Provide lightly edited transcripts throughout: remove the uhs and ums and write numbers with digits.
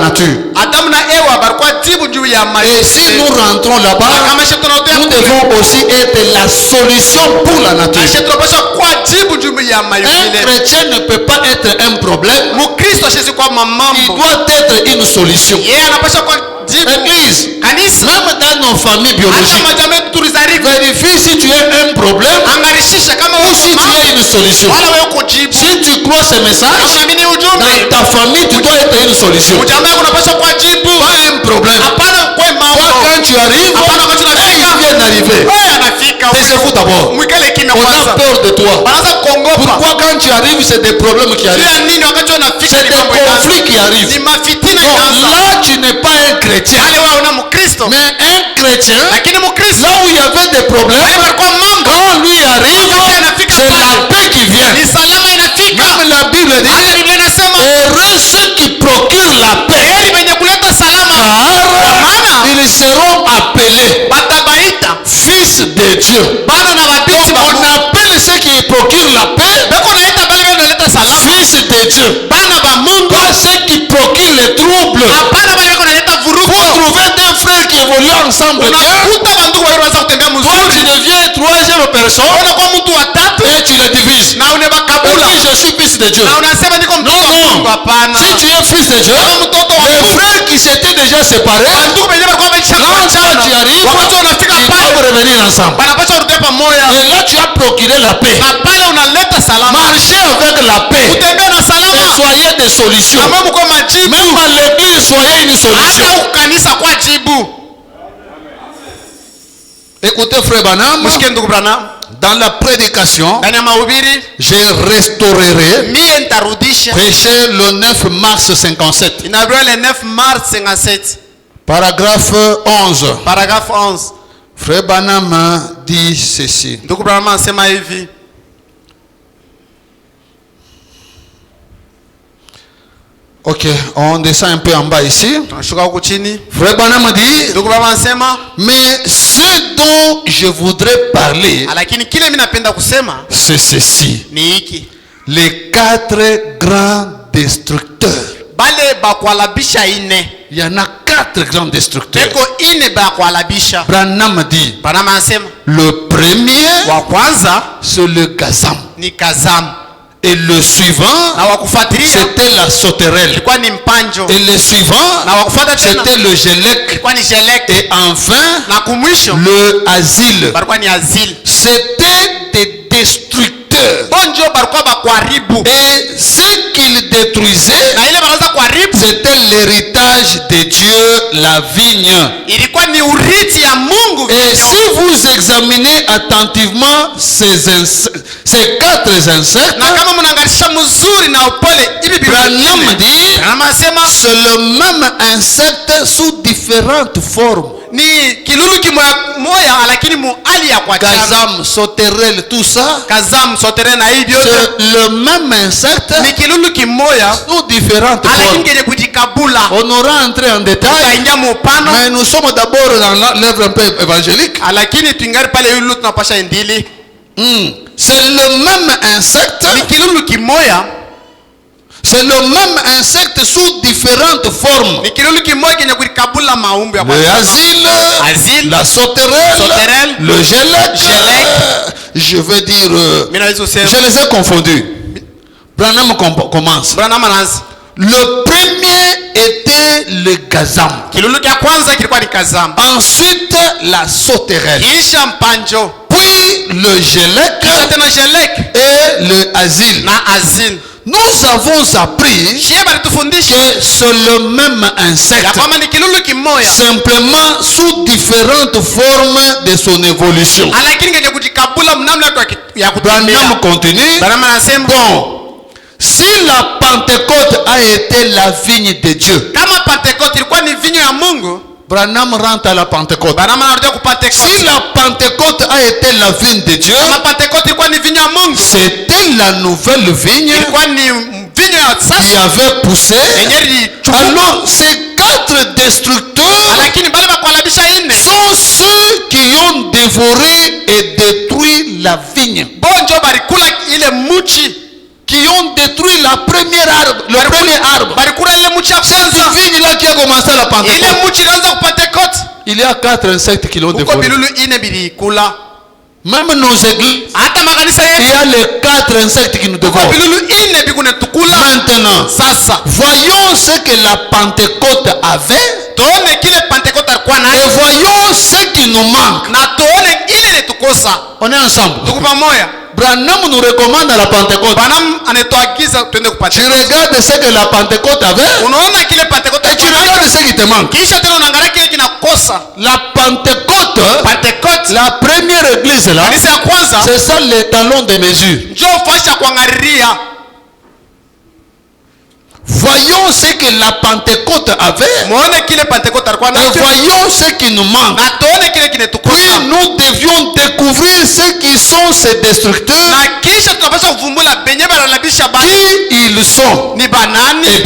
nature. Et si nous rentrons là-bas, nous devons aussi être la solution pour la nature. Un chrétien ne peut pas être un problème. Il doit être une solution. Église, même dans nos familles biologiques, vérifie si tu es un problème ou si tu es une solution. Si tu crois ce message, dans ta famille, tu dois être une solution. Pas un problème. Toi, quand tu arrives, ils viennent d'arriver. Taisez-vous d'abord. On a peur de toi. Pourquoi quand tu arrives, c'est des problèmes qui arrivent? C'est des conflits qui arrivent. Donc là, tu n'es pas un chrétien. Mais un chrétien, là où il y avait des problèmes, quand lui arrive, c'est la paix qui vient. Même la Bible dit, heureux ceux qui procurent la paix, car ils seront appelés fils de Dieu. Donc on appelle ceux qui procurent la paix fils de Dieu. Pas ceux qui procurent les troubles. Pour trouver deux frères qui évoluent ensemble, toi tu deviens troisième personne et tu les divises. Et je suis fils de Dieu. Non. Si tu es fils de Dieu, les frères qui s'étaient déjà séparés, quand tu arrives, ils doivent revenir ensemble. Et là tu as procuré la paix. Marchez avec la paix. Et soyez des solutions. Même à l'église, soyez une solution. Écoutez frère Branham, dans la prédication, je restaurerai, prêcher le 9 mars 57. Paragraphe 11. Frère Branham dit ceci. Ok, on descend un peu en bas ici. Frère Branham dit, mais ce dont je voudrais parler, c'est ceci. Les 4 grands destructeurs. Il y en a 4 grands destructeurs. Branham dit, le premier, c'est le gazam. Et le suivant, c'était la sauterelle. Et le suivant, c'était le gelec. Et enfin, le asile. C'était des destructeurs. Et ce qu'ils détruisaient, c'était l'héritage de Dieu, la vigne. Et si vous examinez attentivement ces 4 insectes, Branham dit, c'est le même insecte sous différentes formes. Gazam, sauterelle, tout ça, c'est le même insecte sous différentes formes. On aura entré en détail, mais nous sommes d'abord dans l'œuvre un peu évangélique. C'est le même insecte. C'est le même insecte sous différentes formes. Le asile, la sauterelle, le gelec. Je veux dire, je les ai confondus. Branham commence. Le premier était le gazam. Ensuite, la sauterelle. Puis le gelec et le asile. Nous avons appris que c'est le même insecte, simplement sous différentes formes de son évolution. Branham continue. Bon, si la Pentecôte a été la vigne de Dieu, Branham rentre à la Pentecôte. Si la Pentecôte a été la vigne de Dieu, c'était la nouvelle vigne qui avait poussé. Alors ces 4 destructeurs sont ceux qui ont dévoré et détruit la vigne, qui ont détruit la première arbre, le premier arbre. Cette vigne là commencé la Pentecôte, ile mchi ilianza ku Pentecote, il y a 4 insectes qui l'ont uko dévoré. bilulu ine bilikula. Même nos églises, Hata makanisa il y yetu a les 4 insectes qui nous uko dévorent. bilulu ine bikunetukula. Maintenant, Sasa voyons ce que la Pentecôte avait tuone kile Pentecote alikuwa et nayo voyons ce qui nous manque. na tuone ile netukosa. On est ensemble. Tuko pamoja. Branham nous recommande à la Pentecôte. Branham anatuagiza twende ku Tu Pentecote. regardes ce que la Pentecôte avait Unaona kile Pentecote et tu regardes ce qui te manque. kisha tena unaangalia kile kinakosa. La Pentecôte, Pentecote la première église là, kanisa ya kwanza c'est ça les talons de mesure. njoo fasha kuangalilia. Voyons ce que la Pentecôte avait Muone kile Pentecote alikuwa et nacho voyons ce qui nous manque. na tuone kile Puis kinetukosa. nous devions découvrir ce qui sont ces destructeurs, Na kisha tunapaswa kuvumbula benye banalabisha basi qui ils sont. ni Eh banani. Ni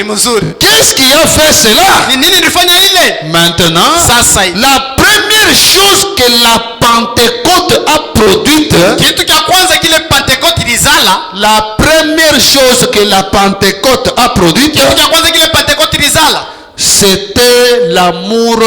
bien, mzuri. qu'est-ce qui a fait cela? Ni nini nilifanya ile? Maintenant, Sasa hivi la première chose que la Pentecôte a produite, kitu cha kwanza kile Pentecote ilizala, la première chose que la Pentecôte a produite, kitu cha kwanza kile Pentecote ilizala c'était l'amour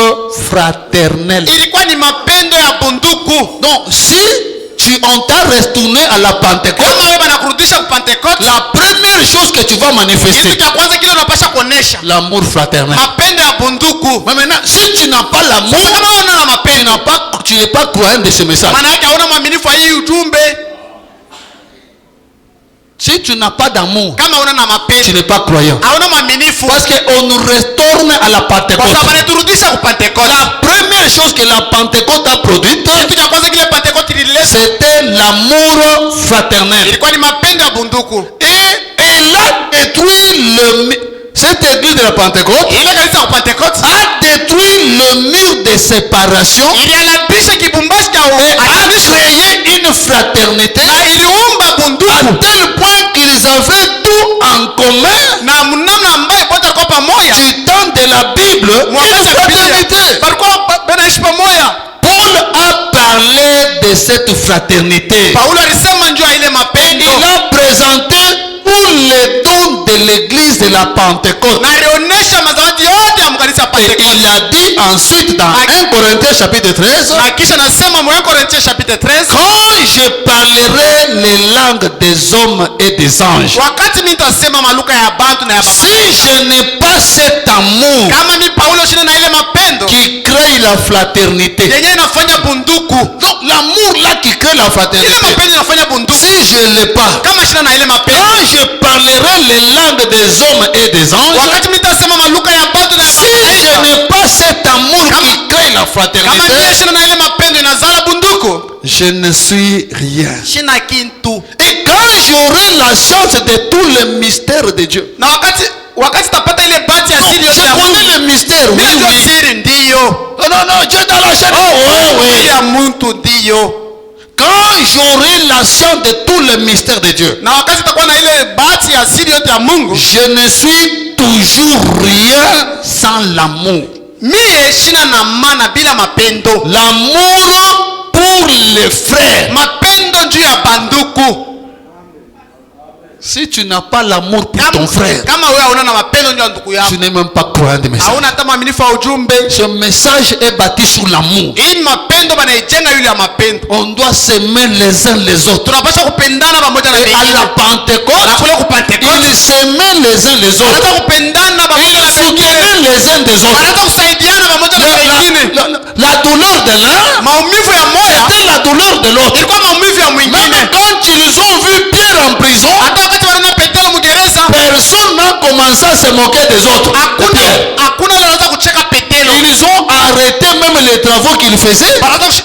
fraternel. ilikuwa ni mapendo ya bunduku. Donc, si on t'a retourné à la Pentecôte, Kama wewe banakurudisha ku Pentecote, la première chose que tu vas manifester, kitu cha kwanza kile unapasha kuonesha l'amour fraternel. mapendo ya bunduku. Mais maintenant, si tu n'as pas l'amour, Kama wewe una mapendo, tu n'es pas croyant de ce message. maana yake hauna mwaminifu wa hii ujumbe. Si tu n'as pas d'amour, Kama una na tu mapendo, n'es pas croyant. hauna mwaminifu, Parce qu'on nous retourne à la kwa Pentecôte. sababu anaturudisha ku Pentecote. La première chose que la Pentecôte a produite, Kitu cha kwanza kile Pentecote ilileta c'était l'amour fraternel. ilikuwa ni mapendo ya bunduku. Et elle a détruit cette église de la Pentecôte Ile kanisa ku Pentecote a détruit le mur de séparation ilialabisha kibumbashi cha et a uanisho créé une fraternité na iliumba à bunduku tel point qu'ils avaient tout en commun. na mnamna ambaye wote walikuwa pamoja. Du temps de la Bible, une Mwangaza fraternité. Biblia walikuwa banaishi pamoja. Paul a parlé de cette fraternité. Paulo alisema njoo ile mapendo Il a présenté tous les dons de l'église de la Pentecôte. na alionyesha mazawadi yote ya mkanisa ya Et Pentecote. il a dit ensuite dans 1 Corinthiens chapitre 13, Na kisha nasema mu Korintho chapitre 13, quand je parlerai les langues des hommes et des anges, wakati mimi nitasema maluka ya bantu na ya si baba, je n'ai pas cet amour kama mimi Paulo shina na ile mapendo qui crée la fraternité, yenye inafanya bunduku, donc l'amour là qui crée la ile fraternité, mapendo inafanya bunduku. si je ne l'ai pas, Kama shina na ile mapendo, quand je parlerai les langues des hommes et des anges, wakati mimi nitasema maluka ya bantu na ya si je baba, n'ai pas cet amour qui crée la kama fraternité, mimi shina na ile mapendo inazala bunduku, je ne suis rien. shina kintu. Et quand j'aurai la chance de tous les mystères de Dieu, Na wakati tapata ile bahati ya donc, siri je yote ya Mungu, connais les mystères, oui, mimi ndio oui. siri ndiyo. Oh, non, non, Dieu dans la chaîne. Oh, oui, oui. Ya mtu ndiyo. Quand j'aurai la chance de tous les mystères de Dieu, Na wakati takuwa na ile bahati ya siri yote ya Mungu, je ne suis toujours rien sans l'amour. mie shina na maana bila mapendo. L'amour pour les frères. Mapendo juu ya banduku. Si tu n'as pas l'amour pour ton frère, Kama wewe hauna na mapendo juu ya ndugu tu yako, n'es même pas croyant de message. hauna hata mwaminifu wa ujumbe. Ce message est bâti sur l'amour. Hii mapendo banaijenga yule ya mapendo. On doit s'aimer les uns les autres. Tunapaswa kupendana pamoja na Et à la wengine. Na Pentecôte, kule ku Pentecote, ils s'aimaient les uns les autres. wanataka kupendana pamoja Ils na wengine. soutenaient les uns des autres. Wanataka kusaidiana pamoja na wengine. La douleur de l'un Maumivu ya moya était la douleur de l'autre. ilikuwa maumivu ya Même mwingine. quand ils ont vu Pierre en prison, Hata wakati wanaona Petero mgereza, personne n'a commencé à se moquer des autres. De Pierre. hakuna yule anaweza kucheka Petero. Ils ont arrêté même les travaux qu'ils faisaient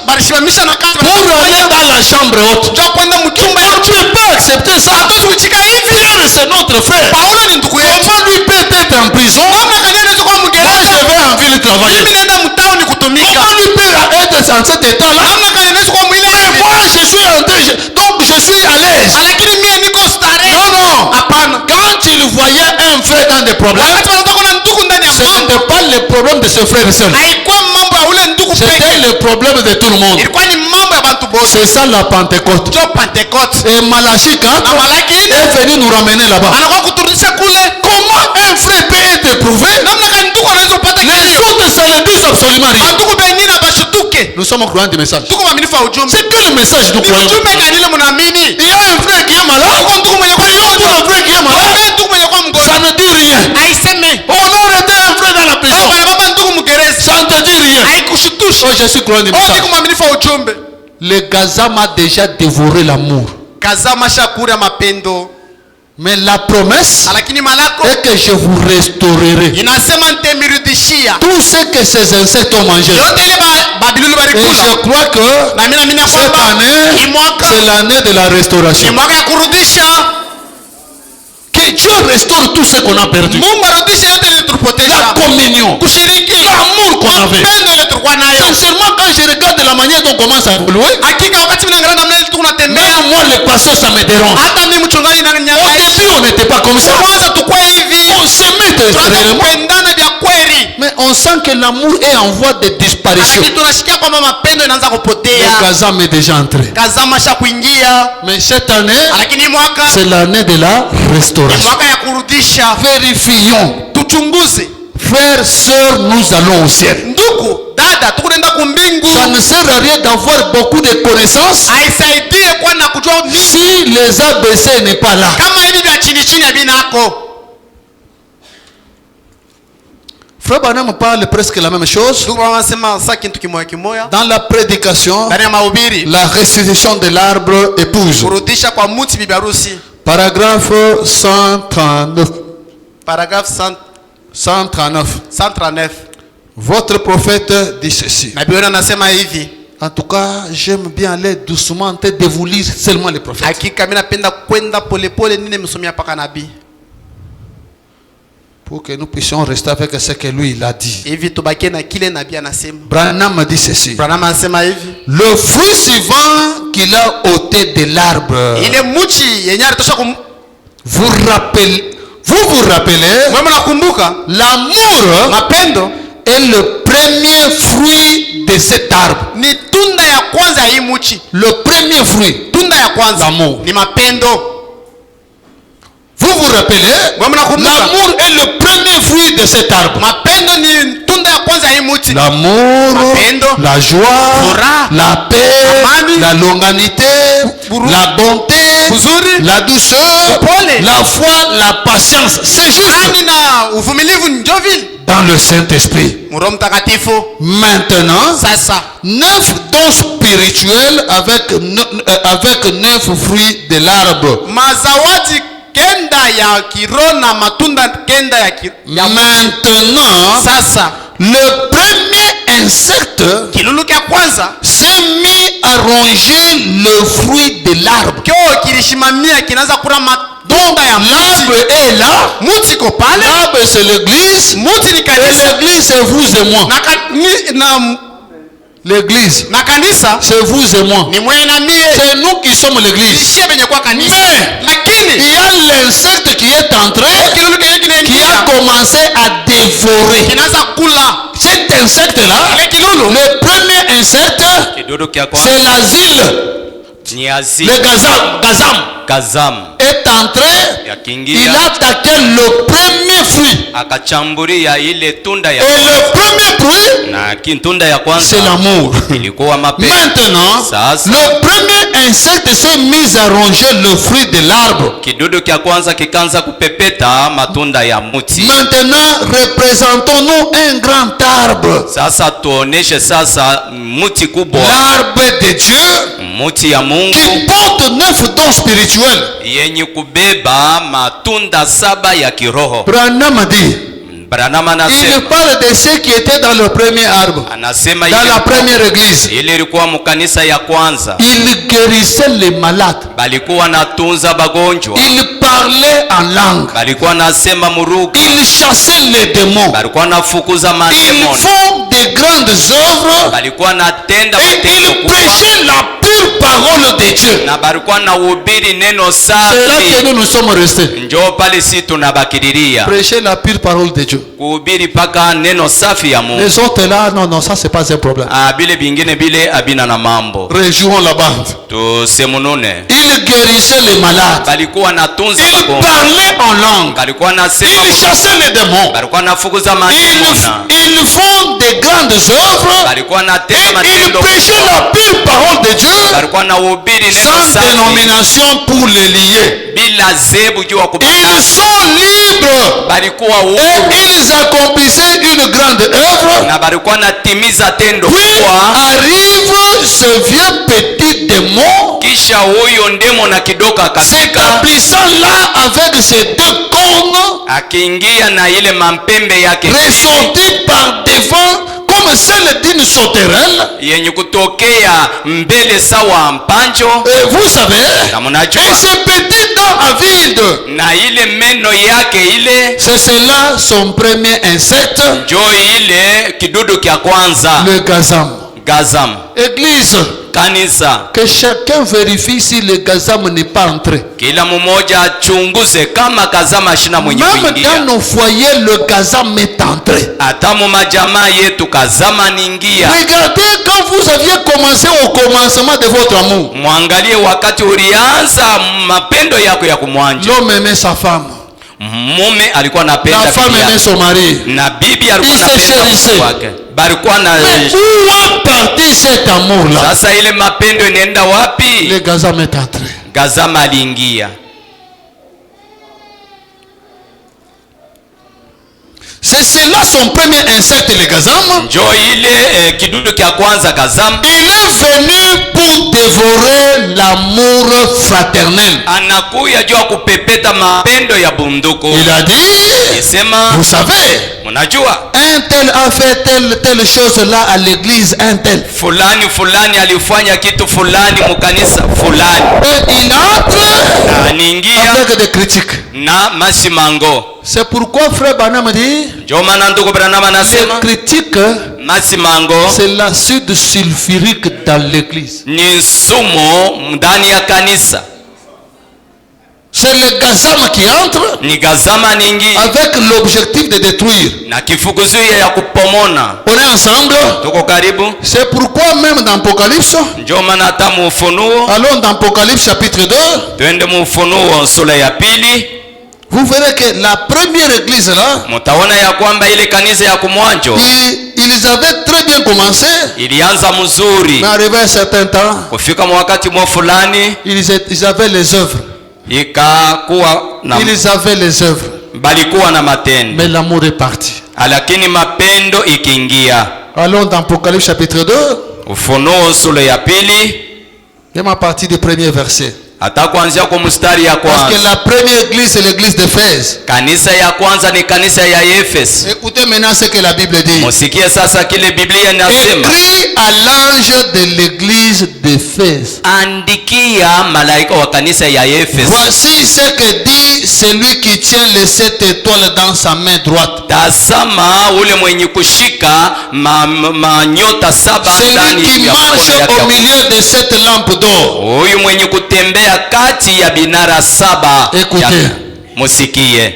Balishimamisha na kazi pour aller dans la chambre haute. njoo kwenda mchumba Donc ya tu ne peux pas accepter ça. kuchika hivi. Pierre, c'est notre frère. Paulo ni ndugu yetu. Comment lui peut être en prison? Namna gani anaweza kuwa Moi, mgereza? je vais en ville travailler. Mimi naenda mtaoni kutumika. Comment lui peut être dans cet état-là? Namna gani anaweza kuwa mwili Mais hivi? moi, je suis entré, donc je suis à l'aise. Lakini mimi niko starehe. Non, non. Hapana. Quand il voyait un frère dans des problèmes, Wakati wanataka kuna ndugu ndani ya ce mambo, n'était pas le problème de ce frère seul. haikuwa mambo ya ule ndugu C'était pekee. le problème de tout le monde. Ilikuwa ni mambo ya watu wote. C'est ça la Pentecôte. Njoo Pentecote. Et Malachie 4 Na Malaki est venu nous ramener là-bas. anakuwa kuturudisha kule. Comment un frère peut être éprouvé Namna gani ndugu anaweza absolument rien. banduku bengine abashituke. Nous sommes au courant du message. Tuko maminifu wa ujumbe. C'est quel message nous Ni croyons? ujumbe gani ile mnaamini? Il y a un frère qui est malade. Uko ndugu mwenye kwa Prions pour un frère qui est malade. Ombea ndugu mwenye kwa mgonjwa. Ça ne dit rien. Haiseme. On aurait été un frère dans la prison. Bana baba ndugu mgereza. Ça ne te dit rien. Haikushtusha. Oh, je suis croyant du Oh, message. niko maminifu wa ujumbe. Le Gazam a déjà dévoré l'amour. Kazama shakura mapendo. Mais la promesse Lakini malako est que je vous restaurerai inasema nitamirudishia tout ce que ces insectes ont mangé. yote ile babilulu Et balikula. je crois que Na mimi naamini cette kwamba année, ni mwaka c'est l'année de la ni restauration. mwaka ya kurudisha. Que Dieu restaure tout ce qu'on a perdu. Mungu arudishe yote ile La tulipoteza. communion, Kushiriki l'amour qu'on avait. pendo ile tulikuwa nayo. Sincèrement, quand je regarde la manière dont on commence à évoluer, Hakika wakati mimi naangalia namna ile tunatembea, même moi, le pasteur, ça me dérange. hata mimi mchungaji na Au nyanga. début, on n'était pas comme ça. Kwanza tukua hivi. On s'aimait Tuanze réellement. kupendana vya kweli. Mais on sent que l'amour est en voie de disparition. Lakini tunashikia kwamba mapendo inaanza Le kupotea. Gazam est déjà entré. Kazama sha kuingia. Mais cette année, Lakini mwaka c'est l'année de la ni restauration. mwaka ya kurudisha. Vérifions. Tuchunguze. Frères, sœurs, nous allons au ciel. Ndugu, dada, tukunaenda kumbingu. Ça ne sert à rien d'avoir beaucoup de connaissances Haisaidie kwa na kujua nini si les ABC n'est pas là. kama hivi vya chini chini vinako. Frère Branham parle presque la même chose. Ndugu wanasema sasa kitu kimoja kimoja. Dans la prédication, Ndani ya mahubiri, la restitution de l'arbre épouse. kurudisha kwa mti bibi harusi. Paragraphe 139. Paragraphe 139. 139. Votre prophète dit ceci. Nabii anasema hivi. En tout cas, j'aime bien aller doucement en tête de vous lire seulement les prophètes. Hakika mimi napenda kwenda polepole nini msomea paka nabii. Pour que nous puissions rester avec ce que lui il a dit. Hivi tubakie na kile nabii anasema. Branham dit ceci. Branham anasema hivi. Le fruit suivant qu'il a ôté de l'arbre. Ile mchi yenye alitosha Vous vous rappelez, Mwe mnakumbuka l'amour mapendo est le premier fruit de cet arbre. ni tunda ya kwanza ya hii mchi. Le premier fruit. Tunda ya kwanza L'amour. ni mapendo. Vous vous rappelez, Mwe mnakumbuka l'amour est le premier fruit de cet arbre. mapendo ni tunda ya kwanza ya hii mchi. L'amour, Mapendo, la joie, furaha, la paix, amani, la longanité, la bonté, uzuri, la douceur, upole, la foi, la patience. C'est juste ani na uvumilivu ndio vile. dans le Saint-Esprit. Roho Mtakatifu. Maintenant, Sasa 9 dons spirituels avec 9 fruits de l'arbre. mazawadi kenda ya kiroho na matunda kenda ya Maintenant, sasa le premier insecte kilulu kya kwanza s'est mis à ronger le fruit de l'arbre. kio kilishimamia kinaanza kula matunda ya L'arbre est là. mti ko pale. L'arbre c'est l'église. Mti ni Et kanisa l'église c'est vous et moi. na L'église na kanisa c'est vous et moi. ni mwe na mie. C'est nous qui sommes l'église. Ishie benye kwa kanisa. Mais Lakini il y a l'insecte qui est entré, kilulu kenye qui kinaingia a commencé à dévorer. kinaanza kula Cet insecte-là, ile kilulu. le premier insecte, Kidudu kya c'est kwanza l'asile. ni azi Le gazam Gazam est entré, il yakiingia a attaqué le premier fruit. akachambulia ile tunda Et ya le premier fruit, na tunda ya c'est kwanza l'amour. ilikuwa mapendo. Maintenant, Sasa le premier insecte s'est mis à ronger le fruit de l'arbre. kidudu kya kwanza kikaanza kupepeta matunda ya mti. Maintenant, représentons-nous un grand arbre. Sasa tuoneshe sasa mti kubwa, L'arbre de Dieu mti ya Mungu qui porte 9 dons spirituels. yenye kubeba matunda 7 ya kiroho. Branham dit, Branham il anasema parle de ceux qui étaient dans le premier arbre, anasema dans la première église. ile ilikuwa mkanisa ya kwanza, Il guérissait les malades. balikuwa natunza bagonjwa, Il parlait en langue. balikuwa nasema muruga, Il chassait les démons. balikuwa nafukuza Ils mademoni, font de grandes œuvres balikuwa natenda et matendo ils kubwa, prêchaient la paix pure parole de Dieu. na balikuwa na ubiri neno C'est là que safi. nous sommes restés. Njoo pale si tunabakiriria Prêcher la pure parole de Dieu. kuhubiri paka neno safi ya Mungu. Les autres là, non, ça c'est pas un problème. Bile bingine bile abina na mambo. Rejouons la bande. Tusemunune. Il guérissait les malades. Balikuwa natunza Il magonjwa. parlait en langue. Balikuwa nasema. Il chassait les démons. Balikuwa nafukuza mademona. Ils font des grandes œuvres. Balikuwa Et natenda ils matendo. prêchaient la pure parole de Dieu Balikuwa na ubiri neno sans safi. dénomination pour les lier. Bila zebu juu ya Ils kupita. sont libres. Balikuwa Et huru. ils accomplissaient une grande œuvre. Na balikuwa natimiza tendo Puis kubwa. arrive ce vieux petit démon Kisha huyo ndemo na kidoka akafika. s'établissant là avec ses deux cornes Akiingia na ile mampembe yake ressorti par devant comme celle d'une sauterelle. yenye kutokea mbele sawa mpanjo. Et vous savez, Na et mnajua ces petits dents à vide, na ile meno yake ile c'est cela son premier insecte, njo ile kidudu kya kwanza le gazam. gazam. Église, Kanisa, que chacun vérifie si le gazam n'est pas entré. kila mmoja achunguze kama kazama shina mwenye Même dans kuingia. nos foyers, le gazam est entré. Hata mu majamaa yetu kazama ningia. Regardez quand vous aviez commencé au commencement de votre amour. Mwangalie wakati ulianza mapendo yako ya kumwanja. L'homme aimait sa femme. Mume alikuwa La anapenda femme bibi aimait yake. son mari. Na bibi alikuwa Il se anapenda chérissait. mke wake. Balikuwa na Mais où est parti cet amour-là? sasa ile mapendo inaenda wapi? Le gazam est entré. Gazama aliingia. C'est cela son premier insecte, le gazam. Njo ile kidudu kya kwanza gazama. Il est venu pour dévorer l'amour fraternel. Anakuya juu ya kupepeta mapendo ya bunduku. Il a dit, Isema, vous savez, mnajua un tel a fait telle chose là à l'église, un tel. fulani alifanya kitu fulani mukanisa fulani. Et il entre Aniingia avec des critiques. na masimango. C'est pourquoi frère Branham dit, Njo maana ndugu Branham les anasema critiques, masimango c'est l'acide sulfurique dans l'église. ni sumu ndani ya kanisa. C'est le gazam qui entre Ni gazama ningi avec l'objectif de détruire. na kifukuzuia ya kupomona. On est ensemble. Tuko karibu. C'est pourquoi même dans Apocalypse, Njo maana hata mu Ufunuo, allons dans Apocalypse chapitre 2, twende mu Ufunuo sura ya pili, vous verrez que la première église là, mutaona ya kwamba ile kanisa ya kumwanjo ils avaient très bien commencé, ilianza mzuri. mais arrivé à un certain temps, Kufika mwa wakati mwa fulani ils avaient les œuvres. ikakuwa na Ils avaient les œuvres. balikuwa na matendo, Mais l'amour est parti. lakini mapendo ikiingia. Allons dans Apocalypse chapitre 2, Ufunuo sura ya pili, même à partir du premier verset. hata kuanzia kwa mstari ya Parce que kwanza. la première église, c'est l'église d'Éphèse. Kanisa ya kwanza ni kanisa ya Efeso. Écoutez maintenant ce que la Bible dit. Musikie sasa kile Biblia inasema. Écrit à l'ange de l'église d'Éphèse. Andikia malaika wa kanisa ya Efeso. Voici ce que dit celui qui tient les 7 étoiles dans sa main droite. Tazama ule mwenye kushika manyota saba Celui ndani qui ya marche mkono yake. au milieu de 7 lampes d'or. Huyu mwenye kutembea kati ya binara saba. Écoutez. Musikie.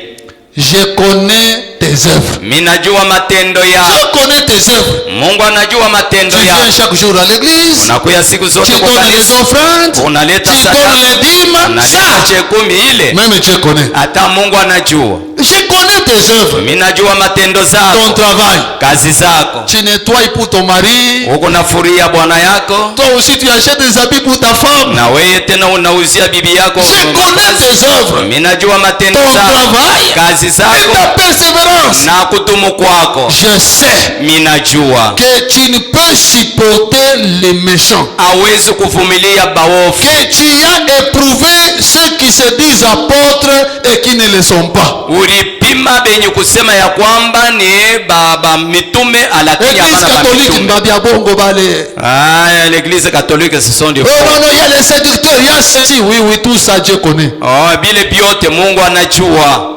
Je connais tes œuvres. Minajua matendo ya Je connais tes œuvres. Mungu, anajua matendo Tu ya. viens chaque jour à l'église. Unakuya siku Tu zote kwa donnes les kanisa, offrandes. Tu unaleta donnes sadaka, les dîmes. unaleta Ça, chekumi ile. même Dieu connaît. Hata Mungu anajua. Je connais tes œuvres. Minajua matendo Ton zako, travail. kazi zako. Tu nettoies pour ton mari. Uko nafuria bwana yako, Toi aussi tu achètes des habits pour ta femme. na wewe tena unauzia bibi yako. Je connais tes œuvres. Minajua matendo Ton zako, travail. kazi Et zako ta persévérance. na kutumu kwako. Je sais Minajua que tu ne peux supporter les méchants. hawezi kuvumilia baofu, Que tu as éprouvé ceux qui se disent apôtres et qui ne le sont pas. ulipima benye kusema ya kwamba ni baba mitume lakini L'église hapana catholique, mitume. Mbabia Bongo Bale. Ah, l'église catholique ce sont des Oh non, non, il y a les séducteurs, il y a ceci. Oui, oui, tout ça, Dieu connaît. Oh, bile biote Mungu anajua.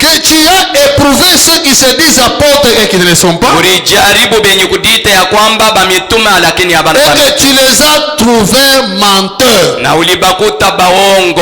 Que tu as éprouvé ceux qui se disent apôtres et qui ne le sont pas. ulijaribu benye kudita ya kwamba bamitume lakini habana. Et que tu les as trouvés menteurs. Na ulibakuta baongo.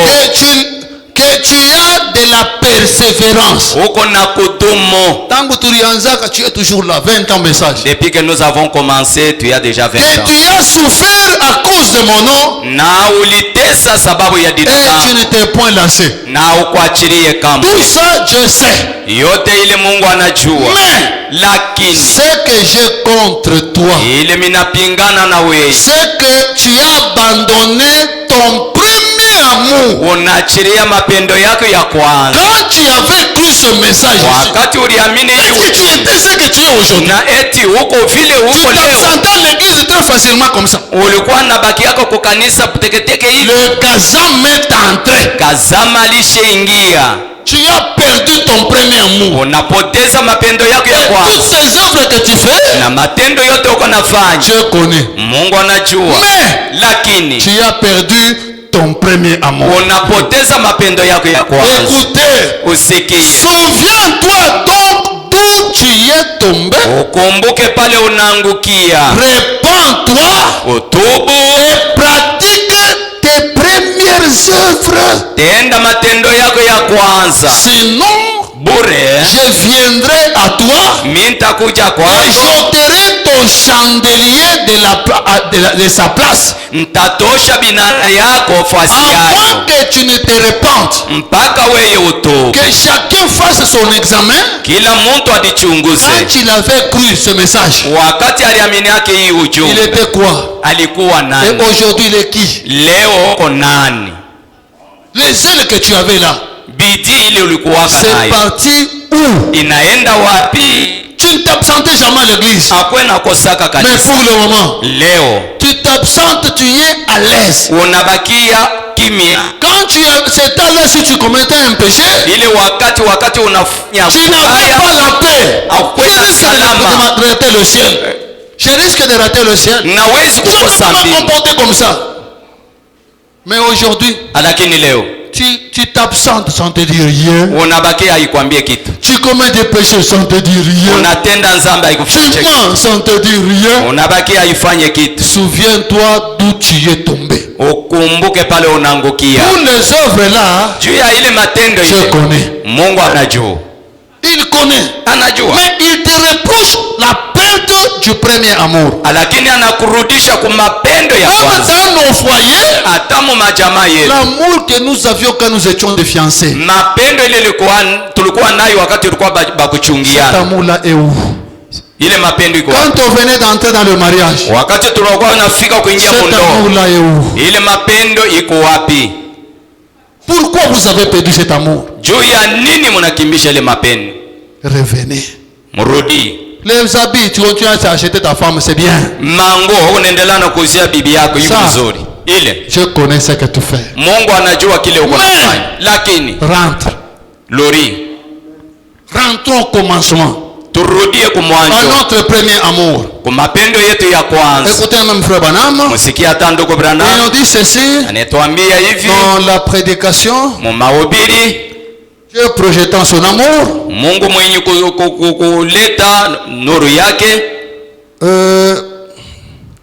Que tu as de la persévérance. Uko na kudumu. Tangu tulianzaka tu es toujours là, 20 ans message. Depuis que nous avons commencé, tu as déjà 20 ans. Que tu as souffert à cause de mon nom. Na ulitesa sababu ya dita. Et tu ne t'es point lassé. Na ukuachilie kama. Tout ça je sais. Yote ile Mungu anajua. Mais lakini ce que j'ai contre toi, ile minapingana na wewe, c'est que tu as abandonné ton premier amour. Unaachilia mapendo yako ya kwanza. Quand tu avais cru ce message, wakati uliamini hiyo, tu étais ce que tu es aujourd'hui. Na eti uko vile uko leo. Tu t'absentais à l'église très facilement comme ça. Ulikuwa na baki yako kwa kanisa teketeke hivi. Le kazama est entré. Kazama alishaingia. Tu as perdu ton premier amour. Unapoteza mapendo yako ya kwanza. Toutes ces œuvres que tu fais, na matendo yote uko nafanya, Dieu connaît. Mungu anajua. Mais lakini tu as perdu ton premier amour. Unapoteza mapendo yako ya kwanza. Écoutez, usikie. Souviens-toi donc d'où tu es tombé. Ukumbuke pale unaangukia. Répands-toi. Utubu. Et pratique tes premières œuvres. Tenda matendo yako ya kwanza. Sinon, bure, je viendrai à toi. Nitakuja kwako. Et j'ôterai ton chandelier de sa place. Ntatosha binara yako fasi yako. Avant que tu ne te repentes. Mpaka wewe utubu. Que chacun fasse son examen. Kila mtu adichunguze. Quand il avait cru ce message, wakati aliamini yake hii ujumbe, il était quoi? Alikuwa nani? Et aujourd'hui il est qui? Leo uko nani? Les zèles que tu avais là, bidii ile ulikuwa nayo, c'est parti où? Inaenda wapi? Tu ne t'absentais jamais à l'église. Hakwena kosaka kanisa. Mais pour le moment, leo tu t'absentes, tu es à l'aise. Unabakia kimya. Quand tu c'est à l'aise, si tu commettais un péché, ile wakati unafanya tu n'avais pas la paix. Hakwena salama. Je risque de rater le ciel. Je risque de rater le ciel. Nawezi kukosa mbingu. mbingu. Comporter comme ça. Mais aujourd'hui, lakini leo tu t'absentes sans te dire rien. Unabakia haikwambie kitu. Tu commets des péchés sans te dire rien. Unatenda nzamba Tu haikufiche. mens sans te dire rien. Unabakia haifanye kitu. Souviens-toi d'où tu es tombé. Ukumbuke pale unaangukia. Pour les œuvres là, juu ya ile matendo Dieu ile, connaît. Mungu anajua. Il connaît. Anajua. Mais il te reproche la perte du premier amour. Lakini anakurudisha kwa mapendo ya Même kwanza. dans nos foyers, hata mu majamaa yetu, l'amour que nous avions quand nous étions des fiancés, mapendo ile tulikuwa nayo wakati tulikuwa cet bakuchungiana. amour-là est où? Ile mapendo iko Quand on venait d'entrer dans le mariage, wakati tulikuwa tunafika kuingia cet mundoa. amour-là est où? Ile mapendo iko wapi? Pourquoi vous avez perdu cet amour? Juu ya nini mnakimbisha ile mapendo? Revenez. Mrudi. Les habits, tu continues à acheter ta femme, c'est bien. Mango unaendelea na kuuzia bibi yako hivi Sawa. vizuri. Ile Je connais ce que tu fais. Mungu anajua kile uko Mais- nafanya. Lakini Rentre. Lori, Rentrons au commencement. turudie À kumwanzo. notre premier amour. Kwa mapendo yetu ya kwanza. Écoutez même frère Branham. Musikia hata ndugu Il Branham nous dit ceci anatuambia hivi dans la prédication. mu mahubiri. Dieu projetant son amour. Mungu mwenye kuleta nuru yake.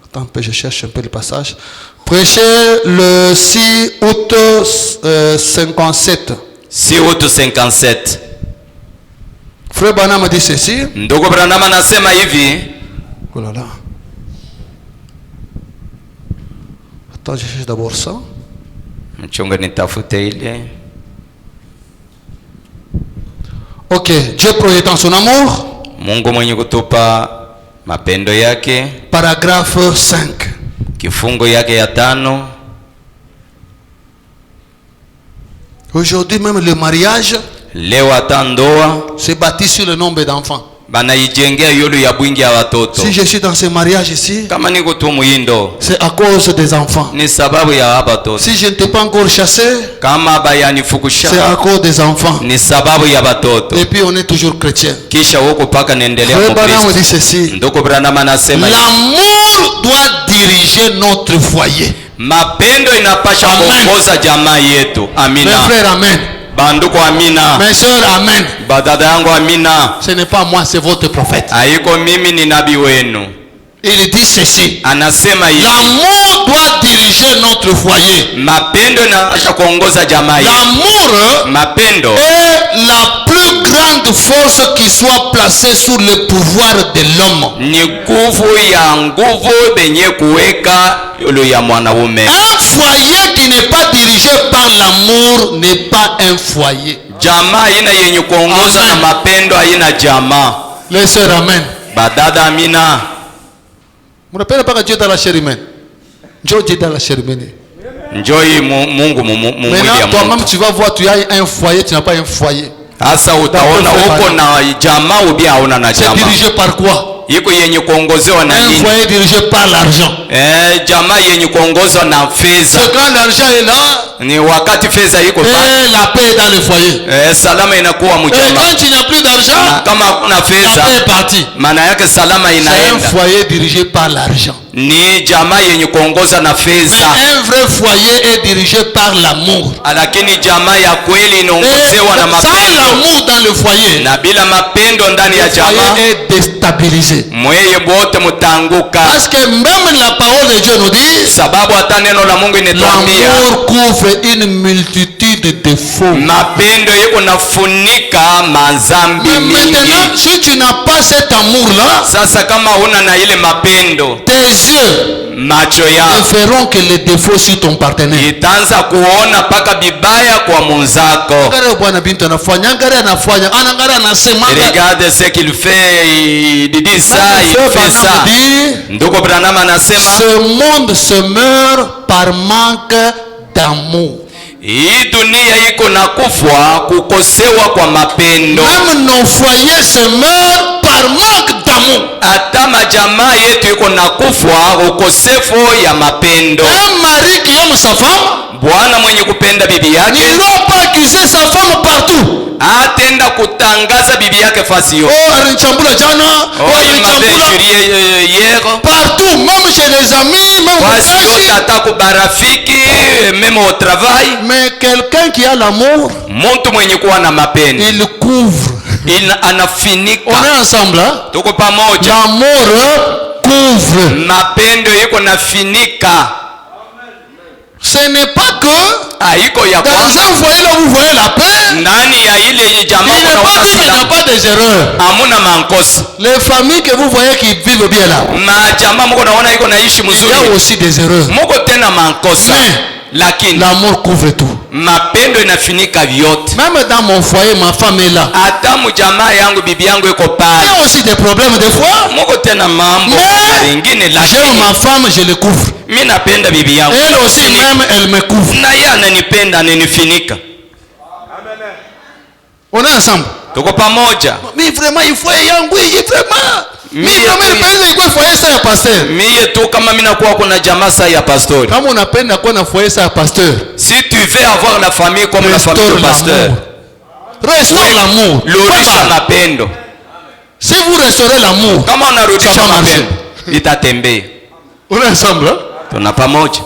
Attends un peu, je cherche un peu le passage. Prêché le 6 août 57. 6 août 57. Frère Branham dit ceci. Ndugu Branham anasema hivi. Oh là là. Attends, je cherche d'abord ça. Mchunga nitafute ile. Ok, Dieu projetant son amour. Mungu mwenye kutupa mapendo yake. Paragraphe 5. Kifungo yake ya 5. Aujourd'hui même le mariage Leo hata ndoa se bâtit sur le nombre d'enfants. banaijengea yulu ya bwingi ya watoto. Si je suis dans ce mariage ici, Kama niko tu muindo c'est à cause des enfants. ni sababu ya watoto. Si je ne t'ai pas encore chassé, Kama c'est bayanifukusha à cause des enfants. ni sababu ya watoto. Et puis on est toujours chrétien. Kisha huko paka naendelea Frère Branham Mkristo. dit ceci. Ndugu Branham anasema hivi. L'amour doit diriger notre foyer. Mapendo inapasha Amen. kuongoza jamaa yetu. Mes Amina. frères, amen. Banduko amina. Mes soeurs, amen. Badada yangu amina. Ce n'est pas moi, c'est votre prophète. Haiko mimi ni nabii wenu. Il dit ceci. Anasema hivi. L'amour doit diriger notre foyer. Mapendo inapaswa kuongoza jamaa yetu. L'amour Mapendo est la plus grande force qui soit placée sous le pouvoir de l'homme. ni nguvu benye kuweka yule ya mwanaume. Un foyer qui n'est pas dirigé par l'amour n'est pas un foyer. Jamaa haina yenye kuongoza na mapendo haina jamaa. Les sœurs, amen. Badada amina. Vous ne rappelez pas que Dieu est dans la chair humaine. Dieu est dans la chair humaine. Njoi Mungu mwili Maintenant, ya toi-même, Mungu. tu vas voir, tu as un foyer, tu n'as pas un foyer. Asa utaona uko na jamaa ubia hauna na C'est jamaa. dirigé par quoi? Iko yenye kuongozewa na Un nini? foyer dirigé par l'argent. Jamaa yenye kuongozwa na fedha. C'est quand l'argent est là, Ni wakati fedha iko pale. et la paix est dans le foyer. Salama inakuwa Et mjamaa. quand tu n'as plus d'argent, Kama hakuna la fedha, paix est partie. maana yake salama C'est un inaenda. foyer dirigé par l'argent. Ni jamaa yenye kuongoza na Mais fedha. un vrai foyer est dirigé par l'amour. Lakini jamaa ya kweli Et inaongozewa na sans mapendo. l'amour dans le foyer, Na bila mapendo ndani ya le jamaa, foyer est déstabilisé. mweye wote mutanguka. Parce que même la parole de Dieu nous dit, Sababu hata neno la Mungu inatuambia l'amour couvre une multitude de défauts. mapendo yako nafunika mazambi Mais maintenant, mingi. si tu n'as pas cet amour-là, Sasa kama huna na ile mapendo, tes yeux macho ne yako feront que les défauts sur ton partenaire. itaanza kuona paka bibaya kwa mwenzako. Angalia bwana bintu anafanya, angalia anafanya, angalia anasema. Regarde ce qu'il fait, il dit ça, il fait ça. Ndugu Branham anasema Ce monde se meurt par manque d'amour. hii dunia iko na kufwa kukosewa kwa mapendo. Même nos foyers se meurent par manque d'amour. Hata majamaa yetu iko na kufwa ukosefu ya mapendo. Un mari qui aime sa femme, Bwana mwenye kupenda bibi yake il ne doit pas accuser sa femme partout. atenda kutangaza bibi yake fasi yote. Oh, alichambula jana, oh, Il m'avait alichambula juré hier. partout, même chez les amis, même Fasi au yote kazi. hata kubarafiki, même au travail. Mais quelqu'un qui a l'amour, Mtu mwenye kuwa na mapendo il couvre. On anafinika. est ensemble, hein? Tuko pamoja. L'amour couvre. Mapendo iko nafinika. Ce n'est pas que Haiko ya dans kwamba un foyer là vous voyez la paix, ndani ya ile jamaa il n'est pas dit qu'il n'y a pas des erreurs. hamuna mankosa. Les familles que vous voyez qui vivent bien là, Majamaa mko naona iko naishi il y mzuri. a aussi des erreurs. Muko tena mankosa. Mais Lakini l'amour couvre tout. mapendo inafinika vyote. Même dans mon foyer, ma femme est là. Hata mjamaa yangu bibi yangu iko Il y pale. a aussi des problèmes des fois. Muko tena mambo Mais mengine, j'aime lakini ma femme, je le couvre. mimi napenda bibi yangu. Elle aussi même, elle me couvre. Na yeye ananipenda, ananifinika. On est ensemble. Tuko pamoja. Mais vraiment, il faut yangu, il vraiment. Mais Mie vraiment, tu- il faut il faut ça ya pasteur. Mie tu kama mimi nakuwa kuna jamaa saa ya pastori. Kama unapenda kuwa na foyer ça ya pasteur, Si tu veux avoir la famille comme la famille du pasteur, restaure l'amour. rudisha Voilà. mapendo. Si vous restaurez l'amour, Kama unarudisha Ça va mapendo, itatembea. on est ensemble, hein? Tuna pamoja.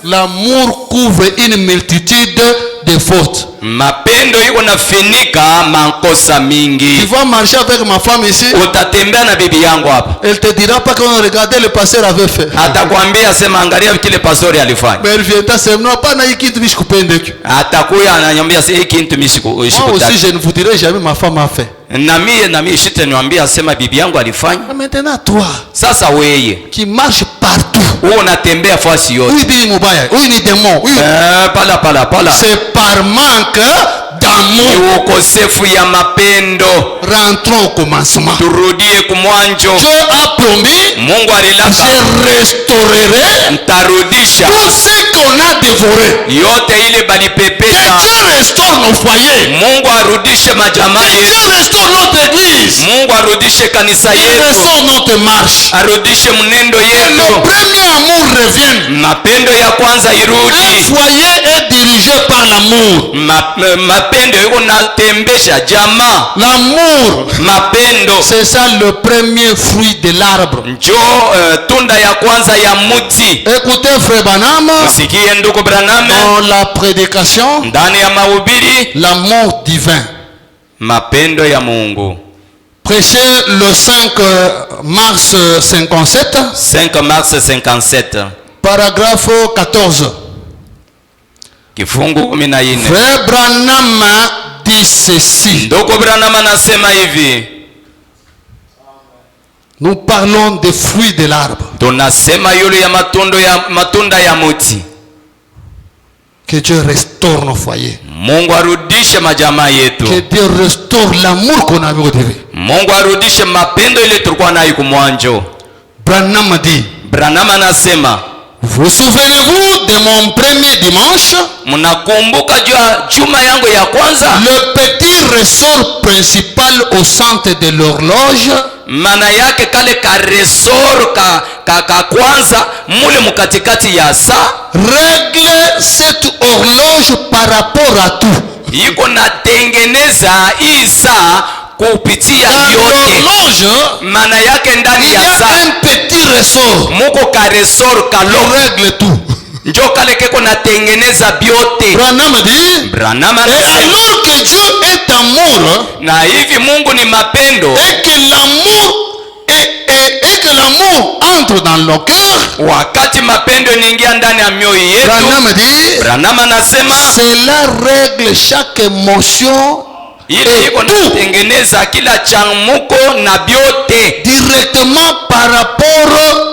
L'amour couvre une multitude de fautes. Mapendo iko nafinika makosa Tu mingi. vas marcher avec ma femme ici, Utatembea na bibi yangu hapa, elle te dira pas qu'on regardait le pasteur avait fait. atakwambia sema angalia kile pastori alifanya. Mais elle viendra c'est non pas na hiki tu vishikupendeki. Atakuya ananiambia sasa hiki kitu mimi Moi aussi sikutaki. je ne vous dirai jamais ma femme a fait. Na mimi shitaniambia sema bibi yangu alifanya. Mais maintenant toi Sasa weye qui marche partout, wewe unatembea fasi yote. oui ni mubaya, oui ni démon, oui. Pala. C'est par manque d'amour. Ni ukosefu ya mapendo. Rentrons au commencement. Turudie kumwanjo. Dieu a promis, Mungu alilaka je restaurerai ntarudisha tout ce qu'on a dévoré. yote ile Que balipepeta. Dieu restaure nos foyers. Mungu arudishe majamaa Que yetu. Dieu restaure notre église. Mungu arudishe kanisa Il yetu, restaure notre marche. arudishe mnendo Que le yetu, premier amour revienne. mapendo ya kwanza Un irudi. foyer est dirigé par l'amour. Mapendo mapendo iko natembesha jamaa. L'amour, Mapendo c'est ça le premier fruit de l'arbre. njo tunda ya kwanza ya muti. Écoutez frère Branham, Msikie ndugu Branham dans la prédication, ndani ya mahubiri, l'amour divin. mapendo ya Mungu. Prêché le 5 mars 57, 5 mars 57 paragraphe 14. kifungu 14. Frère Branham dit ceci. Ndugu Branham anasema hivi, Nous parlons des fruits de l'arbre. tunasema yule ya matunda ya muti. Que Dieu restaure nos foyers. Mungu arudishe majamaa yetu. Que Dieu restaure l'amour qu'on avait au début. Mungu arudishe mapendo ile tulikuwa nayo kumwanjo. Branham dit, Branham anasema, vous souvenez-vous de mon premier dimanche? mnakumbuka juma yangu ya kwanza? Le petit ressort principal au centre de l'horloge, Maana yake kale ka resor ka kwanza mule mukatikati ya saa règle cette horloge par rapport à tout. iko natengeneza hii saa kupitia Dans yote. l'horloge, Maana yake ndani il y ya a saa un petit ressort muko ka resor qui kalo règle tout. njo kale keko natengeneza byote. Branham dit, Branham et anasema, alors que Dieu est amour, na hivi Mungu ni mapendo, et que l'amour entre dans le cœur, wakati mapendo inaingia ndani ya mioyo yetu, Branham dit, Branham anasema cela règle chaque émotion ili iko et tout natengeneza kila changamuko na byote directement par rapport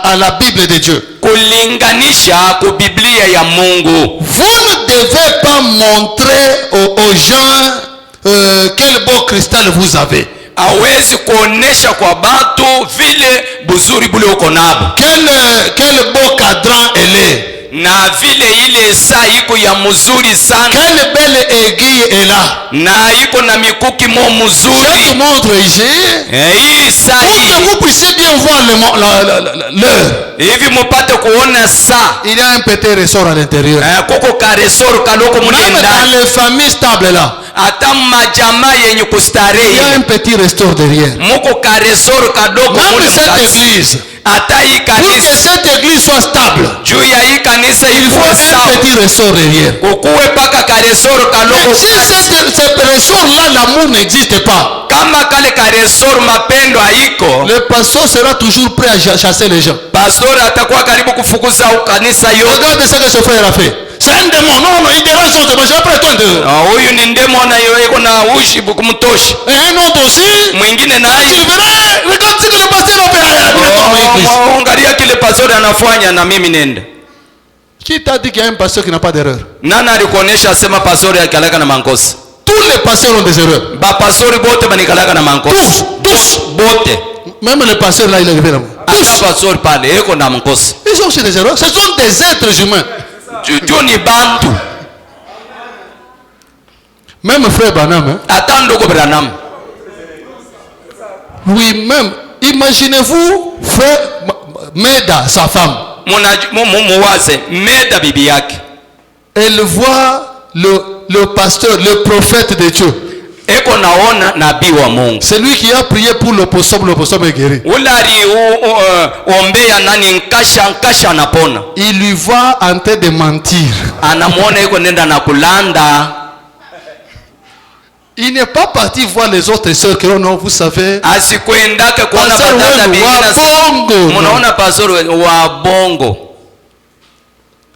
à la Bible de Dieu. kulinganisha ku Biblia ya Mungu. Vous ne devez pas montrer aux gens quel beau cristal vous avez, Hawezi kuonesha kwa batu vile buzuri bule uko nabo, quel beau cadran elle est, na vile ile saa iko ya mzuri sana, quelle belle aiguille est là. na iko na mikuki mo Cette mzuri. montre ici, Hii saa pour hii que vous puissiez bien voir l'heure. hivi mupate kuona saa, Il y a un petit ressort à l'intérieur. kuko karesoro kaloko mule Même ndani. dans les familles stables là, Hata majamaa yenye il y a kustarehe un petit ressort derrière. muko karesoro kadogo Même mule cette mkati. église, Hata hii pour que kanisa, cette église soit stable, juu ya hii kanisa il faut iko un sawa, petit ressort derrière. kukuwe paka karesoro kaloko Mais si kati. ce ressort-là, l'amour n'existe pas, Kama kale karesoro mapendo haiko, le pasteur sera toujours prêt à chasser les gens. pastori atakuwa karibu kufukuza kanisa yote. Regarde ce que ce frère a fait. C'est un démon. Non, il dérange son démon. J'ai après toi. Huyu ni ndemona iko na ushi kumtosha. Et un autre aussi. Mwingine Tu naye verras, regarde ce que le pasteur a fait. angalia kile pastori anafanya na mimi nenda. Qui t'a dit qu'il y a un pasteur qui n'a pas d'erreur? Nani alikuonesha sema pastori akalaka na mankosa? Tous les pasteurs ont des erreurs. Ba pastori bote banikalaka na mankosa. Tous. Bote. Même le pasteur là, il est arrivé là. Asa pastori pale iko na mankosa. Ils ont aussi des erreurs. Ce sont des êtres humains. Juu ni bantu. Même frère Branham, hein? Hata ndugu Branham. Oui, même. Imaginez-vous, frère Meda, sa femme. Muwaze Meda bibi yake. Elle voit le pasteur, le prophète de Dieu. Eko naona nabii wa Mungu. C'est lui qui a prié pour l'opossum est guéri. Ulari ombea nani nkasha anapona. Il lui voit en train de mentir. Anamuona iko nenda na kulanda. Il n'est pas parti voir les autres sœurs que non, vous savez. Asikuendake kuona Pastor badada wenu wa bongo. munaona pastori wa bongo.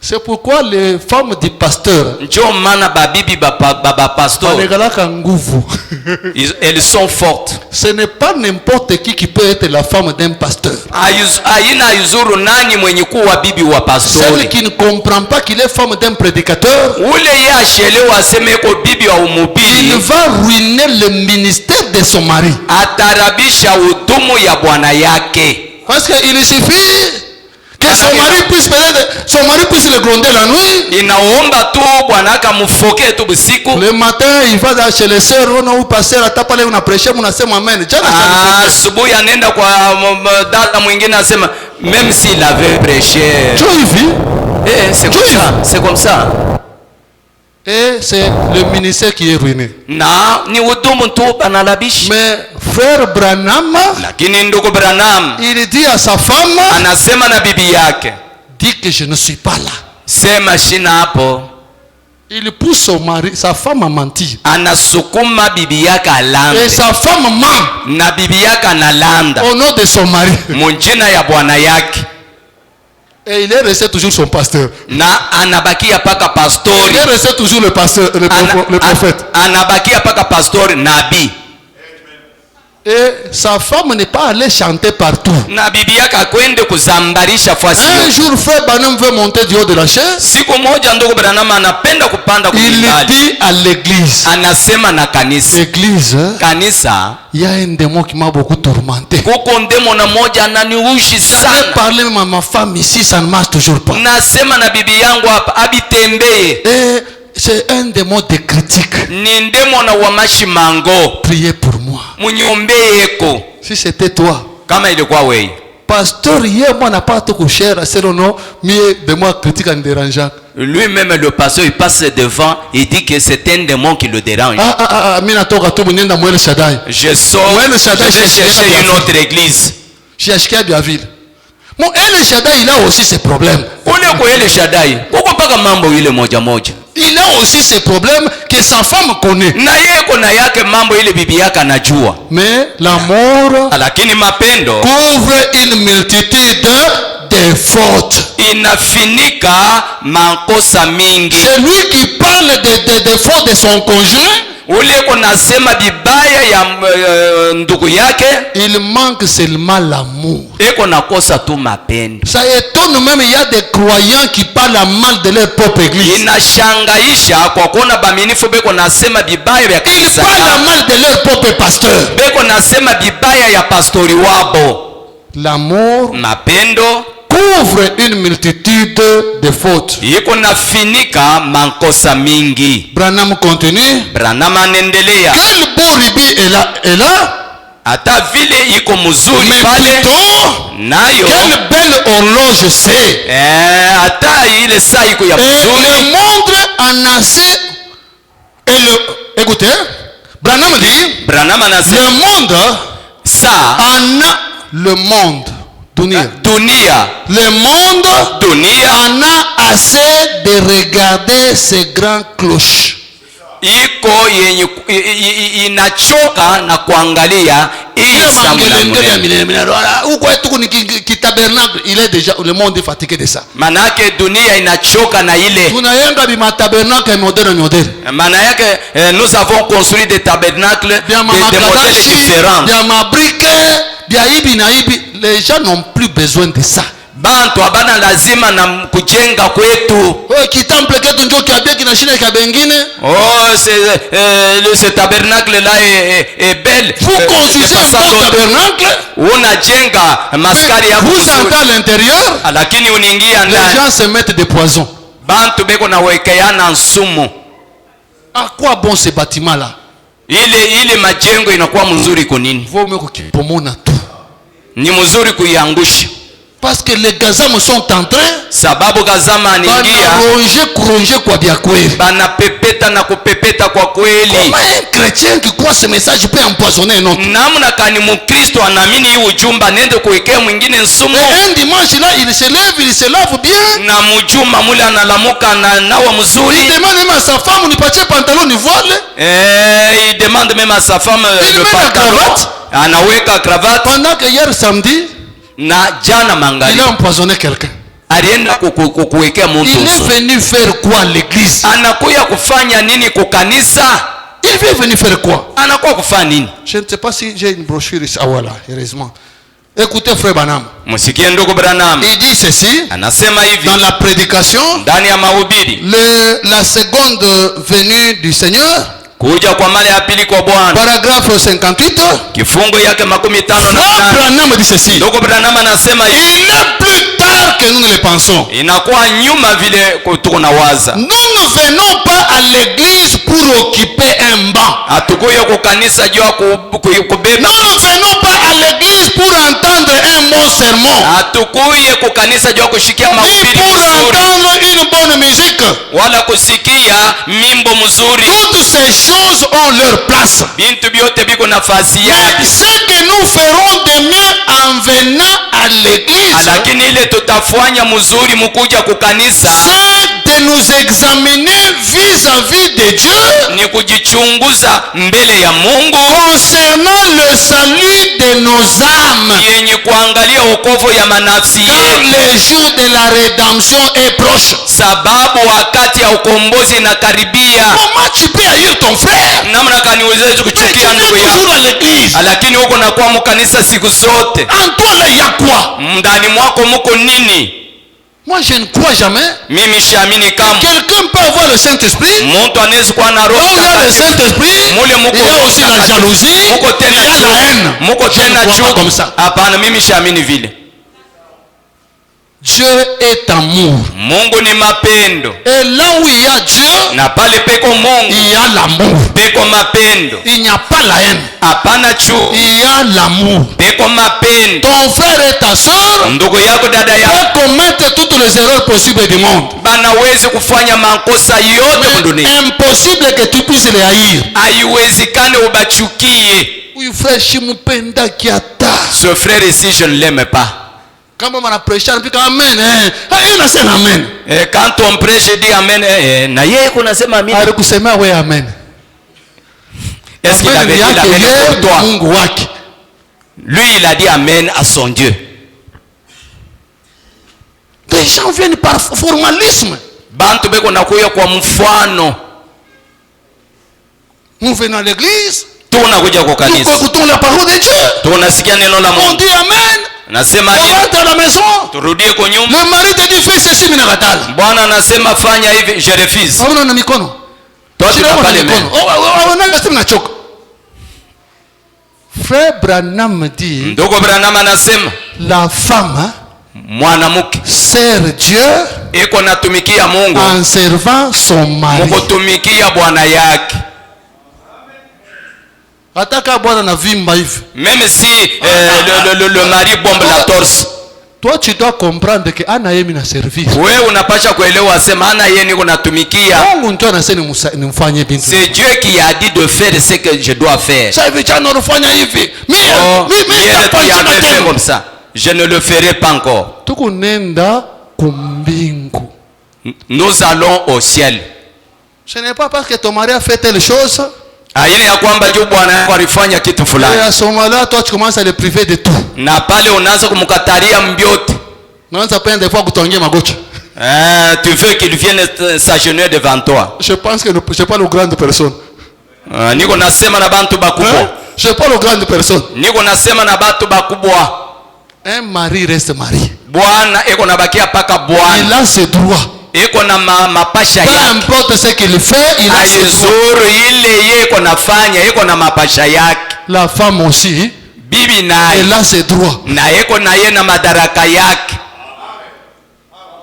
C'est pourquoi les femmes du pasteur, Njo maana babibi baba pastor elles sont fortes. ce n'est pas n'importe qui peut être la femme d'un pasteur. Aina yuzuru nani mwenye kuwa bibi wa pastori. Celle qui ne comprend pas qu'il est femme d'un prédicateur, Ule ye ashelewa aseme ko bibi wa il umubiri. va ruiner le ministère de son mari. Atarabisha hudumu ya bwana yake. Parce qu'il suffit que son mari puisse le gronder la nuit. Inaomba tu bwana akamfoke tu busiku. Le matin, il va chez les sœurs, on passer à tapale, on a prêché, on a dit amen. Asubuhi anaenda kwa dada mwingine asema même s'il avait prêché. Tu as vu? C'est comme ça, c'est comme ça. Et c'est le ministère qui est ruiné. Na ni udumu tu banalabisha. Mais frère Branham, Lakini ndugu Branham il dit à sa femme, anasema na bibi yake, dis que je ne suis pas là. sema shina hapo. Il pousse son mari, sa femme à mentir. Anasukuma bibi yake Et alande. sa femme ment Na bibi yake analanda au nom de son mari. munjina ya bwana yake. Et il est resté toujours son pasteur. Na anabakia paka Il pastori. est resté toujours le pasteur, le prophète. Anabakia paka pastori nabii. Et sa femme n'est pas allée chanter partout. Na bibi yake akwende kuzambarisha fasi Un yote. jour, frère Branham veut monter du haut de la chaise. Siku moja ndugu Branham anapenda kupanda Il kumbali. dit à l'église. Anasema na kanisa. L'église, Kanisa il y a un démon qui m'a beaucoup tourmenté. kuko ndemo na moja ananiushi J'avais sana. parlé même à ma femme ici, ça ne marche toujours pas. Nasema na bibi yangu hapa abitembee. Et c'est un démon de critique. Ni ndemo na wamashimango. Priez pour moi. Munyombeyeko. Si c'était toi, Kama ilikuwa wewe. pasteur, hier, moi, n'a pas tout couché, c'est le nom, mieux de moi, critique en dérangeant. Lui-même, le pasteur, il passe devant, il dit que c'est un démon qui le dérange. Mina toka tu mwenenda mwele Shaddai. Je sors, Ouais, le je Shaddai, vais c'est chercher bien. une autre église. J'ai acheté à Biaville. Bon, et le Shaddai, il a aussi ses problèmes. Kule kwa ile Shaddai, kuko paka mambo ile moja moja. Il a aussi ses problèmes que sa femme connaît. Na yeye kuna yake mambo ile bibi yake anajua. Mais l'amour Lakini mapendo couvre une multitude de fautes. inafinika makosa mingi. Celui qui parle des défauts de son conjoint, Ule kunasema bibaya ya ndugu yake, il manque seulement l'amour. eko nakosa tu mapendo. Ça étonne même, il y a des croyants qui parlent mal de leur propre église. Inashangaisha kwa kuona baminifu beko nasema bibaya ya Ils kanisa parlent yao. mal de leur propre pasteur. Beko nasema bibaya ya pastori wabo. L'amour Mapendo couvre une multitude de fautes. iko nafinika makosa mingi. Branham continue. Branham anaendelea, Quel beau rubis est là, hata vile iko mzuri mais pale plutôt, nayo quelle belle horloge c'est. hata ile saa iko ya Et mzuri. le montre en assez. Écoutez, Branham dit, Branham anasema le monde saa en a le monde. dunia Le monde dunia en a assez de regarder ces grands cloches. iko yenye inachoka na kuangalia hii tabernacle, il est déjà, le monde est fatigué de ça. manake dunia inachoka na ile. Tunayenga bima tabernacle modèle. Maana yake nous avons construit des tabernacles Bien des modèles différents. bien ma brique, bien ibi na ibi. Les gens n'ont plus besoin de ça. Bantu abana lazima na kujenga kwetu. Oh, kitample ketu njo kiabia kinashina kia bengine. Oh, ce tabernacle là est belle. Vous construisez un bon tabernacle. Unajenga maskari ya Vous vizuri. entrez à l'intérieur. Lakini unaingia Les ndani. gens se mettent des poisons. Bantu beko na wekeana nsumu. À quoi bon ce bâtiment là? Ile majengo inakuwa mzuri kunini? Vaut mieux kukipomona tu. Ni mzuri kuiangusha. Parce que les gazama sont en train. Sababu gazama anaingia. Ronger kwa bia kweli. Banapepeta na kupepeta kwa kweli. Comment un chrétien qui croit ce message peut empoisonner un autre? Namna kani mukristo anaamini hii ujumba nende kuwekea mwingine nsumu. Et un dimanche là, il se lave bien. Na mujuma mule analamuka na nawa mzuri. Il demande même à sa femme, nipatie pantalon ni voile. Il demande même à sa femme Il le met la pantalon. cravate. Anaweka cravate. Pendant que hier samedi, Na jana il mangali a empoisonné quelqu'un. alienda kuwekea mtu Il est nsumu. venu faire quoi à l'église? Anakuya kufanya nini kukanisa? Il est venu faire quoi? Anakuwa kufanya nini? Je ne sais pas si j'ai une brochure ici. Ah voilà, heureusement. Écoutez frère Branham. Msikie ndugu Branham. Il dit ceci Anasema hivi dans la prédication. ndani ya mahubiri. La seconde venue du Seigneur. Kuja kwa mara ya pili kwa Bwana. Paragraphe 58. Kifungo yake 58 na Frère Branham dit ceci. ndugu Branham anasema hivi. Il est plus tard que nous ne le pensons. Inakuwa nyuma vile tuko na waza. Nous ne venons pas à l'église pour occuper un banc. Hatukuye kukanisa jua kubeba. Nous ne venons pas à l'église pour entendre un bon sermon. Hatukuye kukanisa jua kushikia Ni mahubiri pour vizuri. entendre une bonne musique. wala kusikia mimbo mzuri. Toutes ces choses ont leur place. Bintu byote biko nafasi Mais yake. ce que nous ferons de mieux en venant à l'église, Lakini ile tutafanya mzuri mukuja kukanisa c'est de nous examiner vis-à-vis de Dieu ni kujichunguza mbele ya Mungu concernant le salut de nos âmes. yenye kuangalia wokovu ya manafsi Car yetu, le jour de la rédemption est proche. sababu wakati ya ukombozi inakaribia. Comment tu peux haïr ton frère? Namna gani uweze Mais tu kuchukia viens ndugu yako, toujours à l'église. lakini huko nakuwa mkanisa siku zote? En toi là, il y a quoi? Ndani mwako muko nini? Moi je ne crois jamais. Mimi siamini kama Quelqu'un peut avoir le Saint-Esprit. mtu anaweza kuwa na Là roho où il y a le takatifu. Saint-Esprit, Mule muko il y a roho aussi la takatifu. jalousie, Muko il y tena a la haine. muko Je ne tena crois pas chuki. comme ça. Hapana, mimi siamini vile. Dieu est amour. Mungu ni mapendo, Et là où il y a Dieu, na pale peko Mungu il y a l'amour. peko mapendo. Il n'y a pas la haine. Hapana chuki, Il y a l'amour. peko mapendo. Ton frère et ta soeur Ndugu yako, dada yako peuvent commettre toutes les erreurs possibles du monde. banawezi kufanya makosa yote mdunia. Mais impossible que tu puisses les haïr. Haiwezekane ubachukie. Oui, frère, Shimupenda Kiata. Ce frère ici, je ne l'aime pas. Quand on a prêché, on dit amen. C'est amen. Quand on prêche, je dis amen. Na yeye kunasema amina. Alikusema we amen. Est-ce qu'il avait dit l'amen pour toi? Mungu wake. Lui, il a dit amen à son Dieu. Les gens viennent par formalisme. Bantu beko nakuya kwa mfano. Nous venons à l'église. Tunakuja kwa Nous kanisa. écoutons la parole de Dieu. Tunasikia neno la On Mungu. dit amen. Nasema On nini? rentre à la maison. Turudie kwa nyumba. Le mari te dit fais ceci, minakatala. Bwana anasema fanya hivi, je refuse. Hauna na mikono. Toi tu Shida n'as hauna pas na les mikono. mains. Unaona simu nachoka. Frère Branham dit Ndugu Branham anasema la femme mwanamke sert Dieu iko natumikia Mungu en servant son mari. mukutumikia bwana yake. Ataka bwana na vimba hivi. Même si le mari bombe la torse. Toi tu dois comprendre que ana yemi na service. Wewe unapasha kuelewa sema ana yeye niko natumikia. Mungu ndio anasema nimfanye binti. C'est Dieu qui a dit de faire ce que je dois faire. Sasa hivi chana unafanya hivi. Mimi Jamais fait comme ça. Je ne le ferai pas encore. Tukunenda kumbingu. Nous allons au ciel. Ce n'est pas parce que ton mari a fait telle chose. Aina ya kwamba juu bwana yako alifanya kitu Et fulani. à ce moment-là, toi tu commences à le priver de tout. Na pale unaanza kumkataria mbyote. Unaanza penda des fois kutongia magocha. Tu veux qu'il vienne s'agenouiller devant toi. Je pense que je parle aux grandes personnes. Niko nasema na bantu bakubwa. Je parle aux grandes personnes. Niko nasema na batu bakubwa. Un mari reste mari. Bwana eko nabakia paka bwana. Il a ses droits. Eko na mapasha Peu yake. importe ce qu'il fait, il a ses droits. Aizuru ile ye eko nafanya, eko na mapasha yake. La femme aussi, Bibi naye elle a ses droits. na eko na ye na madaraka yake.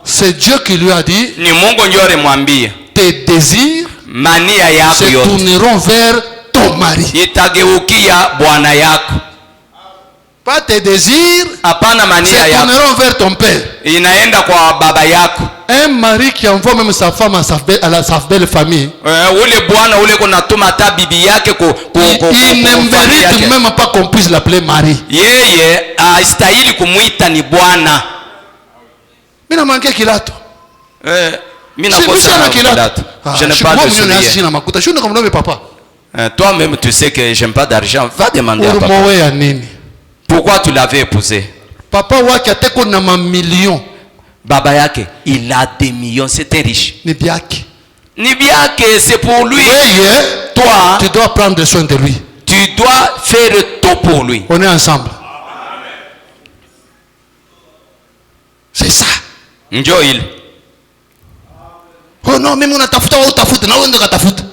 C'est Dieu qui lui a dit, Ni Mungu ndio alimwambia. tes désirs Mania yako se yote tourneront vers ton mari. itageukia bwana yako. Pas tes désirs Hapana se mania yako. tourneront vers ton père. Inaenda kwa baba yako. Un mari qui envoie même sa femme à sa belle famille, Ule bwana ule kunatuma hata bibi yake il ne mérite même pas qu'on puisse l'appeler mari. yeye astahili kumwita ni bwana. Mimi na manqué kilato. Mimi nakosa na kilato. Je n'ai pas de souliers. Je ne comprends pas papa. Toi-même tu sais que j'aime pas d'argent. Va demander à papa. Urumowe nini? Pourquoi tu l'avais épousé? Papa wake ateko na millions. Baba yake, il a des millions, c'est un riche. Ni biaki. Ni bien que c'est pour lui. Oui, Toi, tu dois prendre soin de lui. tu dois faire tout pour lui. On est ensemble. C'est ça. Njo il. Oh non, même on a tafuta ou tafuta, na wende katafuta.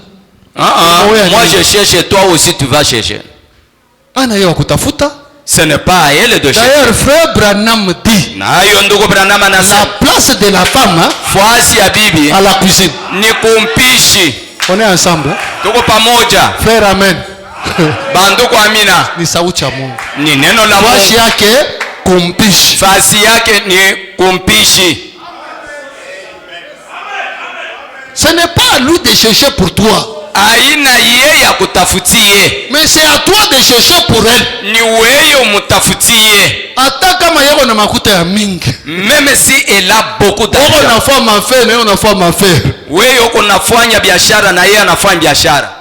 Moi je cherche, toi aussi tu vas chercher. Ana yeye kutafuta. Ce n'est pas à elle de chercher. D'ailleurs, frère Branham dit, Na hiyo ndugu Branham anasema la place de la femme fasi ya bibi à la cuisine. ni kumpishi. On est ensemble. Tuko pamoja. Frère, amen. Banduku amina. Ni sauti ya Mungu. Ni neno la Washi Mungu. yake kumpishi. Fasi yake ni kumpishi. Ce n'est pas à lui de chercher pour toi. Aina yeye akutafutie. Mais c'est à toi de chercher pour elle. Ni wewe umtafutie. Hata kama yako na makuta ya mingi. Même si elle a beaucoup d'argent. Wewe unafanya affaire na unafanya affaire. Wewe uko nafanya biashara na yeye anafanya biashara.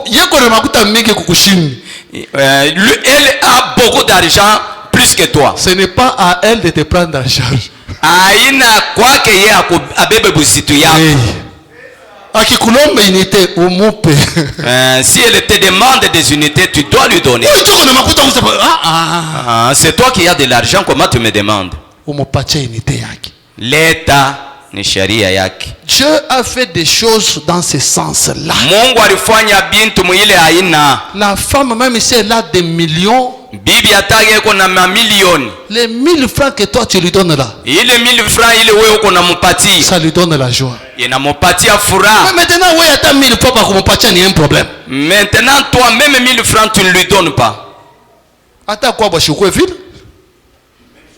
Yako na makuta mingi kukushindi. Elle a beaucoup d'argent plus que toi. Ce n'est pas à elle de te prendre en charge. Aina kwake yeye abebe busitu yako. Hey. Akikulomba unité umupe. Si elle te demande des unités, tu dois lui donner. C'est toi qui as de l'argent, comment tu me demandes? L'État ni sharia yake. Dieu a fait des choses dans ce sens-là. Mungu alifanya bintu muile aina. La femme, même si elle a des millions, bibi atake iko na mamilioni, les 1000 francs que toi tu lui donnes là, ile 1000 francs ile wewe uko nampatia, ça lui donne la joie. Inampatia furaha. Mais maintenant wewe hata 1000 francs kwa kumpatia ni un problème. Maintenant toi même 1000 francs tu ne lui donnes pas. Hata kwa bashukwe vile.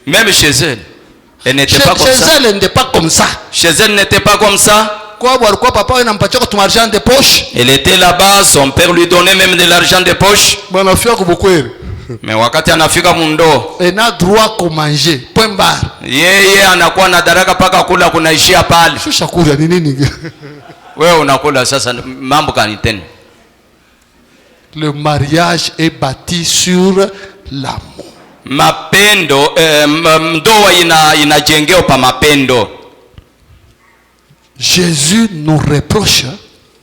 Même chez elle. Elle n'était pas comme ça. Chez elle, elle n'était pas comme ça. Chez elle n'était pas comme ça. Quoi, papa, il n'a pas ton argent de poche. Elle était là-bas, son père lui donnait même de l'argent de poche. Mais wakati anafika mundo, elle a droit à manger. Point barre. Yeye anakuwa na daraka paka kula kunaishia pale. Shusha kula ni nini? Wewe unakula sasa mambo gani tena? Le mariage est bâti sur l'amour. Mapendo, ndoa inajengewa pa mapendo. Jésus nous reproche.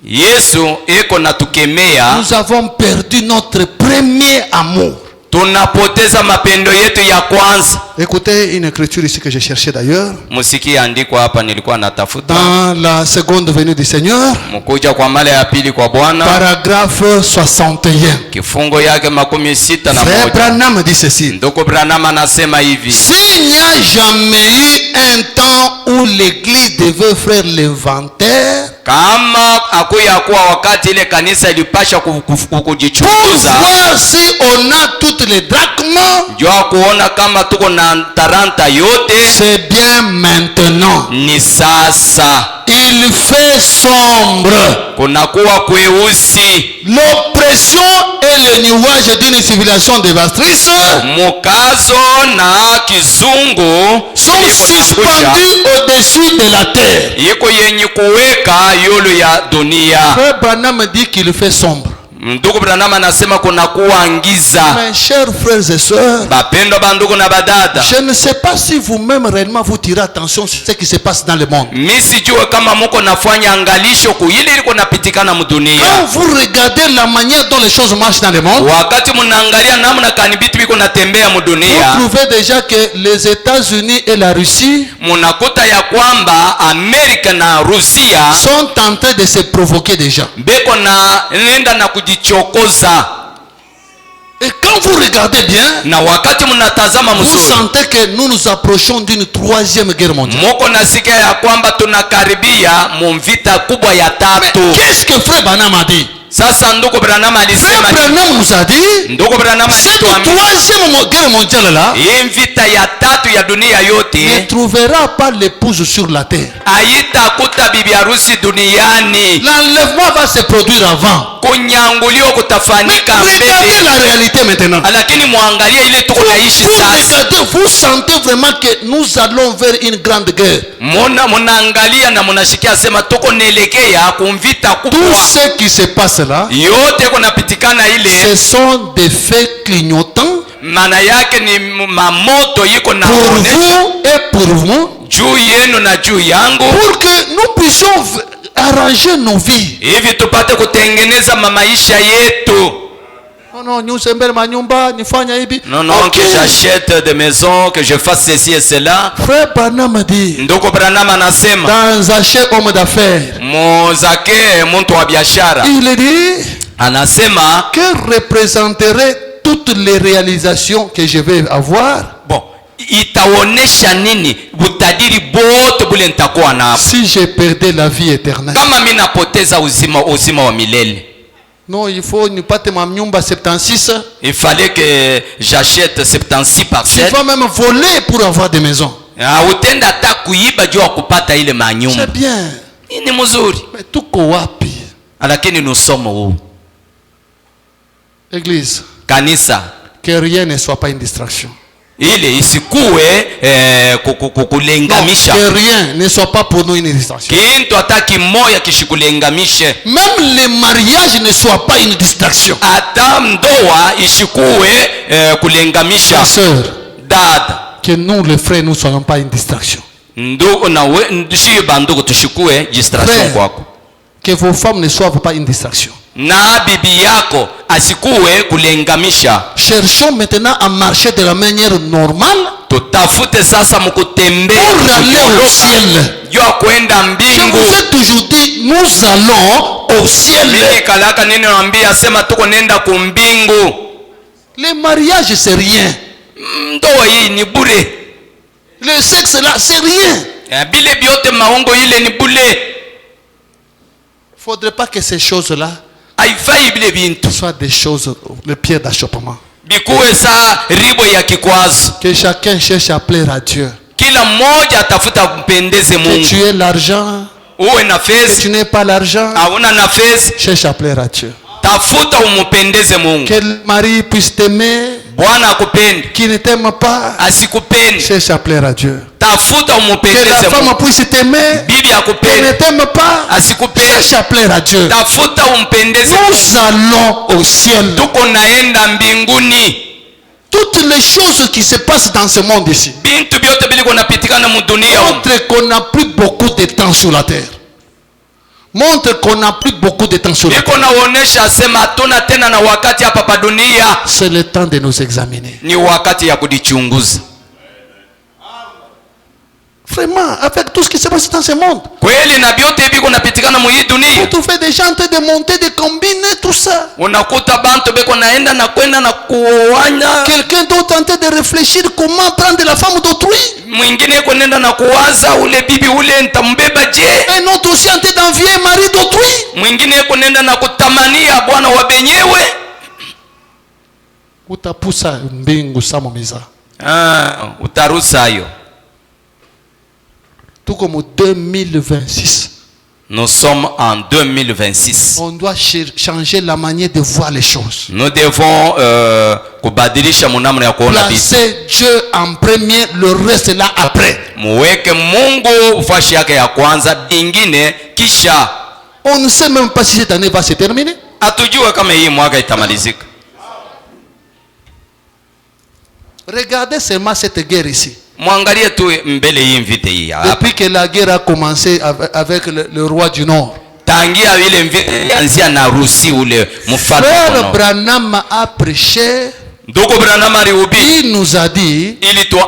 Yesu eko natukemea. Nous avons perdu notre premier amour. Tunapoteza mapendo yetu ya kwanza. Écoutez une écriture ici que j'ai cherché d'ailleurs. Musiki andiko hapa nilikuwa natafuta. Dans la seconde venue du Seigneur. Mkuja kwa mara ya pili kwa Bwana. Paragraphe 61. Kifungo yake 61. Frère Branham dit ceci. Ndoko Branham anasema hivi. S'il n'y a jamais eu un temps où l'église devait faire l'inventaire, kama akuya kuwa wakati ile kanisa ilipasha kujichunguza, pour voir si on a toutes les drachmes, jua kuona kama tuko na taranta yote, c'est bien maintenant. Ni sasa. Il fait sombre. Kunakuwa kweusi. L'oppression et le nuage d'une civilisation dévastatrice, mukazo na kizungu, sont suspendus au-dessus de la terre. Yeko yenye kuweka yolo ya dunia. Frère Branham dit qu'il fait sombre. Ndugu Branham anasema kunakuwa ngiza. Mes chers frères et sœurs, bapendo bandugu na badada, je ne sais pas si vous-même réellement vous tirez attention sur ce qui se passe dans le monde. Mimi sijue kama muko nafanya angalisho kuile iliko napitikana mudunia. Quand vous regardez la manière dont les choses marchent dans le monde, wakati munaangalia namna kani bitu biko natembea mudunia, vous trouvez déjà que les États-Unis et la Russie munakuta ya kwamba Amerika na Rusia sont en train de se provoquer déjà. Beko na nenda na kujichokoza. Et quand vous regardez bien, na wakati mnatazama vous sentez que nous nous approchons d'une troisième guerre mondiale. Moko nasikia ya kwamba tunakaribia mvita kubwa ya tatu. Mais qu'est-ce que Frère Branham a dit? Sasa ndugu Branham alisema, Frère Branham nous a dit, ndugu Branham cette troisième guerre mondiale là, hii vita ya tatu ya dunia yote ne trouvera pas l'épouse sur la terre. Haitakuta bibi harusi duniani. L'enlèvement va se produire avant. Kunyangulio kutafanyika mbele. Regardez la réalité maintenant. Lakini muangalie ile tuko naishi sasa. Vous sentez vraiment que nous allons vers une grande guerre. Munaangalia na munashikia sema tuko nelekea kumvita kubwa. Tout ce qui se passe là, yote kunapitikana ile, ce sont des faits clignotants. Maana yake ni mamoto yiko na pour vous et pour vous, juu yenu na juu yangu, pour que nous puissions arranger nos vies. Hivi tupate kutengeneza maisha yetu. Non, non, que j'achète des maisons, que je fasse ceci et cela. Frère Branham dit, Ndoko Branham anasema, dans Zaché homme d'affaires, Mozake muntu wa biashara, il dit, anasema, que représenteraient toutes les réalisations que je vais avoir? Bon, itaonesha nini butadiri bote bule nitakuwa napo si je perdais la vie éternelle? Kama mimi napoteza uzima wa milele. Non, il faut ne pas te manyumba 76. Il fallait que j'achète 76 parcelles. Tu vas même voler pour avoir des maisons. Utenda hata kuiba juu kupata ile manyumba. C'est bien. ni mzuri. Mais tuko wapi? Lakini ni somo huu. Église, Kanisa, que rien ne soit pas une distraction. ile isikuwe kulengamisha. Que rien ne soit pas pour nous une distraction. Kintu hata kimoya kishikulengamishe. Même le mariage ne soit pas une distraction. Hata ndoa isikuwe kulengamisha. Ma sœur, Dada, que nous les frères ne soyons pas une distraction. ndugu na we ndishiba ndugu tushikuwe distraction Frère, kwako. que vos femmes ne soient pas une distraction. Na bibi yako asikuwe kulengamisha. Cherchons maintenant à marcher de la manière normale Tutafute sasa mkutembea pour aller au ciel. jua kwenda Je mbingu. vous ai toujours dit, nous allons au ciel. Mimi kalaka nini naambia sema tuko nenda kumbingu. Le mariage c'est rien. Ndoa hii ni bure. Le sexe là c'est rien. Bile biote maongo ile ni bure. Faudrait pas que ces choses là Haifai bile bintu. soient des choses, le pied d'achoppement. Bikuwe saa ribo ya kikwazo. Que chacun cherche à plaire à Dieu. Kila mmoja atafuta kumpendeze Que Mungu. tu aies l'argent, Uwe na que fezi, tu n'aies pas l'argent, hauna na fezi, cherche à plaire à Dieu. tafuta umupendeze Mungu. Que le mari puisse t'aimer, Bwana akupende, qui ne t'aime pas, asikupende, cherche à plaire à Dieu. tafuta Que umupendeze la femme Mungu. puisse t'aimer, Bibi qui ne akupende, t'aime pas, asikupende, cherche à plaire à Dieu. tafuta umpendeze Mungu. Nous allons au ciel. Tuko naenda mbinguni. Toutes les choses qui se passent dans ce monde ici Bintu byote biliko napitikana mu dunia. montrent qu'on n'a plus beaucoup de temps sur la terre. Montre qu'on n'a plus beaucoup de temps sur la terre. Biko naonesha sema hatuna tena na wakati hapa pa dunia. C'est le temps de nous examiner. Ni wakati ya kujichunguza. Vraiment, avec tout ce qui se passe dans ce monde. Kweli na byote biko napitikana mu hii dunia. Tu fais des gens en train de monter, de combiner tout ça. Unakuta bantu beko naenda na kwenda na kuoanya. Quelqu'un d'autre en train de réfléchir comment prendre la femme d'autrui. Mwingine yuko nenda na kuwaza ule bibi ule nitambeba je. Un autre aussi en train d'envier un mari d'autrui. Mwingine yuko nenda na kutamania bwana wa benyewe. Utapusa mbingu sama miza. Utarusa hayo. Tout comme 2026. Nous sommes en 2026. On doit changer la manière de voir les choses. Nous devons kubadilisha munamna ya kuona vitu. Placer Dieu en premier, le reste là après. Muweke Mungu fashi yake ya kwanza, bingine kisha. On ne sait même pas si cette année va se terminer. Hatujua kama hii mwaka itamalizika. Regardez seulement cette guerre ici. Mwangalie tu mbele hii mvite hii hapa. Depuis que la guerre a commencé avec le roi du Nord. Tangia ile mvite anzia na Rusi ule mfalme. Frère Branham a prêché. Ndugu Branham alihubiri. Il nous a dit,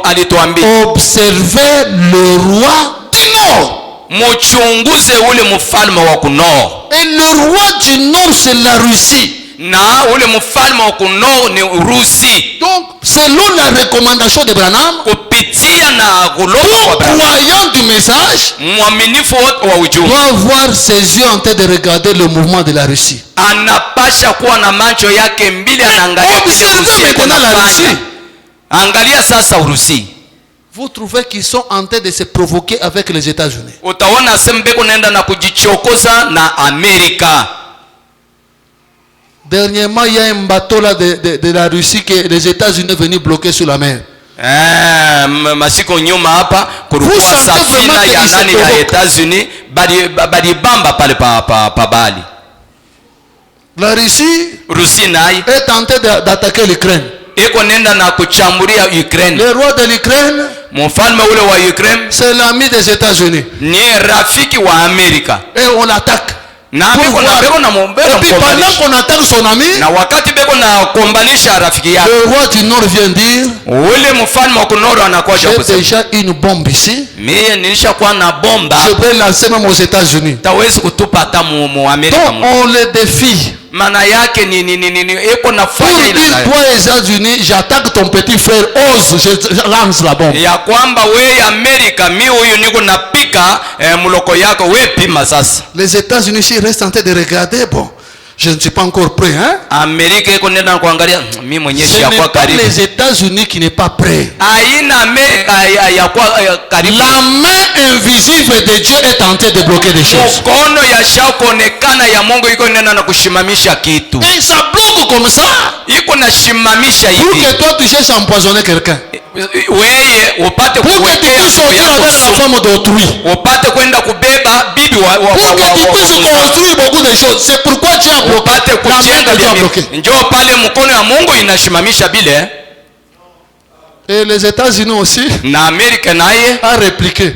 alituambia observez le roi du Nord. Muchunguze ule mfalme wa kunor. Et le roi du Nord c'est la Russie. Na ule mfalme wa kunor ni Urusi. Donc selon la recommandation de Branham, kupitia na kuloba kwa Branham, croyant du message, mwaminifu wa ujumbe doit voir ses yeux en train de regarder le mouvement de la Russie. anapasha kuwa na macho yake mbili, anaangalia la Russie. Angalia sasa Urusi. Vous trouvez qu'ils sont en train de se provoquer avec les États-Unis. Utaona sembeko naenda na kujichokoza na Amerika. Dernièrement, il y a un bateau là de la Russie que les États-Unis sont venus bloquer sur la mer. Masiko nyuma hapa kulikuwa safina ya nani ya États-Unis bali bamba pale pa Bali. La Russie naye est en train d'attaquer l'Ukraine. Iko nenda na kuchambulia Ukraine. Le roi de l'Ukraine, mfalme ule wa Ukraine, c'est l'ami des États-Unis. Ni rafiki wa Amerika. Et on l'attaque. Na beko na et puis pendant qu'on attaque son ami, na wakati beko na kombanisha rafiki yake, le roi du Nord vient dire, ule mfalme wa kunoro anakuja kusema, j'ai déjà une bombe ici. Mimi nilishakuwa na bomba. Je peux lancer même aux États-Unis. Tawezi kutupa hata mu Amerika. Donc on le défie. Maana yake ni eko nafanya ile. Toi États-Unis, j'attaque ton petit frère, ose, je lance la bombe. Ya kwamba we Amerika, mi huyu niko napika muloko yako, we pima sasa. Les États-Unis restent en train de regarder, bon. Je ne suis pas encore prêt, hein? Amerika iko nenda kuangalia mimi mwenyewe Ce ya n'est kwa pas karibu. les États-Unis qui n'est pas prêt. Haina Amerika ya kwa karibu. La main invisible de Dieu est en train de bloquer des choses. Mkono ya shakonekana ya Mungu iko nenda na kushimamisha kitu. Et ça bloque comme ça. Iko na shimamisha Pour hivi. que toi tu cherches à empoisonner quelqu'un. Wewe upate Pour que tu puisses sortir avec la femme d'autrui. upate kwenda kubeba bibi wa Pour que tu puisses construire beaucoup de choses. C'est pourquoi Dieu a bloqué. upate La main kujenga de Dieu a bibi. bloqué. Njoo pale mkono ya Mungu inashimamisha bile. Et les États-Unis aussi Na Amerika naye a répliqué.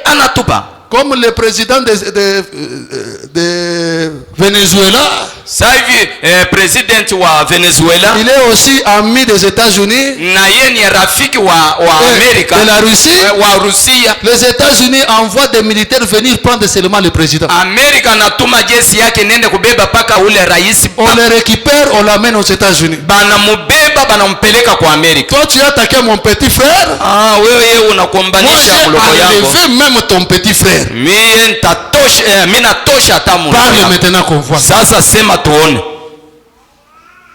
Anatupa. Comme le président de Venezuela, Sasa hivi president wa Venezuela il est aussi ami des États-Unis, na yeye ni rafiki wa Amerika, de la Russie. wa Rusia. Les États-Unis envoient des militaires venir prendre seulement le président. Amerika anatuma jeshi yake nende kubeba paka ule rais. On le récupère, on l'amène aux États-Unis. Bana mubeba banampeleka kwa Amerika. Toi tu as attaqué mon petit frère. Ah, wewe Moi unakombanisha j'ai mloko yako. enlevé même ton petit frère. Mimi nitatosha, mimi natosha hata mloko Parle yako. maintenant qu'on voit. Sasa sema tuone.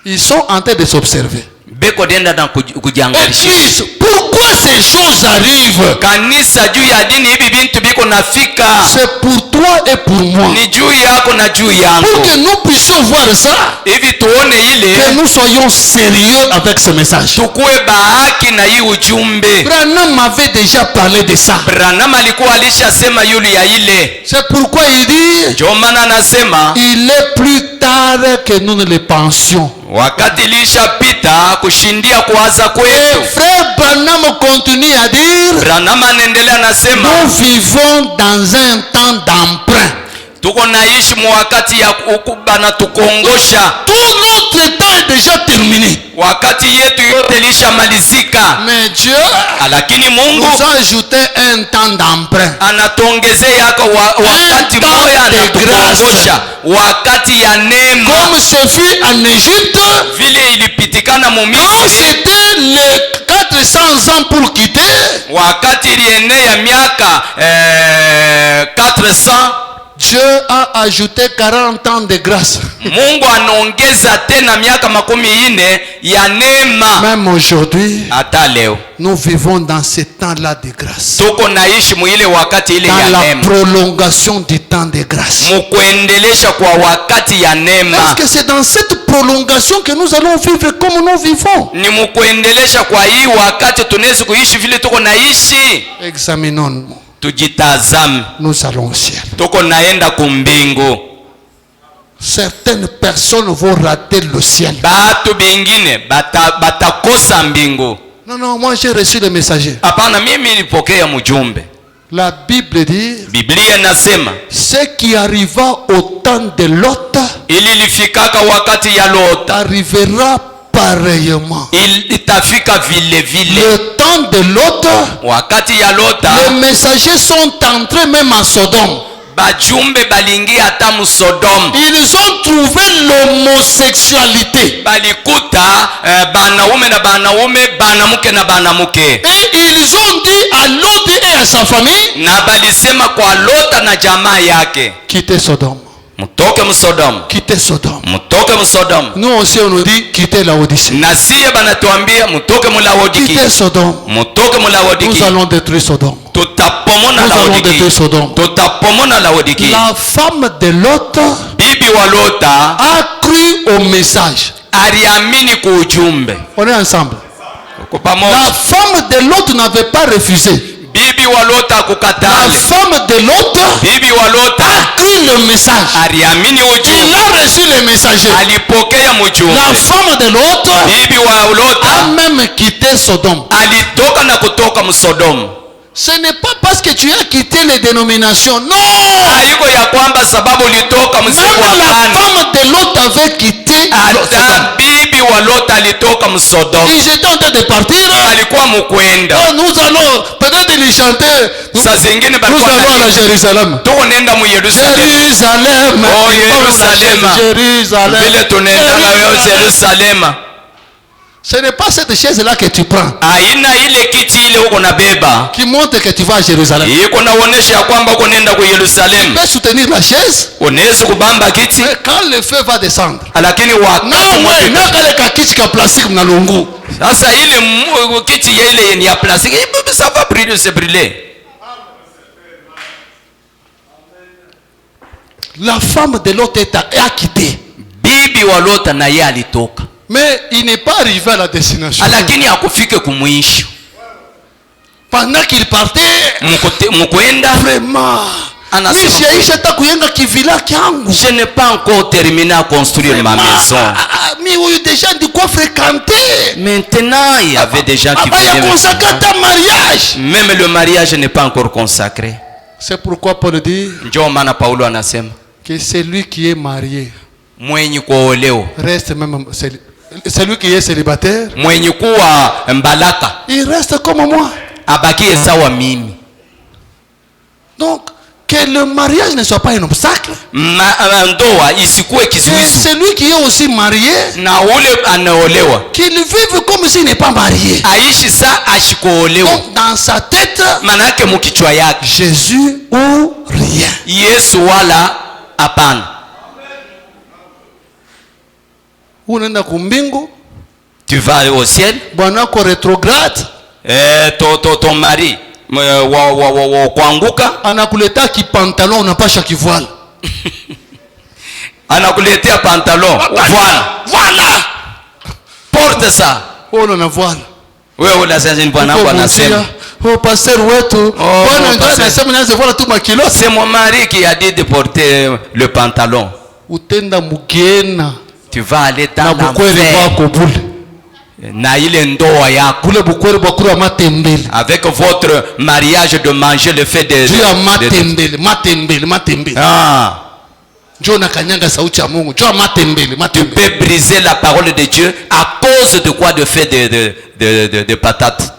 Ils sont en train de s'observer. Beko denda na kujiangalisha. Église, pourquoi ces choses arrivent? Kanisa juu ya dini hivi bintu biko nafika. C'est pour toi et pour moi. Ni juu yako na juu yangu. Pour que nous puissions voir ça, Hivi tuone ile. que nous soyons sérieux avec ce message. Tukue bahaki na hii ujumbe. Branham m'avait déjà parlé de ça. Branham alikuwa alishasema yule ya ile. C'est pourquoi il dit, Ndio maana anasema il est plus tard que nous ne le pensions. wakati ilishapita kushindia kuwaza Et kwetu. frère Branham continue à dire, Branham anaendelea anasema nous vivons dans un temps d'emprunt. tuko naishi mwakati ya bana tukongosha. Tout notre temps est déjà terminé. Wakati yetu yote ilishamalizika. Mais Dieu Lakini Mungu nous a ajouté un temps d'emprunt. anatuongezea yako wakati moja anatukuongosha wakati ya neema. Comme ce fut en Égypte, Vile ilipitikana mu quand Misri c'était les 400 ans pour quitter, wakati ilienea miaka 400, Dieu a ajouté 40 ans de grâce. Mungu anaongeza tena miaka 40 ya neema. Même aujourd'hui, Hata leo nous vivons dans ce temps-là de grâce. tuko naishi muile wakati ile Dans ya la neema, prolongation du temps de grâce. mukuendelesha kwa wakati ya Est-ce neema. que c'est dans cette prolongation que nous allons vivre comme nous vivons? Ni mukuendelesha kwa hii wakati tunaweza kuishi vile tuko naishi. Examinons-nous. Tujitazame, Nous allons au ciel. tuko naenda kumbingu. Certaines personnes vont rater le ciel. Batu bingine batakosa mbingu. Non, non, moi j'ai reçu le messager. Hapana, mimi nilipokea mjumbe. La Bible dit, Biblia inasema ce qui arriva au temps de Lot ili lifikaka wakati ya Lota arrivera pareillement. itafika vile vile. Le temps de Lot, Wakati ya Lota les messagers sont entrés même à Sodome. bajumbe balingia hata mu Sodoma. Ils ont trouvé l'homosexualité. Balikuta banaume na banaume, banamuke na banamuke. Et ils ont dit à Lot et à sa famille, Na balisema kwa Lota na jamaa yake, quittez Sodome. mutoke mu Sodoma, Quittez Sodome. mutoke mu Sodoma. Nous aussi on nous dit, quittez la Odyssée. Na siye banatuambia mutoke mu Laodiki, Quittez Sodome. mutoke mu Nous Laodiki. allons détruire Sodome. Tutapomona Nous allons Laodiki, détruire Sodome. tutapomona Laodiki. La femme de Lot Bibi wa Lota a cru au message. aliamini kwa ujumbe. On est ensemble. Kwa La pamoja. femme de Lot n'avait pas refusé. Bibi wa Lota La kukatale. femme de Lot Bibi wa Lota a cru le message. aliamini Il ujumbe. a reçu le messager. Alipokea La mjumbe. femme de Lot Bibi wa a Lota même quitté Sodome. alitoka na kutoka Msodomu. Ce n'est pas parce que tu as quitté les dénominations. Non! Haiko ya kwamba sababu ulitoka msiku wa Même la kane. femme de Lot avait quitté Sodome. Hata bibi wa Lota alitoka Msodomu. Ils étaient en train de partir. Alikuwa mkwenda. Oh, nous allons, peut-être ils chantaient. Saa zingine Nous balikuwa allons à na Jérusalem. tuko nenda mu Yerusalemu. Jérusalem. Oh, Yerusalema. Jérusalem. Vile tunaenda na Yerusalema. Ce n'est pas cette chaise-là que tu prends. Aina ile kiti ile uko na beba qui montre que tu vas à Jérusalem. iko naonesha ya kwamba uko nenda ku Tu Yerusalemu. peux soutenir la chaise, Unaweza kubamba kiti, mais quand le feu va descendre, lakini non, wakati moto ouais, non, kale ka kiti ka plastique na lungu. sasa ile kiti ya ile ni ya plastiki, ça va brûler, c'est brûler. La femme de l'autre est acquittée. Bibi wa Lota na yeye alitoka, Mais il n'est pas arrivé à la destination. lakini hakufika kumwisho. Pendant qu'il partait, Mkwenda vraiment, anasema, nishaisha ta kuyenga kivila kyangu. je n'ai pas encore terminé à construire ma maison. Mais oui, déjà dit quoi fréquenter. Maintenant, il y avait des gens qui Il y a venaient. consacré ta mariage. Même le mariage n'est pas encore consacré. C'est pourquoi Paul dit Ndio maana Paulo anasema que celui qui est marié mwenye kuolewa, reste même celui qui est célibataire, mwenye kuwa mbalaka il reste comme moi. abakie sawa mimi. Donc que le mariage ne soit pas un obstacle. Ndoa isikuwe Que kizuizi, celui qui est aussi marié, na ule anaolewa qu'il vive comme s'il n'est pas marié. aishi sa ashikuolewa. Donc dans sa tête, Maana yake mukichwa yake Jésus ou rien. Yesu wala hapana. Unaenda kumbingu, Tu vas au ciel, bwana ko retrograde, ton mari wa kuanguka anakuleta kipantalon unapasha kivoile. anakuletea pantalon Voilà. porte ça. Ona na voile. Wewe unasema ni bwana wangu anasema, oh pasteur wetu, bwana ndio anasema nianze voile tu makilo. c'est mon mari qui a dit de porter le pantalon. Utenda mugena Tu vas aller na dans bukweli l'enfer bako bule. na ile ndoa yako, Bule bukweli bakura matembele. avec votre mariage de manger le fait de Juu ya matembele. ah, Njoo na kanyanga sauti ya Mungu. Juu ya matembele. tu peux briser la parole de Dieu à cause de quoi? De fait de patates.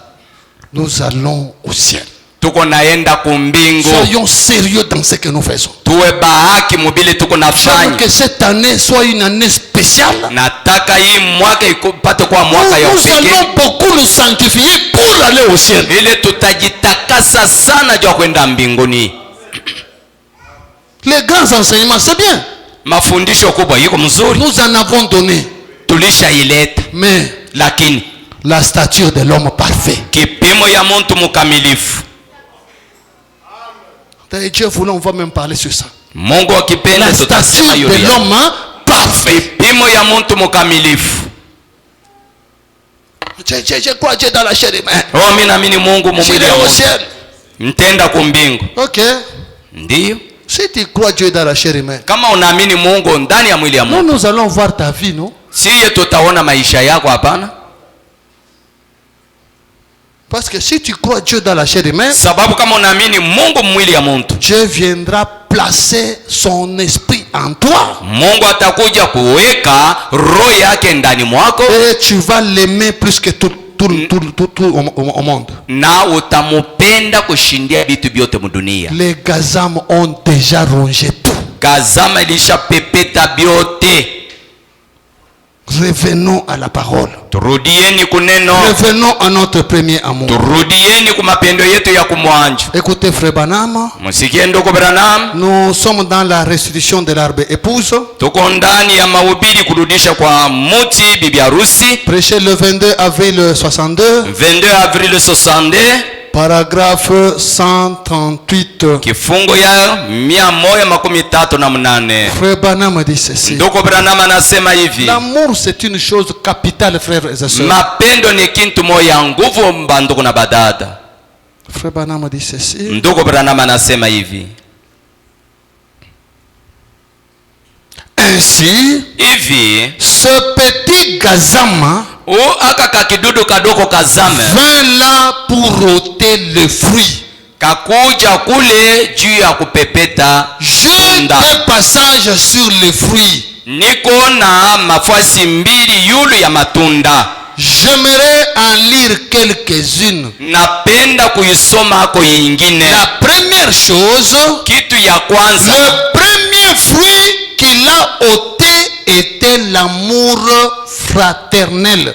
Nous allons au ciel. Tuko naenda kumbingu, Soyons sérieux dans ce que nous faisons. tuwe bahaki mubile tuko J'aimerais nafanya. que cette année soit une année spéciale. Nataka hii mwaka ipate kwa mwaka ya Nous upekee, allons beaucoup nous sanctifier pour aller au ciel. ile tutajitakasa sana juu ya kwenda mbinguni. Les grands enseignements, c'est bien. Mafundisho kubwa iko mzuri, Nous en avons donné. tulishaileta, Mais lakini la stature de l'homme parfait. kipimo ya mtu mkamilifu, Dieu voulant, on va même parler sur ça. Mungu akipenda La tutasema stature hiyo. de l'homme parfait. Kipimo ya mtu mkamilifu. Je crois Dieu dans la chair humaine. Oh, mimi naamini Mungu mumwili J'irai ya au Mungu. ciel. Mtenda kumbingu. Ok. Ndiyo. Si tu crois Dieu dans la chair humaine, Kama unaamini Mungu ndani ya mwili ya Mungu, nous allons voir ta vie, non? siye tutaona maisha yako, hapana. Parce que si tu crois Dieu dans la chair humaine, Sababu kama unaamini Mungu mwili ya mtu, Dieu viendra placer son esprit en toi. Mungu atakuja kuweka roho yake ndani mwako, Et tu vas l'aimer plus que tout au monde. na utamupenda kushindia vitu vyote mudunia. Les gazam ont déjà rongé tout. Gazama ilishapepeta vyote. Revenons à la parole. Turudieni kuneno, Revenons à notre premier amour. turudieni kumapendo yetu ya kumwanja. Écoutez, frère Banama, Musikie ndugu Branham, nous sommes dans la restitution de l'arbre épouse. tuko ndani ya mahubiri kurudisha kwa muti bibi harusi. Prêché le 22 avril 62, 22 Avril 62, paragraphe 138. kifungo ya 138. Frère Banama dit ceci. Ndugu Branham anasema hivi, L'amour, c'est une chose capitale, frères et sœurs. mapendo ni kintu moya nguvu mbanduku na badada. Frère Banama dit ceci. Ndugu Branham anasema hivi, Ainsi, hivi ce petit gazama aka kakidudu kadoko kazame vint là pour ôter le fruit. kakuja kule juu ya kupepeta J'ai des passages sur les fruits. niko na mafasi mbili yulu ya matunda. J'aimerais en lire quelques-unes. Napenda kuisoma ako yingine. La première chose, Kitu ya kwanza, le premier fruit qu'il a ôté était l'amour fraternel.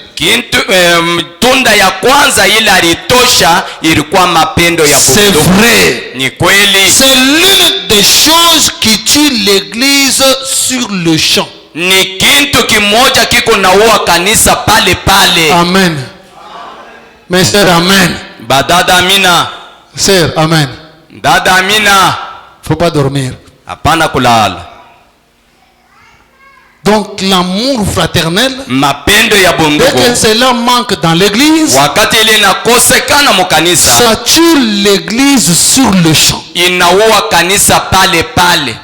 Tunda ya kwanza ile alitosha ilikuwa mapendo ya C'est bundugu. vrai. Ni kweli. C'est l'une des choses qui tue l'église sur le champ. Ni kitu kimoja kiko naua kanisa pale pale. Amen. Mes sœurs, amen. Badada amina. Sœurs, amen. Dada amina. Faut pas dormir. Hapana kulala. Donc l'amour fraternel, Mapendo ya dès que bundugu. cela manque dans l'église, Wakati ile inakosekana mu kanisa, ça tue l'église sur le champ. inaua kanisa pale pale.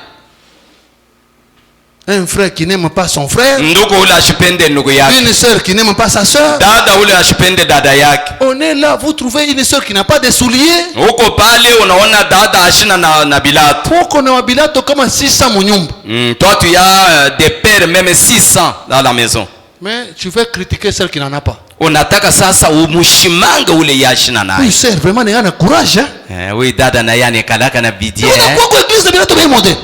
Un frère qui n'aime pas son frère, Ndugu ule ashipende ndugu yake. une sœur qui n'aime pas sa sœur. Dada ule ashipende dada yake. On est là, vous trouvez une sœur qui n'a pas de souliers. Huko pale unaona dada ashina na bilato. Pourquoi on a bilato comme 600 mon nyumba? Toi tu as des pères même 600 dans la maison. Mais tu veux critiquer celle qui n'en a pas. Unataka sasa umushimanga ule yashina naye. Oui, sœur, vraiment, il y a un courage. Hein? Oui dada na yani kalaka na bidii. Pourquoi l'église de bilato bien modèle?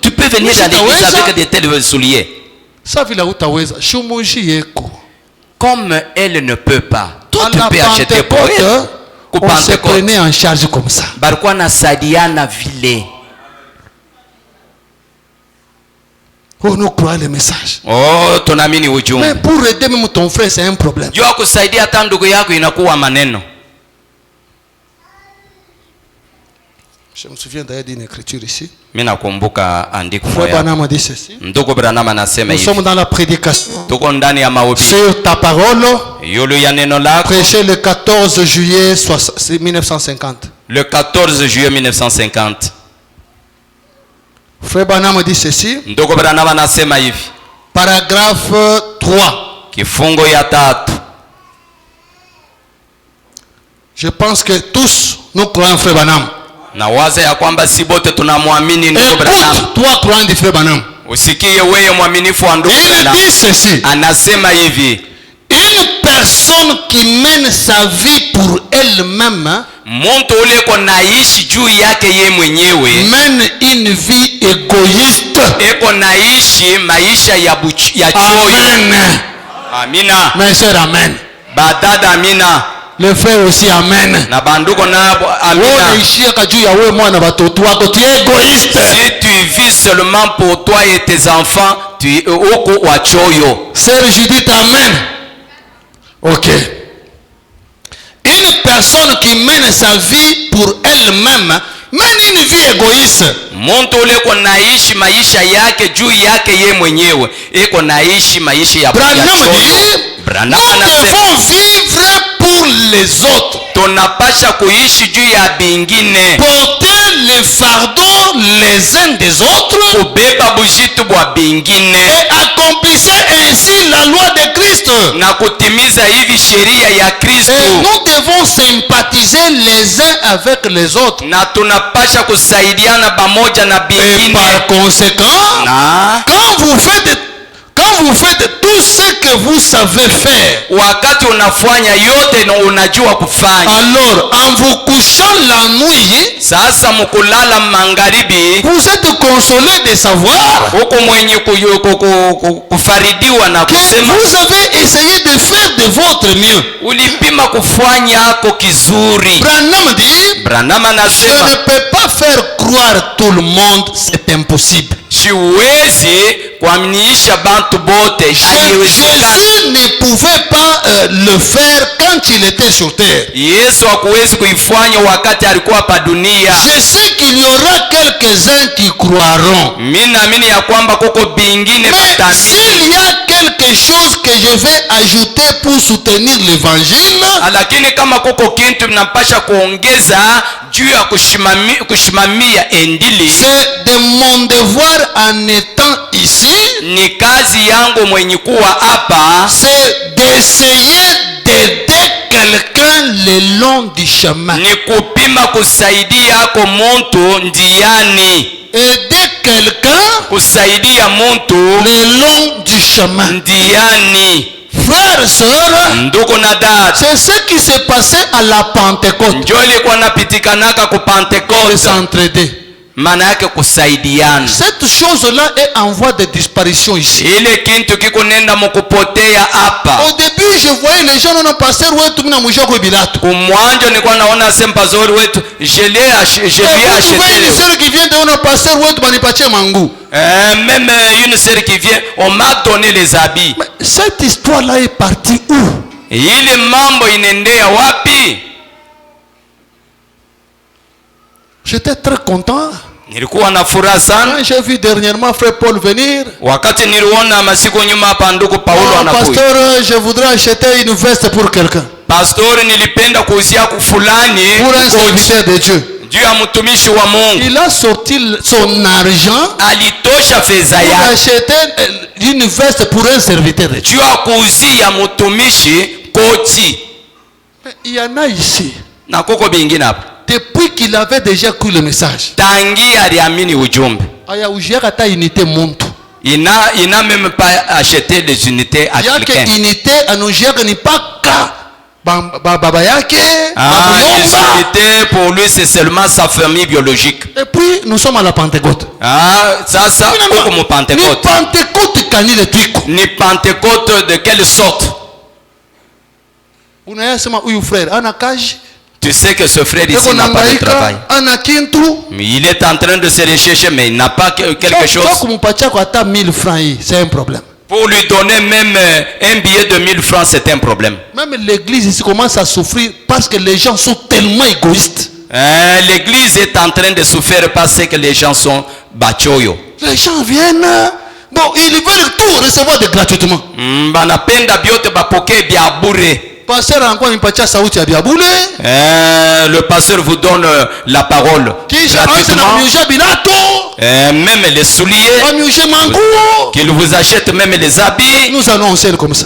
Tu peux venir dans l'église avec de tels souliers. Ça villa utaweza. Shumuji yeko. Comme elle ne peut pas. Toi À tu la peux acheter pour Pentecôte, elle. on se prenait en charge comme ça. Barikuwa na sadiana vile. Oh, nous croyons le message. Oh, tunaamini Mais ujumbe. pour aider même ton frère, c'est un problème. Jua kusaidia hata ndugu yako inakuwa maneno. Je me souviens d'ailleurs d'une écriture ici. Mimi nakumbuka andiko Frère moja. Branham a dit ceci. Ndugu Branham anasema Nous hivi. sommes dans la prédication. Tuko ndani ya mahubiri. Sur ta parole, Yulu ya neno lako. prêché le 14 juillet 1950. Le 14 juillet 1950. Frère Branham dit ceci. Ndugu Branham anasema hivi. Paragraphe 3. Kifungo ya 3. Je pense que tous nous croyons Frère Branham. Na waza ya kwamba si bote tunamwamini ndugu Branham. Écoute, toi croyant du Frère Branham. Usikie wewe mwaminifu wa ndugu Il Branham. dit ceci. Anasema hivi. Une personne qui mène sa vie pour elle-même Mtu ule ko naishi juu yake ye mwenyewe. mène une vie égoïste. Eko naishi maisha ya choyo. Amen. Amina. Mes sœurs, amen. Badada amina. Le frère aussi, amen. Na banduko nabo Wewe amina. unaishia kajuu ya wewe mwana watoto wako, tu es égoïste. Si tu vis seulement pour toi et tes enfants, tu es oko wa choyo. Sœur Judith, amen. Ok. Une personne qui mène sa vie pour elle-même mène une vie égoïste. Mtu ule ko naishi maisha yake juu yake ye mwenyewe. Eko naishi maisha ya Branham choyo. dit, Branham nous anasema devons vivre pour les autres. tunapasha kuishi juu ya bingine. Porter les fardeaux les uns des autres. Kubeba bujitu bwa bingine. Et accomplissez ainsi la loi de Christ. Na kutimiza hivi sheria ya Kristo. Et nous devons sympathiser les uns avec les autres. Na tunapasha kusaidiana pamoja na Et bingine. par conséquent, Na quand vous faites tout ce que vous savez faire, wakati unafanya yote na unajua kufanya, alors en vous couchant la nuit, sasa mkulala magharibi, vous êtes consolé de savoir huko mwenye kufaridiwa na que kusema vous avez essayé de faire de votre mieux. ulipima kufanya yako kizuri. Branham dit, Branham je anasema ne peux pas faire croire tout le monde, c'est impossible. siwezi kuaminisha bantu bote, haiwezekani. Jésus ne pouvait pas le faire quand il était sur terre. Yesu hakuwezi kuifanya wakati alikuwa pa dunia. Je sais qu'il y aura quelques-uns qui croiront. Mimi naamini ya kwamba kuko bingine Mais batamini. s'il y a quelque chose que je vais ajouter pour soutenir l'évangile, Lakini kama kuko kintu mnapasha kuongeza juu ya kushimamia endili, c'est de mon devoir en étant ici, ni kazi yangu mwenye kuwa hapa, c'est d'essayer d'aider quelqu'un le long du chemin. ni kupima kusaidia ako muntu ndiani, Aider quelqu'un kusaidia muntu le long du chemin. ndiani. Frères, sœurs, Ndugu na dada, c'est ce qui s'est passé à la Pentecôte. njo ilikuwa napitikanaka ku De Pentecoste. s'entraider. maana yake kusaidiana. Cette chose-là est en voie de disparition ici. Ile kintu kiko nenda mkupotea hapa. Au début, je voyais les gens non passer wetu mina mujoko bilato. Kumwanjo nilikuwa naona sempazori wetu je lui ai acheté. Une sœur qui vient de on passer wetu banipatie mangu. Même une sœur qui vient, on m'a donné les habits. Mais cette histoire-là est partie où? Ile mambo inendea wapi? J'étais très content. Nilikuwa na furaha sana. Quand j'ai vu dernièrement frère Paul venir. Wakati niliona masiku nyuma hapa ndugu Paulo anakuja. Pasteur, je voudrais acheter une veste pour quelqu'un. Pasteur, nilipenda kuuzia fulani pour un serviteur de Dieu. Juu ya mtumishi wa Mungu. Il a sorti son argent. Alitosha fedha yake. Pour acheter une veste pour un serviteur de Dieu. Juu ya kuuzia mtumishi koti. Il y en a ici. Na koko bingine hapa. Depuis qu'il avait déjà cru le message. Tangi aliamini ujumbe. Aya ujiaka ta unité muntu. Il n'a même pas acheté des unités à quelqu'un. Yake unité anujiaka ni paka baba yake. Les unités pour lui c'est seulement sa famille biologique. Et puis nous sommes à la Pentecôte. Ça comme Pentecôte. Ni Pentecôte kanile twiko. Ni Pentecôte de quelle sorte? Unayasema huyu frère ana kaji. Tu sais que ce frère ici n'a pas de travail. Il est en train de se rechercher, mais il n'a pas quelque chose. C'est un problème. Pour lui donner même un billet de 1000 francs, c'est un problème. Même l'église ici commence à souffrir parce que les gens sont tellement égoïstes. L'église est en train de souffrir parce que les gens sont bachoyo. Les gens viennent. Bon, ils veulent tout recevoir de gratuitement. Pasteur encore une pacha sauti ya biabule. Le pasteur vous donne la parole gratuitement. Même les souliers. Qu'il vous achète même les habits. Nous allons au ciel comme ça.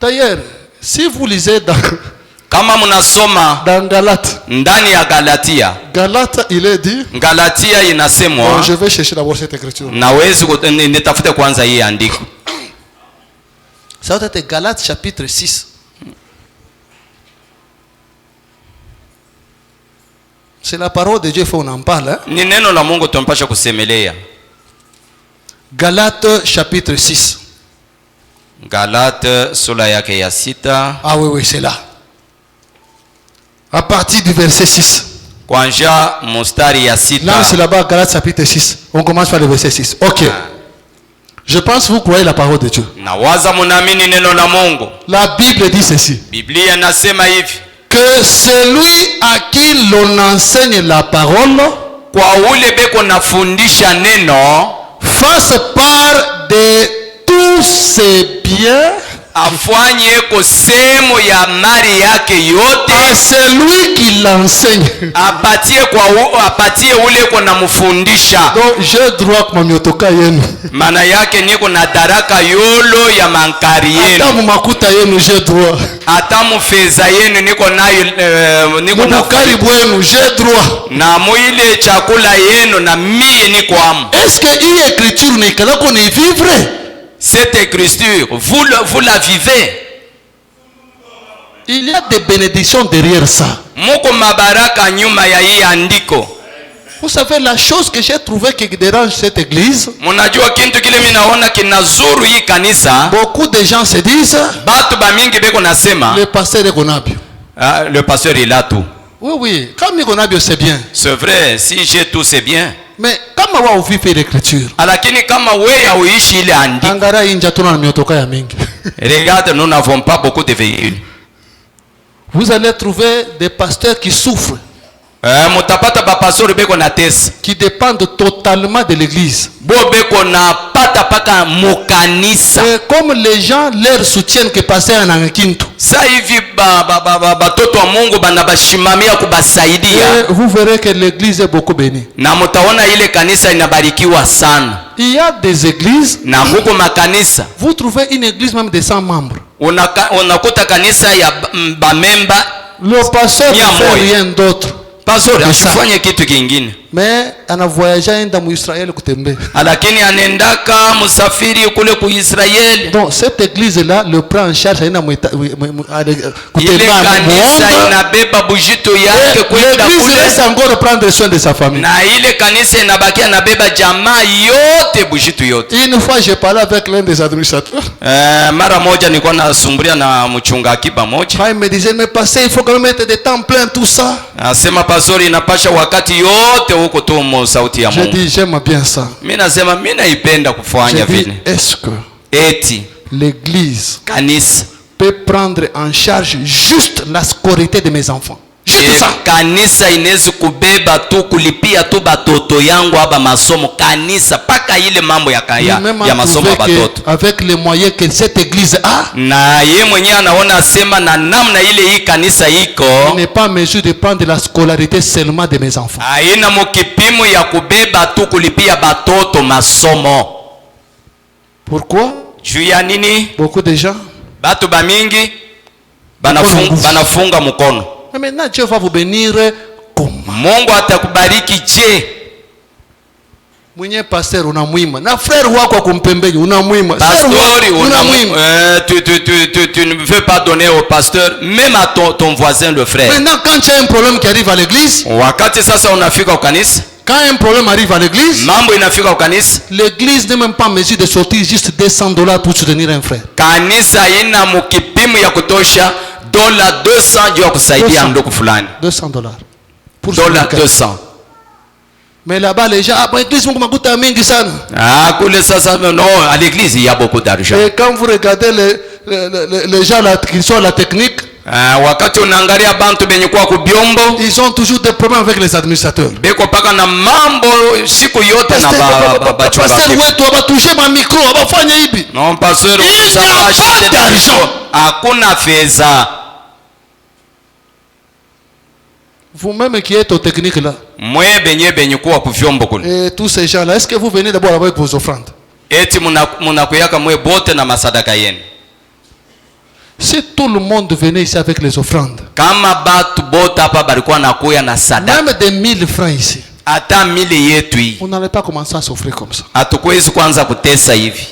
D'ailleurs, si vous lisez dans Galate. Ndani ya Galatia. Galate il est dit. Galatia inasemwa. Je vais chercher d'abord cette écriture. Nawezi nitafute kwanza hii andiko. Ça va être Galates chapitre 6. C'est la parole de Dieu, il faut qu'on en parle. Ni neno la Mungu tumpasha kusemelea. Galates chapitre 6. Galates sura yake ya 6. Ah oui, c'est là. À partir du verset 6. Kwanja mustari ya 6. Là, c'est là-bas, Galates chapitre 6. On commence par le verset 6. Ok. Je pense que vous croyez la parole de Dieu. La Bible dit ceci. Que celui à qui l'on enseigne la parole fasse part de tous ses biens afanye kosemo ya mali yake yote à celui qui l'enseigne. Apatie ule kona mfundisha. Donc j'ai droit kwa miotoka yenu. Maana yake niko na daraka yolo ya mankari yenu. Hata makuta yenu j'ai droit. Hata mfeza yenu niko nayo niko na karibu yenu j'ai droit. Na mwile chakula yenu na mie niko amu. Est-ce que hii écriture ni kala ko ni vivre? Cette écriture, vous la vivez. Il y a des bénédictions derrière ça. Vous savez la chose que j'ai trouvé qui dérange cette église. Beaucoup de gens se disent le pasteur est Gonabio. Le pasteur il a tout. Oui, comme Gonabio c'est bien. C'est vrai, si j'ai tout c'est bien. Mais kama wa uvipe l'écriture. Lakini kama wewe hauishi ile andiko. Angara inja tuna miotoka ya mingi. Regarde, nous n'avons pas beaucoup de véhicules. Vous allez trouver des pasteurs qui souffrent. Mutapata ba pastor beko na tesa. Qui dépendent totalement de l'église. Bo beko na pata paka mokanisa. Et comme les gens leur soutiennent que pasteur ana kintu. Sa hivi batoto wa Mungu banabashimamia kubasaidia. Vous verrez que l'église est beaucoup bénie. Na mutaona ile kanisa inabarikiwa sana. Il y a des églises. Na huko makanisa. Vous trouvez une église même de 100 membres. Unakuta kanisa ya bamemba. Le pasteur ne fait rien d'autre. Pastor asifanye kitu kingine. Mais ana voyagé enda mu Israël kutembe. Lakini anendaka musafiri kule ku Israeli. Donc cette église là le prend en charge ina ile kanisa inabeba bujito yake kwenda kule. L'église encore prendre soin de sa famille. Na ile kanisa inabakia nabeba jamaa yote bujito yote. Une fois j'ai parlé avec l'un des administrateurs. Mara moja nilikuwa nasumbulia na mchunga akiba moja. Il me disait mais pasteur il faut quand même mettre des temps plein tout ça. Asema pastori inapasha wakati yote huko tu sauti ya Mungu. Je dis j'aime bien ça. Mimi nasema mimi naipenda kufanya vile. Est-ce que eti l'église kanisa peut prendre en charge juste la scolarité de mes enfants? Juste ça. Kanisa inaweza kubeba tu kulipia tu batoto yangu haba masomo kanisa paka ile mambo ya masomo ya batoto. Avec les moyens que cette église a. Na yeye mwenyewe anaona sema na namna ile hii kanisa iko. Il n'est pas en mesure de prendre la scolarité seulement de mes enfants. Haina mkipimo ya kubeba tu kulipia batoto masomo. Pourquoi? Juu ya nini? Beaucoup de gens. Batu ba mingi banafunga mkono. Mais maintenant Dieu va vous bénir comment? Mungu atakubariki je? Mwenye pasteur unamwima na frère wako kumpembeni unamwima. Pasteur unamwima. Tu ne veux pas donner au pasteur même à ton voisin le frère. Maintenant quand tu as un problème qui arrive à l'église, wakati sasa unafika kwa kanisa, quand un problème arrive à l'église, mambo inafika kwa kanisa, l'église n'est même pas en mesure de sortir juste $200 pour soutenir un frère. Kanisa ina mkipimo ya kutosha $200 juu ya kusaidia ndugu fulani. $200 pour $200. Mais là-bas les gens l'église Mungu makuta mingi sana. Kule sasa non, à l'église il y a beaucoup d'argent. Et quand vous regardez les gens là qui sont à la technique, wakati unaangalia bantu benye kwa kubyombo, ils ont toujours des problèmes avec les administrateurs. Beko paka na mambo siku yote na bachunga. Pasteur wetu abatoucher ma micro, abafanya hivi. Non pasteur usabashe d'argent. Hakuna fedha. Vous-même qui êtes aux techniques là. Mwe benye kwa kuvyombo kule. Et tous ces gens là, est-ce que vous venez d'abord avec vos offrandes? Eti munakuyaka mwe bote na masadaka yenu. Si tout le monde venait ici avec les offrandes, kama batu bote hapa balikuwa nakuya na sadaka, même des 1000 francs ici, hata 1000 yetu hii, on n'allait pas commencer à s'offrir comme ça. Hatukwezi kwanza kutesa hivi.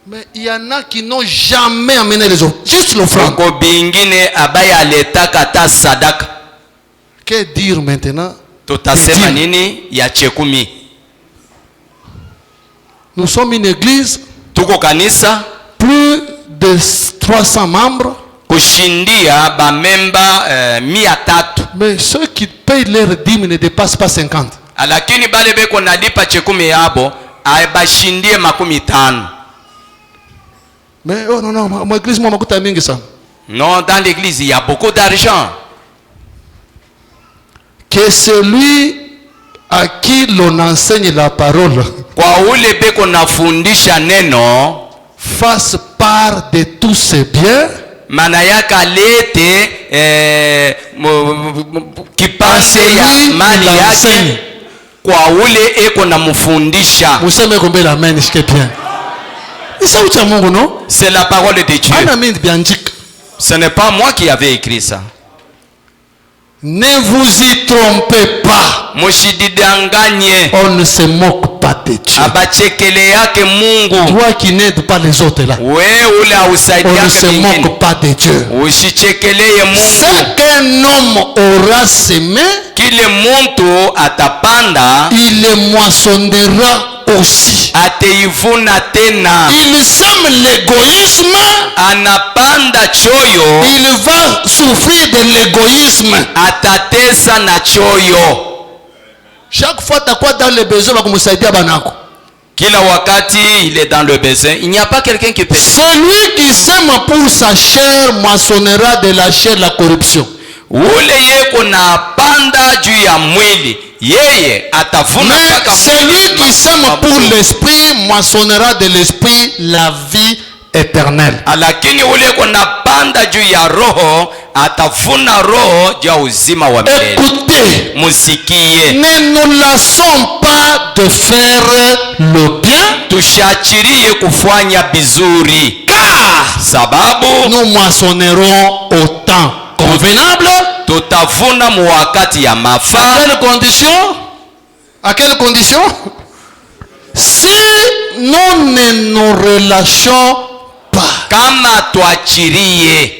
Mais il y en a qui n'ont jamais amené les offrandes, juste l'offrande. Ko bingine abaya aletaka ta sadaka. Que dire maintenant? Tutasema nini ya chekumi? Nous sommes une église, tuko kanisa, plus de 300 membres. Kushindia ba memba 300. Mais ceux qui payent leur dîme ne dépassent pas 50. Lakini bale beko nalipa chekumi yabo abashindie 50. Mais oh non, mon église m'a coûté mingi ça. Non, dans l'église il y a beaucoup d'argent. Que celui à qui l'on enseigne la parole, kwa ule beko nafundisha neno, fasse part de tous ses biens, maana yake alete kipande ya mali yake kwa ule eko na mfundisha. Museme kombe la main ishike bien. Isa Mungu non? C'est la parole de Dieu. Ana mimi bianjika. Ce n'est pas moi qui avais écrit ça. Ne vous y trompez pas. Mushididanganye. On ne se moque pas de Dieu. Abachekele yake Mungu. Toi qui n'aides pas les autres là. We ule ausaidi yake. On ne se moque pas de Dieu. Ushichekeleye Mungu. Ce qu'un homme aura semé, kile muntu atapanda, il le moissonnera aussi. Ateivuna tena. Il sème l'égoïsme, anapanda choyo, il va souffrir de l'égoïsme. Atatesa na choyo. Chaque fois takuwa dans le besoin bakumsaidia banako. Kila wakati il est dans le besoin, il n'y a pas quelqu'un qui peut. Celui qui sème pour sa chair moissonnera de la chair la corruption. Ule yeko na panda juu ya mwili, yeye atavuna mpaka. Celui qui sème pour l'esprit moissonnera de l'esprit la vie éternelle. Lakini ule yeko na panda juu ya roho atavuna roho juu ya uzima wa milele. Écoutez, musikie, ne nous lassons pas de faire le bien, tushachirie kufanya bizuri, car sababu nous moissonnerons au temps convenable. Tutavuna mu wakati ya mafaa. À quelle condition? À quelle condition? Si nous ne nous relâchons pas. Kama tuachirie.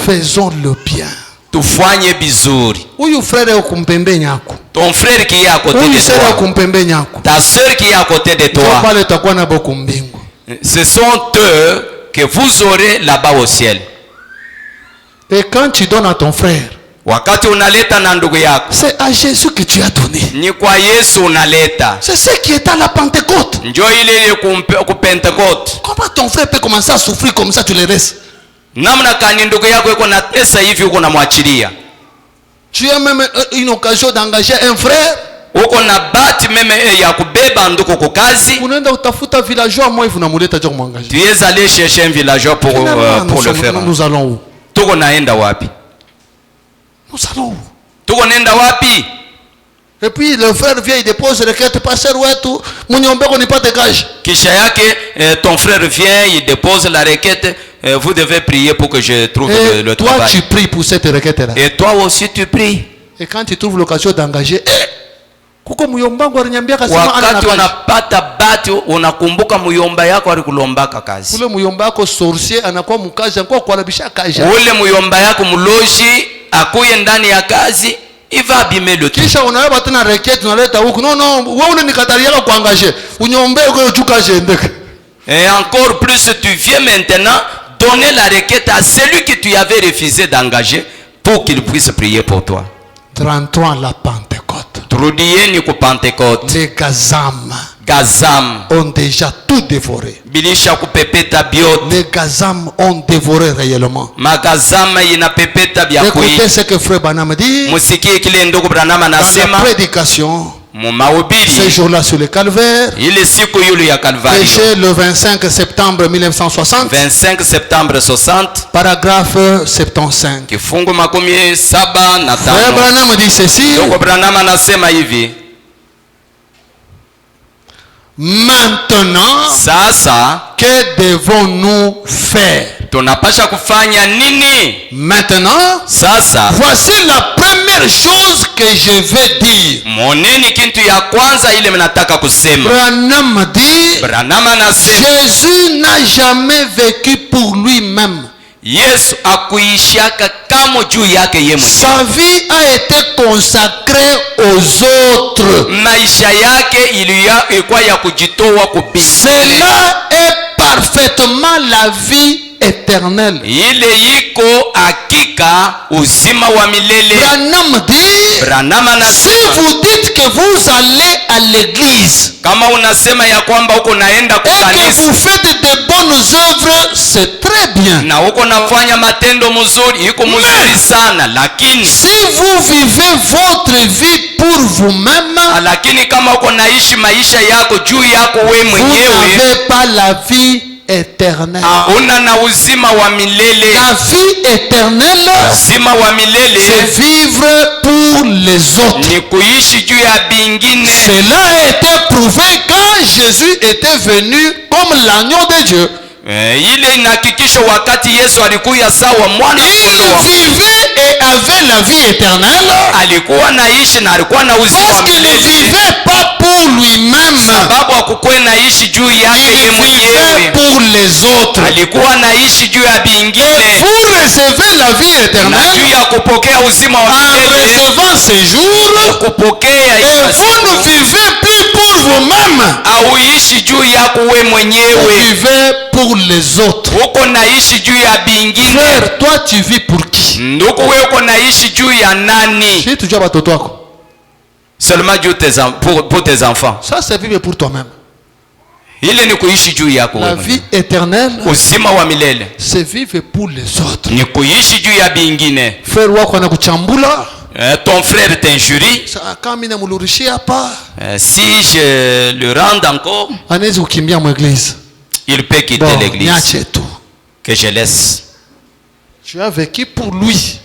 Faisons le bien. Tufanye bizuri. Huyu frère yuko mpembeni yako. Ton frère qui est à côté de toi. Ta sœur qui est à côté de toi. Ce sont eux que vous aurez là-bas au ciel. Et quand tu donnes à ton frère, wakati unaleta na ndugu yako, c'est à Jésus que tu as donné. Ni kwa Yesu unaleta. C'est ce qui est à la Pentecôte. Njoo ile ku Pentecôte. Comment ton frère peut commencer à souffrir comme ça, tu le laisses? Namna kani ndugu yako yuko na pesa hivi uko namwachilia. Tu as même une occasion d'engager un frère. Uko na bahati meme ya kubeba ndugu kwa kazi. Unaenda utafuta villageois moi vous namuleta je kumwangalia. Tu es allé chercher un villageois pour le faire. Nous allons où? Tuko naenda wapi? Nous allons où? Tuko naenda wapi? Et puis le frère vient, il dépose requête, pasteur wetu, muniombeko nipate gage. Kisha yake ton frère vient, il dépose la requête, vous devez prier pour que je trouve le toi, travail. Tu pries pour cette requête-là. Et toi aussi tu pries. Et quand tu trouves l'occasion d'engager, kuko muyombangu aliniambiaka sema ana wakati unapata bahati unakumbuka muyomba yako alikulombaka kazi. Ule muyomba yako sorcier anakuwa mkazi, anakuwa kuharibisha kazi. Ule muyomba yako mloji akuye ndani ya kazi. Il va abîmer le tout. Kisha unaweba tena requête unaleta huko. Non, wewe unanikatalia kuengager. Unyombe uko juka jendeke. Et encore plus tu viens maintenant donner la requête à celui que tu avais refusé d'engager pour qu'il puisse prier pour toi. 33 la Pentecôte. Trudieni ku Pentecôte. Les Gazam ont déjà tout dévoré. Bilisha kupepeta biote. Les Gazam ont dévoré réellement. Magazama inapepeta bya kuishi. Écoutez ce que frère Branham dit. Musikie kile ndugu Branham anasema. Dans la prédication. Mumahubiri. Ce jour-là sur le calvaire. Ile siku yule ya Calvaire. Prêché le 25 septembre 1960. 25 septembre 60. Paragraphe 75. Kifungu 75. Frère Branham dit ceci. Ndugu Branham anasema hivi. Maintenant, sasa, que devons-nous faire? Tunapasha kufanya nini? Maintenant, sasa, voici la première chose que je vais dire. Moneni kintu ya kwanza ile mnataka kusema. Branham dit, Branham anasema, Jésus n'a jamais vécu pour lui-même. Yesu akuishaka kama juu yake yeye mwenyewe. Sa vie a été consacrée aux autres. Maisha yake ilikuwa ya kujitoa kubisi. Cela est parfaitement la vie éternelle. Ile iko hakika uzima wa milele. Branham dit, Branham anasema, si vous dites que vous allez à l'église, kama unasema ya kwamba uko naenda kwa kanisa, et que vous faites de bonnes œuvres, c'est très bien. Na uko nafanya matendo mzuri, iko mzuri sana, lakini si vous vivez votre vie pour vous-même, lakini kama uko naishi maisha yako juu yako wewe mwenyewe, vous n'avez pas la vie éternelle. Una na uzima wa milele. La vie éternelle, uzima wa milele, c'est vivre pour les autres. Ni kuishi juu ya bingine. Cela a été prouvé quand Jésus était venu comme l'agneau de Dieu. Ile inahakikisha wakati Yesu alikuja sawa mwana kondoo. Il vivait et avait la vie éternelle. Alikuwa naishi na alikuwa na uzima wa milele. Parce qu'il ne vivait pas pour lui-même. Sababu hakukuwa naishi juu yake yeye mwenyewe. Pour les autres. Alikuwa naishi juu ya bingine. Vous recevez la vie éternelle. Na juu ya kupokea uzima wa milele. En recevant ce jour. Kupokea et vous ne vivez plus pour vous-même. Auishi juu yako wewe mwenyewe. Vous vivez pour les autres. Uko naishi juu ya bingine. Frère, toi tu vis pour qui? Ndugu wewe uko naishi juu ya nani? Si tu jua batoto wako. Seulement pour tes enfants. Ça c'est vivre pour toi-même. Ile ni kuishi juu yako wewe. La vie éternelle. Uzima wa milele. C'est vivre pour les autres. Ni kuishi juu ya bingine. Frère wako anakuchambula. Ton frère t'injurie. Si je le rends encore, il peut quitter l'église. Que je laisse. Tu as vécu pour lui.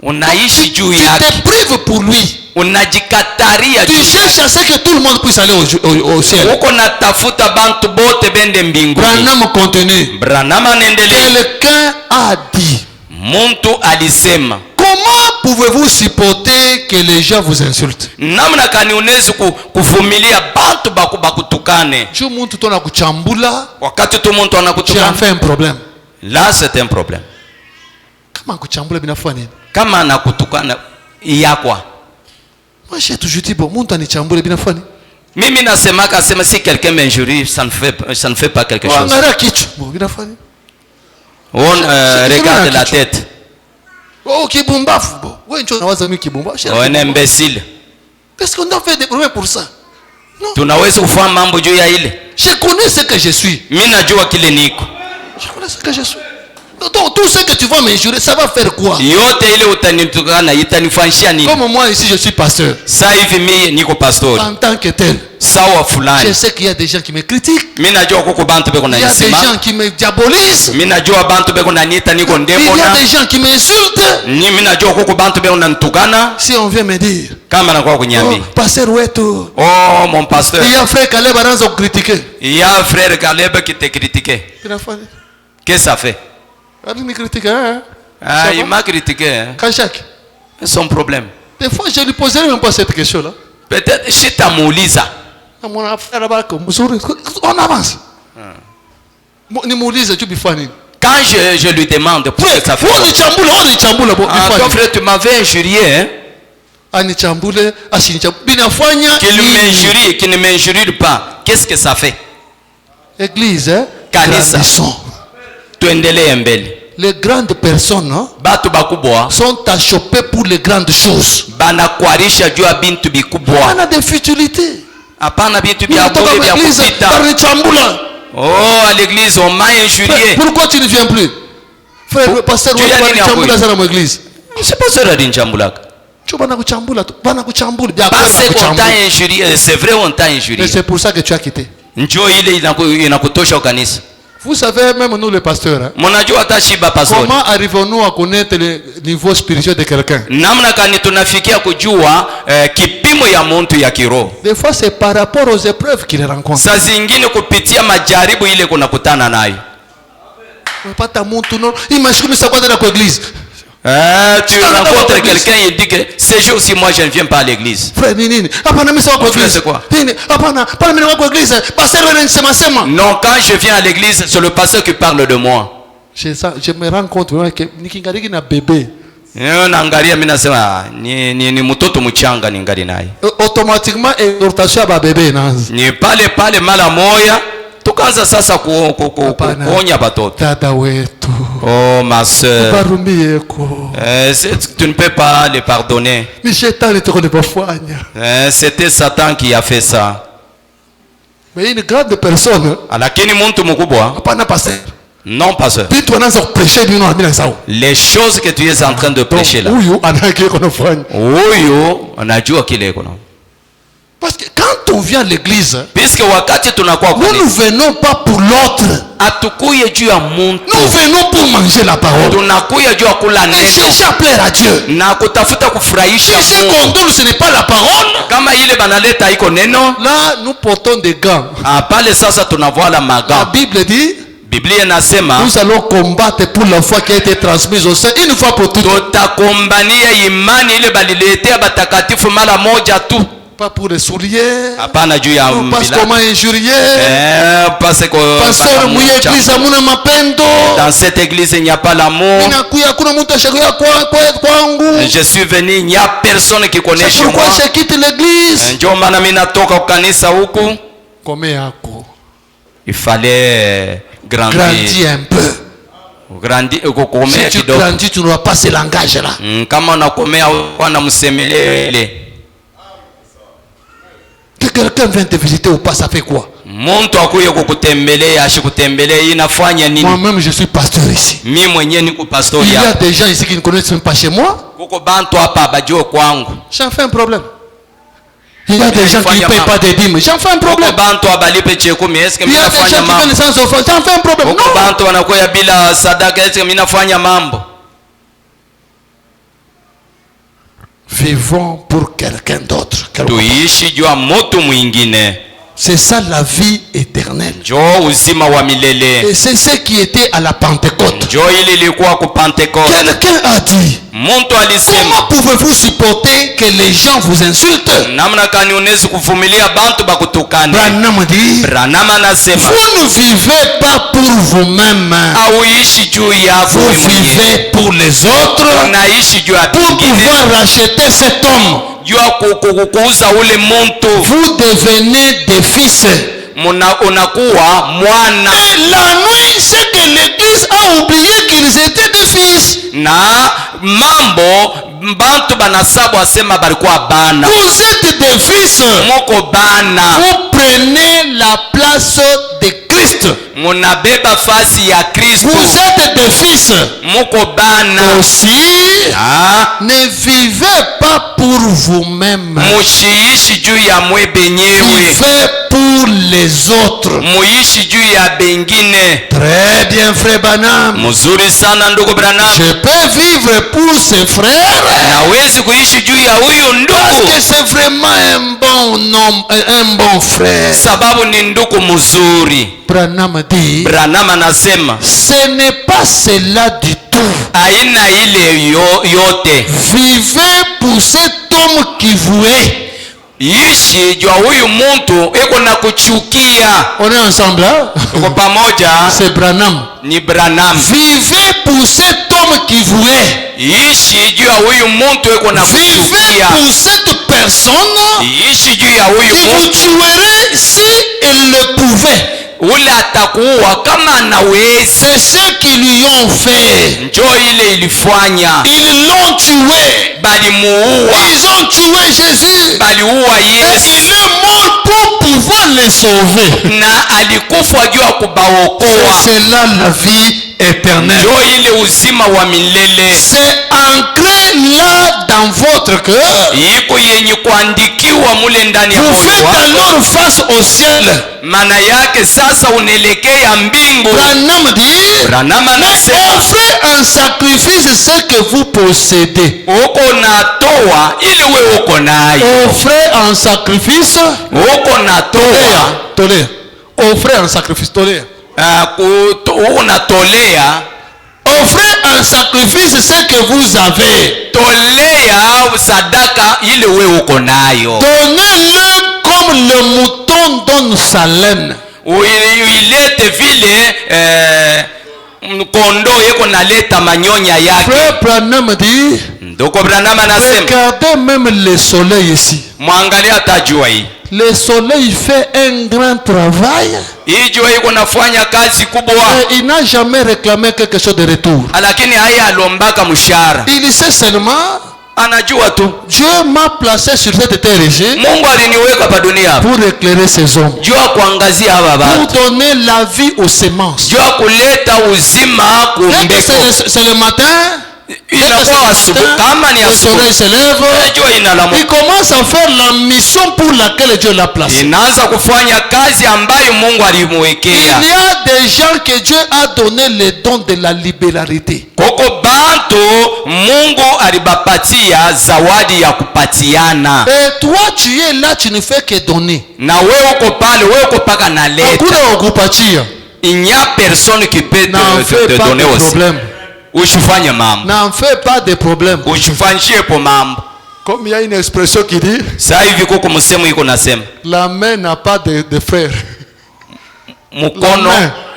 Unaishi juu yake. Tu te prives pour lui. Unajikataria. Tu cherches à ce que tout le monde puisse aller au ciel. Uko natafuta bantu bote bende mbinguni. Branham continue. Branham anaendelea. Quelqu'un a dit. Muntu alisema. Comment pouvez-vous supporter que les gens vous insultent? Namna kani unaweza kuvumilia bantu bakutukane? Je monte ton akuchambula. Wakati tu mtu anakutukana. Tu as fait un problème. Là c'est un problème. Kama kuchambula binafua nini? Kama anakutukana iyakwa. Moi j'ai toujours dit bon, mtu anichambule binafua nini? Mimi nasemaka sema si quelqu'un m'injurie, ça ne fait pas quelque chose. Angalia kichwa. Bon, binafua nini? On regarde la tête. Oh, kibumbafu. Bon, wewe ndio unawaza mimi kibumbafu. On est imbécile. Qu'est-ce qu'on a fait des problèmes pour ça? Non. Tunaweza kufanya mambo juu ya ile. Je connais ce que je suis. Mimi najua kile niko. Je connais ce que je suis. Donc tout ce que tu vas m'injurer, ça va faire quoi? Yote ile utanitukana itanifanyia nini? Comme moi ici je suis pasteur. Sasa hivi mimi niko pastor. En tant que tel. Sawa fulani. Je sais qu'il y a des gens qui me critiquent. Mimi najua kuko bantu beko na nisema. Il y a des gens qui me diabolisent. Mimi najua bantu beko na niita niko ndemo na. Il y a des gens qui m'insultent. Mimi najua kuko bantu beko na nitukana. Si on vient me dire. Kama nakuwa kunyambi. Oh, pasteur wetu. Oh mon pasteur. Il y a frère Caleb anaanza kukritiquer. Il y a frère Caleb qui te critiquait. Qu'est-ce que ça fait? Il critique, hein? Ah, il m'a critiqué. Hein? Kachak. C'est son problème. Des fois, je lui poserai même pas cette question-là. Peut-être chez ta moulisa. On avance. Quand je lui demande pour que ça fait. Ton frère, tu m'avais injurié. Hein? Qu'il ne m'injurie pas. Qu'est-ce que ça fait? Église, hein? Les grandes personnes sont achoppées pour les grandes choses. On a des futilités. Oh, à l'église, on m'a injurié. Pourquoi tu ne viens plus? Frère, le pasteur, tu à l'église. C'est pas ça, c'est vrai, on t'a injurié. Et c'est pour ça que tu as quitté. Vous savez, même nous les pasteurs, hein, comment arrivons-nous à connaître le niveau spirituel de quelqu'un? Des fois, c'est par rapport aux épreuves qu'il rencontre. Tu rencontres quelqu'un et dit que ces jours-ci, moi, je ne viens pas à l'église. Frère, c'est quoi? Non, quand je viens à l'église, c'est le pasteur qui parle de moi. Je me rends compte que Nikingarigi na bébé. Automatiquement, exhortation à bébé. Ni pale mala moya. Tukaanza sasa kuonya batoto. Dada wetu. Oh ma sœur. Barumieko. Tu ne peux pas les pardonner. C'était Satan qui a fait ça. Mais une grande personne. Lakini muntu mkubwa. Hapana pasteur. Non pasteur. Les choses que tu es en train de prêcher là. Huyu anajua kile iko. Parce que quand on vient à l'église, nous ne venons pas pour l'autre. Nous venons pour manger la parole. Et chercher à plaire à Dieu. Si ce qu'on donne, ce n'est pas la parole. Là, nous portons des gants. La Bible dit, nous allons combattre pour la foi qui a été transmise au sein une fois pour toutes. Pas pour les souliers. Pas parce qu'on m'a injurié. Dans cette église, il n'y a pas l'amour. Je suis venu, il n'y a personne qui connaît chez moi. C'est pourquoi je quitte l'église. Il fallait grandir un peu. Si tu grandis, tu n'auras pas ce langage-là. Que quelqu'un vienne te visiter ou pas, ça fait quoi? Moi-même, je suis pasteur ici. Il y a des gens ici qui ne connaissent même pas chez moi. J'en fais un problème. Il y a des gens qui ne payent pas des dîmes. J'en fais un problème. Il y a des gens qui viennent sans offrande. J'en fais un problème. Non. Vivons pour quelqu'un d'autre. C'est ça la vie éternelle. Et c'est ce qui était à la Pentecôte. Quelqu'un a dit, comment pouvez-vous supporter que les gens vous insultent? Branham dit, vous ne vivez pas pour vous-même, vous vivez pour les autres, pour pouvoir racheter cet homme. Vous devenez des fils. Et la nuit, c'est que l'église a oublié qu'ils étaient des fils. Vous êtes des fils. Vous prenez la place de Christ. Vous êtes des fils. Aussi, ne vivez pas pour vous-même. Vivez pour les autres. Très bien, frère Branham. Je peux vivre pour ses frères. Parce que c'est vraiment un bon homme, un bon frère. Branham dit, ce n'est pas cela du tout. Vivez pour cet homme qui vous est. On est ensemble là? C'est Branham. Vivez pour cet homme qui vous est. Vivez pour cette personne qui vous tuerait si elle le pouvait. C'est ce qu'ils lui ont fait. Ils l'ont tué. Ils ont tué Jésus. Et il est mort pour pouvoir les sauver. C'est cela la vie éternelle. C'est ancré là dans votre cœur. Vous faites alors face au ciel. Branham dit, mais offrez un sacrifice ce que vous possédez. Offrez un sacrifice. Tolère. Offrez un sacrifice. Tolère. Offrez un sacrifice ce que vous avez. Donnez-le comme le mouton donne sa laine. Frère Branham dit, regardez même le soleil ici. Le soleil fait un grand travail. Et il n'a jamais réclamé quelque chose de retour. Il sait seulement, Dieu m'a placé sur cette terre ici pour éclairer ces hommes, pour donner la vie aux semences. C'est le matin. Le soleil se lève. Il commence à faire la mission pour laquelle Dieu l'a placé. Il y a des gens que Dieu a donné le don de la libéralité. Et toi tu es là, tu ne fais que donner. Il n'y a personne qui peut te donner aussi. N'en fais pas de problème. Comme il y a une expression qui dit, la main n'a pas de frère.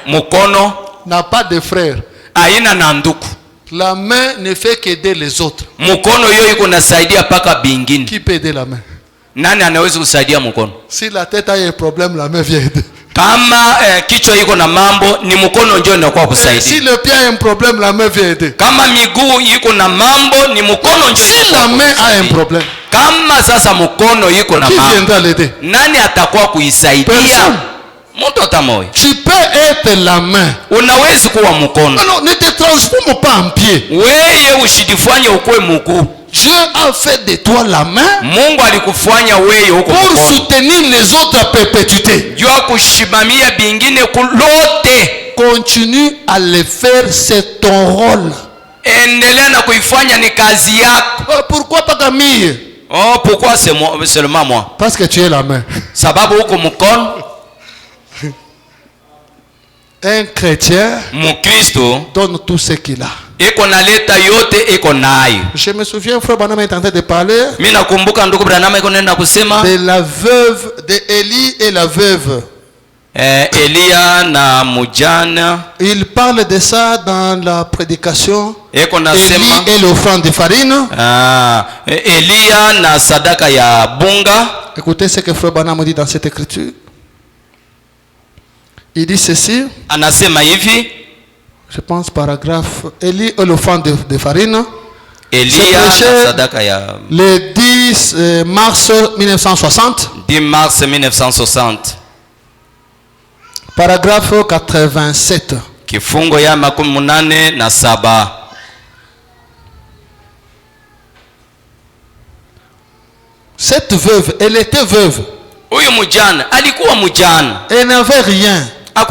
Mukono n'a pas de frère. La main ne fait qu'aider les autres. Qui peut aider la main? Si la tête a un problème, la main vient aider. Si le pied a un problème, la main vient aider. Si la main a un problème, qui viendra l'aider? Personne. Tu peux être la main. Non, ne te transforme pas en pied. Dieu a fait de toi la main pour soutenir les autres à perpétuité. Continue à le faire, c'est ton rôle. Pourquoi pas Camille? Pourquoi seulement moi? Parce que tu es la main. Un chrétien donne tout ce qu'il a. Je me souviens, frère Branham est en train de parler de la veuve d'Élie et la veuve. Il parle de ça dans la prédication. Élie et l'offrande de farine. Écoutez ce que frère Branham dit dans cette écriture. Il dit ceci. Je pense paragraphe. Élie et l'offrande de farine. Le 10 mars 1960. 10 mars 1960. Paragraphe 87. Kifungo ya 87. Cette veuve, elle était veuve. Elle n'avait rien. Et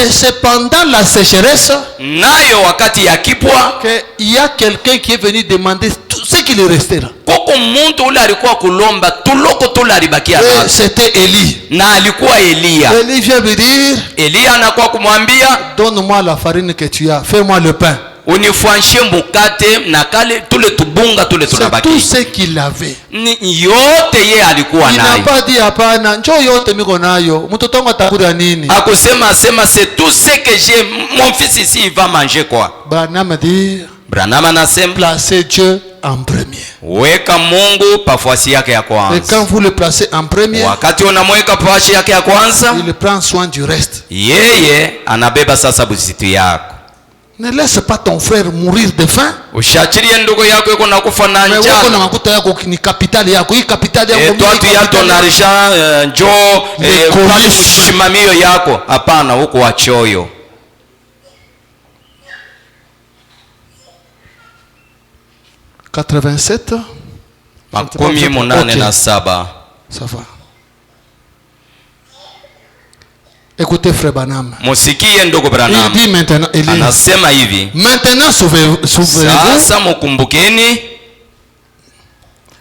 c'est pendant la sécheresse qu'il y a quelqu'un qui est venu demander tout ce qui lui restait là. Et c'était Élie. Élie vient lui dire, donne-moi la farine que tu as, fais-moi le pain. C'est tout ce qu'il avait. Il n'a pas dit hapana, njoo yote miko nayo, mtoto wangu atakula nini? C'est tout ce que j'ai, mon fils ici il va manger quoi? Branham dit, placez Dieu en premier. Weka Mungu pafasi yake ya kwanza. Et quand vous le placez en premier, wakati unamweka pafasi yake ya kwanza, il prend soin du reste. Yeye anabeba sasa busitu yako. Ne laisse pas ton frère mourir de faim. Ushachirie ndugu yako yuko nakufa na njaa. Wewe uko na makuta yako ni kapitali yako. Hii kapitali yako mimi. Watu yato narisha njoo kushimamio yako. Hapana, huko wachoyo. Makumi munane na saba. Ça va. Écoutez frère Branham. Musikie ndugu Branham. Il dit maintenant, anasema hivi. Maintenant souvenez-vous. Sasa mukumbukeni.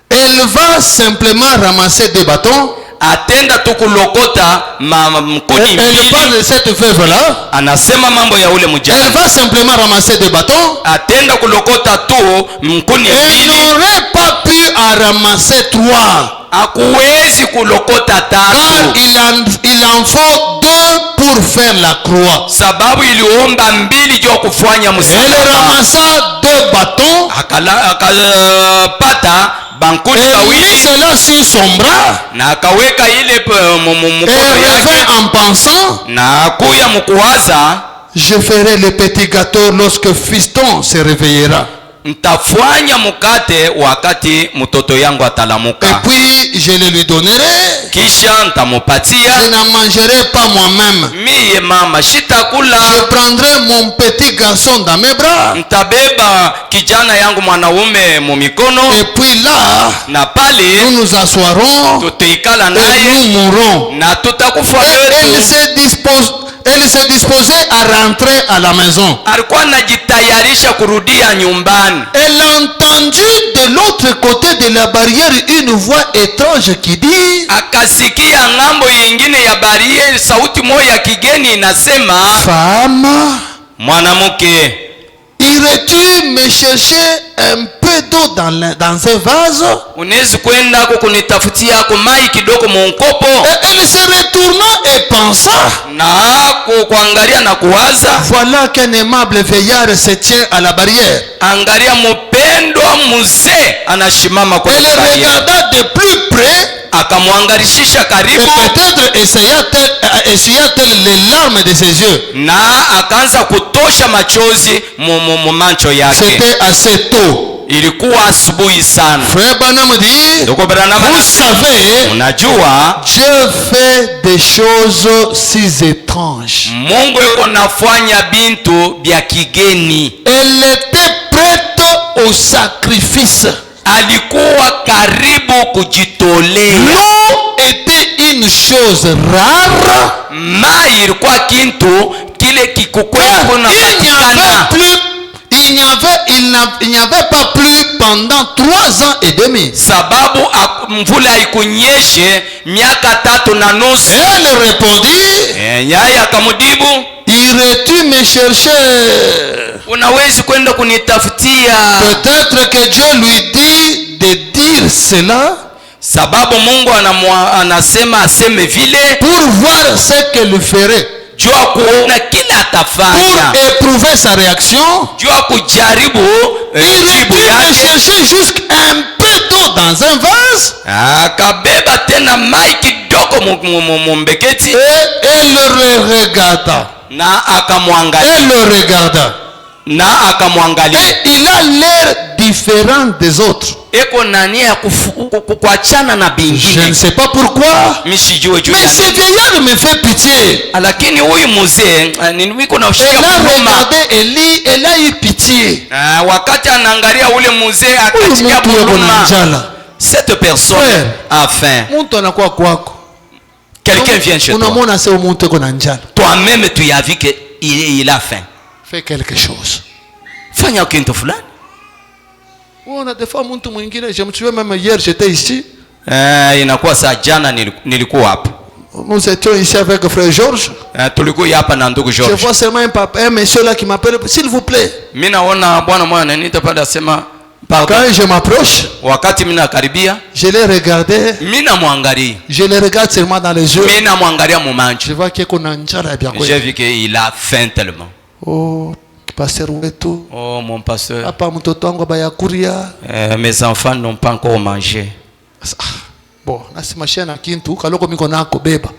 Elle va simplement ramasser des bâtons. Atenda tukulokota mkuni mbili. Elle parle de cette veuve là. Anasema mambo ya ule mjane. Elle va simplement ramasser des bâtons. Atenda kulokota tu mkuni mbili. Elle n'aurait pas pu en ramasser 3. Hakuwezi kulokota tatu. Il en faut 2 pour faire la croix. Sababu iliomba mbili juu kufanya msalaba. Elle ramassa 2 bâtons. Akapata bankuni kawili. Cela sur son bras. Na akaweka ile mkono yake en pensant. Na kuya mkuwaza. Je ferai le petit gâteau lorsque fiston se réveillera. Ntafanya mukate wakati mtoto yangu atalamuka. Et puis je le lui donnerai. Kisha ntamupatia. Je n'en mangerai pas moi-même. Mie mama shitakula. Je prendrai mon petit garçon dans mes bras. Ntabeba kijana yangu mwanaume mu mikono. Et puis là, na pale nous nous assoirons. Tutaikala naye. Et nous mourrons. Na tutakufa wetu. Elle se disposait à rentrer à la maison. Alikuwa anajitayarisha kurudia nyumbani. Elle a entendu de l'autre côté de la barrière une voix étrange qui dit, akasikia ngambo yingine ya barriere sauti moja kigeni inasema, femme, mwanamke, irais-tu me chercher un peu d'eau dans un vase? Unaweza kwenda kunitafutia mai kidogo mu mkopo? Elle se retourna et pensa, na kuangalia na kuwaza, voilà qu'un aimable vieillard se tient à la barrière. Angalia mpendwa mzee anashimama kwa barrière. Elle regarda de plus près. Akamwangarishisha karibu. Et peut-être essaya-t-elle les larmes de ses yeux. Na akaanza kutosha machozi mu macho yake. C'était assez tôt. Ilikuwa asubuhi sana. Frère Branham dit, vous savez, unajua, Dieu fait des choses si étranges. Mungu yuko nafanya bintu bya kigeni. Elle était prête au sacrifice. Alikuwa karibu kujitolea. L'eau était une chose rare. Mai ilikuwa kintu kile kikukweko na patikana. Il n'y avait pas plus pendant 3 ans et demi. Sababu mvula haikunyeshe miaka 3 na nusu. Elle répondit, yeye akamudibu, irais-tu me chercher? Unawezi kwenda kunitafutia. Peut-être que Dieu lui dit de dire cela. Sababu Mungu anasema aseme vile. Pour voir ce qu'elle ferait. Jua kuona kila atafanya. Pour éprouver sa réaction. Jua kujaribu jibu yake. Chercher juste un peu d'eau dans un vase. Akabeba tena mai kidogo mumbeketi. Et elle le regarda. Na akamwangalia. Elle le regarda. Na akamwangalia. Et il a l'air différent des autres. Eko nani ya kuachana na bingine. Je ne sais pas pourquoi. Mais ce vieillard me fait pitié. Lakini huyu mzee niko na ushika huruma. Elle a regardé Eli, elle a eu pitié. Wakati anaangalia ule mzee akasikia huruma. Cette personne a faim. Mtu anakuwa kwako. Quelqu'un vient chez toi. Unamwona sio mtu uko na njala. Toi-même tu as vu que il a faim. Fais quelque chose. Fanya kitu fulani. On a des fois mtu mwingine, je me souviens même hier j'étais ici. Inakuwa saa jana nilikuwa hapa. Nous étions ici avec frère Georges. Tulikuwa hapa na ndugu George. Je vois seulement un monsieur là qui m'appelle, s'il vous plaît. Mimi naona bwana mmoja ananiita pale asema quand je m'approche, wakati mimi nakaribia, je l'ai regardé. Mimi namwangalia. Je le regarde seulement dans les yeux. Mimi namwangalia mu macho. Je vois qu'il y a njala bien quoi. J'ai vu qu'il a faim tellement. Oh, pasteur wetu. Oh mon pasteur. Hapa mtoto wangu bayakuria. Mes enfants n'ont pas encore mangé. Bon, nasema shena kintu kaloko miko nako beba.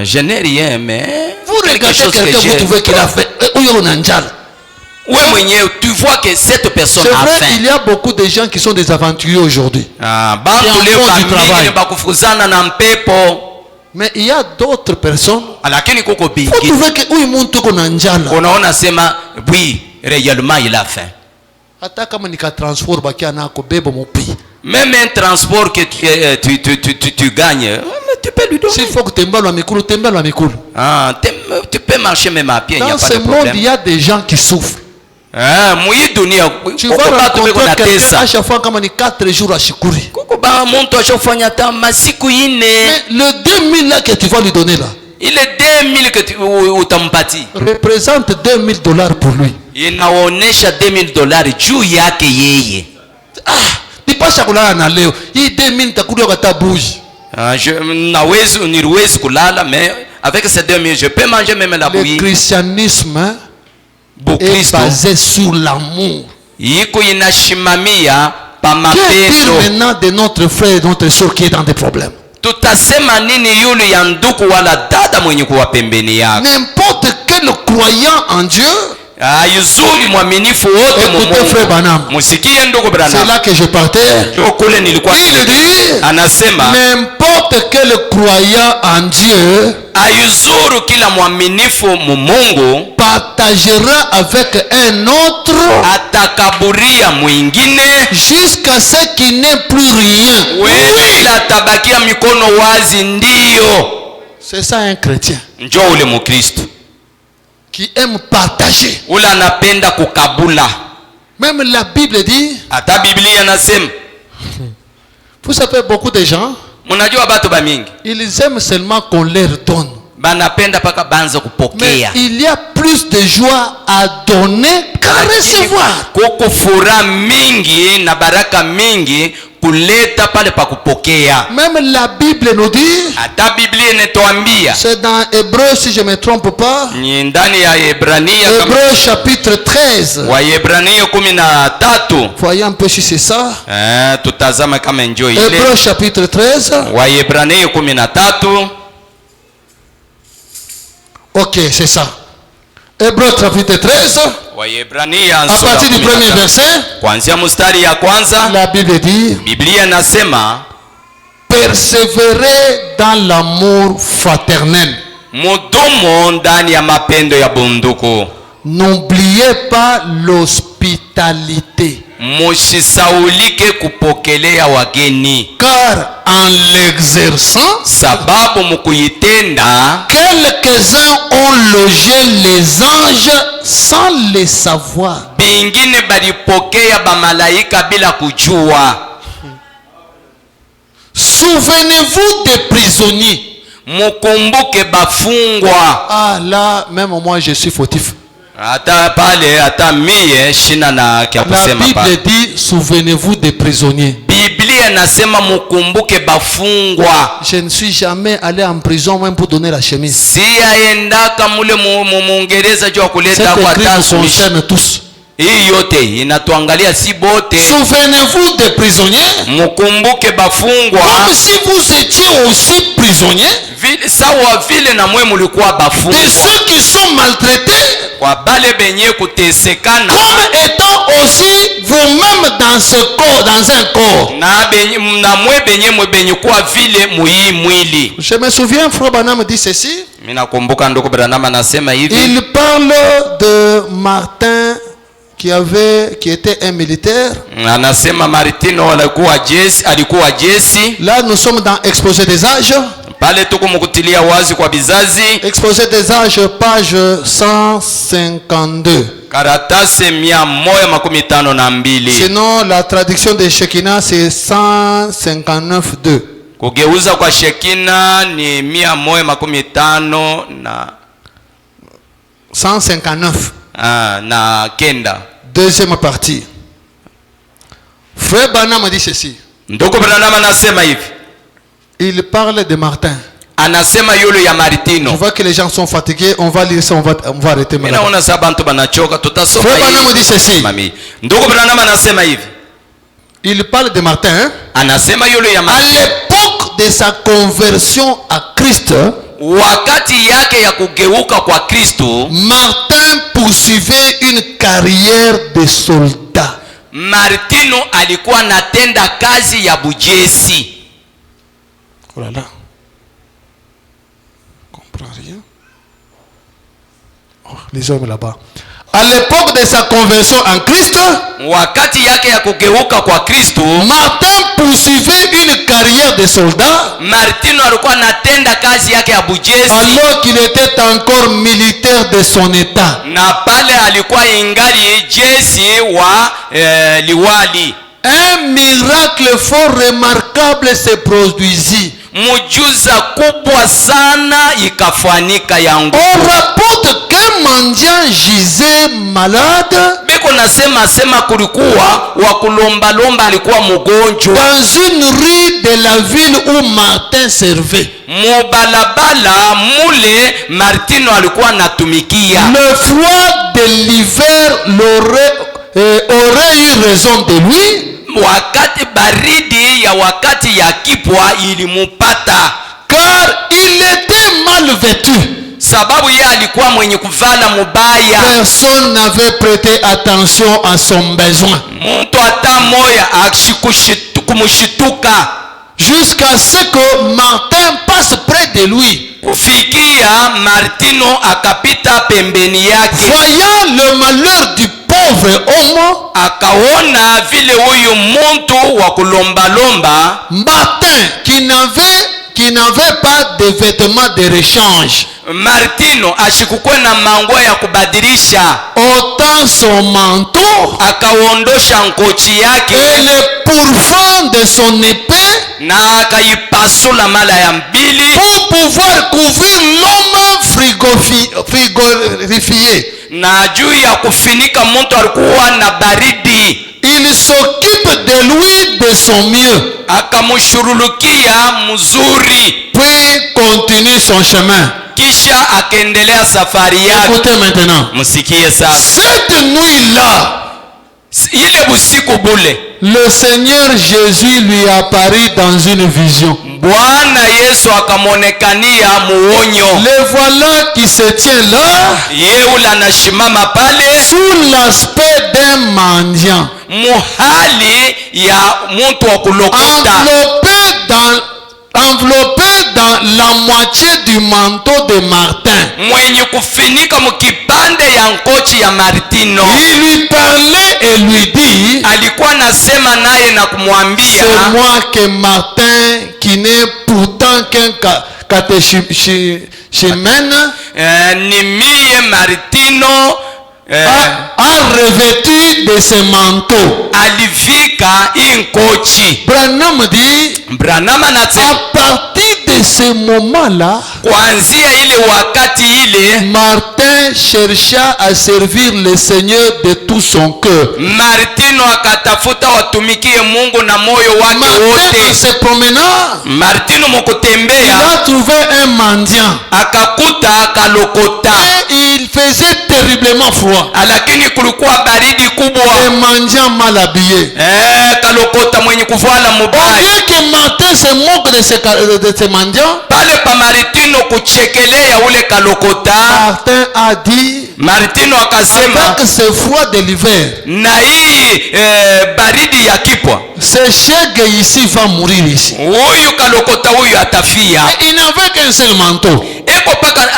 Je n'ai rien mais vous regardez quelqu'un vous trouvez qu'il a fait huyo una njala. Oui, tu vois que cette personne a faim. C'est vrai, il y a beaucoup de gens qui sont des aventuriers aujourd'hui. Mais il y a d'autres personnes. Vous trouvez que huyu muntu kuna njala. Unaona sema oui, réellement il a faim. Hata kama nika transport bakia nako bebo mupi. Même un transport que tu gagnes, tu peux lui donner. S'il faut que tu emballes à mikulu, t'emballes à mikulu. Tu peux marcher même à pied, il n'y a pas de problème. Dans ce monde, il y a des gens qui souffrent. Tu vas rencontrer quelqu'un à chaque fois comme 4 jours à Shikuri. Mais le 2000 là que tu vas lui donner là, il est 2000 que tu utampatia représente $2000 pour lui. Inaonesha $2000 juu yake yeye. Nipasha kulala na leo. Hii 2000 nitakulia kata bougie. Niruwezi kulala mais avec ces 2000 je peux manger même la bouillie. Le christianisme est basé sur l'amour. Iko inashimamia pa mapendo. Que dire maintenant de notre frère et notre soeur qui est dans des problèmes? Tutasema nini yule ya ndugu wala dada mwenye kuwa pembeni yako? N'importe quel croyant en Dieu. Yuzuri mwaminifu wote Mungu. Musikie ndugu Branham. C'est là que je partais. Kule nilikuwa. Il dit, anasema n'importe quel croyant en Dieu ayuzuru kila mwaminifu Mungu partagera avec un autre atakaburia mwingine jusqu'à ce qu'il n'ait plus rien. Wewe atabakia mikono wazi ndio. C'est ça un chrétien. Njoo ule Mkristo qui aime partager. Ula anapenda kukabula. Même la Bible dit. Ata Biblia inasema. Vous savez beaucoup de gens. Munajua batu ba mingi. Ils aiment seulement qu'on leur donne. Banapenda paka banza kupokea. Mais il y a plus de joie à donner qu'à recevoir. Kuko furaha mingi na baraka mingi kuleta pale pa kupokea. Même la Bible nous dit. Ata Biblia inatuambia. C'est dans Hébreu si je me trompe pas. Ni ndani ya Hebrania kama. Hébreu chapitre 13. Wa Hebrania 13. Voyons un peu si c'est ça. Tutazama kama njoo ile. Hébreu chapitre 13. Wa Hebrania 13. OK, c'est ça. Hébreu chapitre 13. Waebrania à partir du premier verset. Kuanzia mstari ya kwanza. La Bible dit. Biblia nasema persévérer dans l'amour fraternel. Mudumu ndani ya mapendo ya bunduku. N'oubliez pas l'hospitalité. Musisaulike kupokelea wageni. Car en l'exerçant, sababu mukuyitenda, quelques-uns ont logé les anges sans le savoir. Bingine balipokea bamalaika bila kujua. Souvenez-vous des prisonniers. mukumbuke bafungwa. Ah là, même moi je suis fautif. Ata pale ata mie shina na kia kusema La pale. Bible dit souvenez-vous des prisonniers. Biblia nasema mukumbuke bafungwa. Je ne suis jamais allé en prison même pour donner la chemise. Si aendaka mule muongereza jua kuleta Cette kwa écrit nous tasu. concerne tous. Hii yote inatuangalia si bote. Souvenez-vous des prisonniers. Mukumbuke bafungwa. Comme si vous étiez aussi prisonniers. Sawa vile na mwe mulikuwa bafungwa. De ceux qui sont maltraités. Kwa bale benye kutesekana. Comme étant aussi vous-même dans ce corps, dans un corps. Na mwe benye kuwa vile muyi mwili. Je me souviens, Frère Branham dit ceci. Mina kumbuka ndugu Branham anasema hivi. Il parle de Martin qui était un militaire. Anasema Martino alikuwa jesi. Là nous sommes dans Exposé des âges. Pale tuko mukutilia wazi kwa bizazi. Exposé des âges, page 152. Karatase 152. Sinon la traduction de Shekinah c'est 159.2. Kugeuza kwa Shekina ni 155 na 159. Na kenda. Deuxième partie. Frère Branham dit ceci. Ndugu Branham anasema hivi. Il parle de Martin. Anasema yule ya Martino. Je vois que les gens sont fatigués, on va lire ça, on va arrêter maintenant. Mina ona sabantu banachoka tutasoma hivi. Frère Branham dit ceci. Mami. Ndugu Branham anasema hivi. Il parle de Martin. Anasema yule ya Martin. À l'époque de sa conversion à Christ, wakati yake ya kugeuka kwa Kristo, Martin poursuivait une carrière de soldat. Martino alikuwa anatenda kazi ya bujesi. Oh là là. Comprends rien. Oh, les hommes là-bas. À l'époque de sa conversion en Christ, wakati yake ya kugeuka kwa Kristo, Martin poursuivait une carrière de soldat. Martino alikuwa anatenda kazi yake ya bujesi alors qu'il était encore militaire de son état. Na pale alikuwa ingali jesi wa liwali. Un miracle fort remarquable se produisit. Mujuza kubwa sana ikafanyika yangu. On rapporte qu'un mendiant gisait malade. Beko nasema kulikuwa wa kulomba alikuwa mgonjwa. Dans une rue de la ville où Martin servait. Mubalabala mule Martino alikuwa natumikia. Le froid de l'hiver aurait eu raison de lui. Wakati baridi ya wakati ya kipwa ilimupata. Car il était mal vêtu. Sababu yeye alikuwa mwenye kuvala mubaya. Personne n'avait prêté attention à son besoin. Mtu hata moya akishikushituka. Jusqu'à ce que Martin passe près de lui. Kufikia Martino akapita pembeni yake. Voyant le malheur du pauvre homme, akaona vile huyu muntu wa kulomba Martin qui n'avait pas de vêtements de rechange. Martino ashikukwe na manguo ya kubadilisha. Ôtant son manteau, akaondosha nkochi yake et le pourfend de son épée, na akaipasula mala ya mbili pour pouvoir couvrir l'homme frigorifié. Na juu ya kufinika muntu alikuwa na baridi. Il s'occupe de lui de son mieux. Akamushurulukia mzuri. Puis continue son chemin. Kisha akaendelea safari yake. Écoutez maintenant. Msikie sasa. Cette nuit-là, ile busiku bule, le Seigneur Jésus lui apparut dans une vision. Bwana Yesu akamonekania muonyo. Le voilà qui se tient là. Yule anashimama pale sous l'aspect d'un mendiant. Muhali ya muntu wa kulokota. Enveloppé dans la moitié du manteau de Martin. Mwenye kufinika mukipande ya nkochi ya Martino. Il lui parlait et lui dit, alikuwa nasema naye na kumwambia, c'est moi que Martin qui n'est pourtant qu'un catéchumène ni mie Martino a revêtu de ce manteau. Alivika inkochi. Branham dit, Branham anasema à partir de ce moment-là, kuanzia ile wakati ile Martin chercha à servir le Seigneur de tout son cœur. Martino akatafuta watumikie Mungu na moyo wake Martin, en wote. se promenant, Martino il mukutembea a trouvé un mendiant. akakuta kalokota, Et il faisait terriblement froid. lakini kulikuwa baridi kubwa. Un mendiant mal habillé. Kalokota mwenye kuvala Au mubaya. lieu que Martin se moque de ce mendiant, Pale pa Martino kuchekelea ule kalokota, Martin a dit, Martino akasema avec ce froid de l'hiver, na hii baridi ya kipwa, ce chèque ici va mourir ici. huyu kalokota huyu atafia. Et il n'avait qu'un seul manteau. Eko paka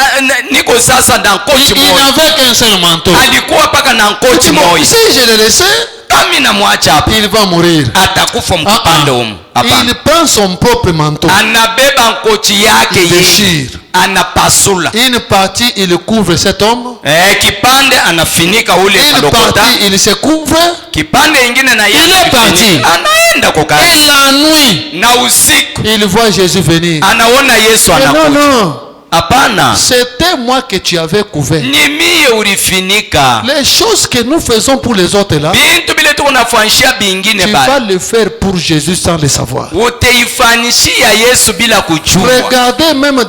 niko sasa na nkochi Il moja. n'avait qu'un seul manteau. Alikuwa paka na nkochi moja. Si je le laisse, Kami na mwacha hapa il va mourir. atakufa mkupande humu. Hapana. Il prend son propre manteau. Anabeba nkochi yake Il yeye. déchire. Anapasula. Une partie, il couvre cet homme. Kipande anafinika ule Une kalokota. partie, il se couvre. Kipande ingine na Il yeye est parti. anaenda kwa Et kazi. la nuit, Na usiku il voit Jésus venir. anaona Yesu Mais non, anakuja. non. Hapana. C'était moi que tu avais couvert. Ni mie ulifinika. Les choses que nous faisons pour les autres là, Bintu bile tuko nafanyishia bingine tu vas bali. le faire pour Jésus sans le savoir. Utaifanyishia Yesu bila kujua. Regardez même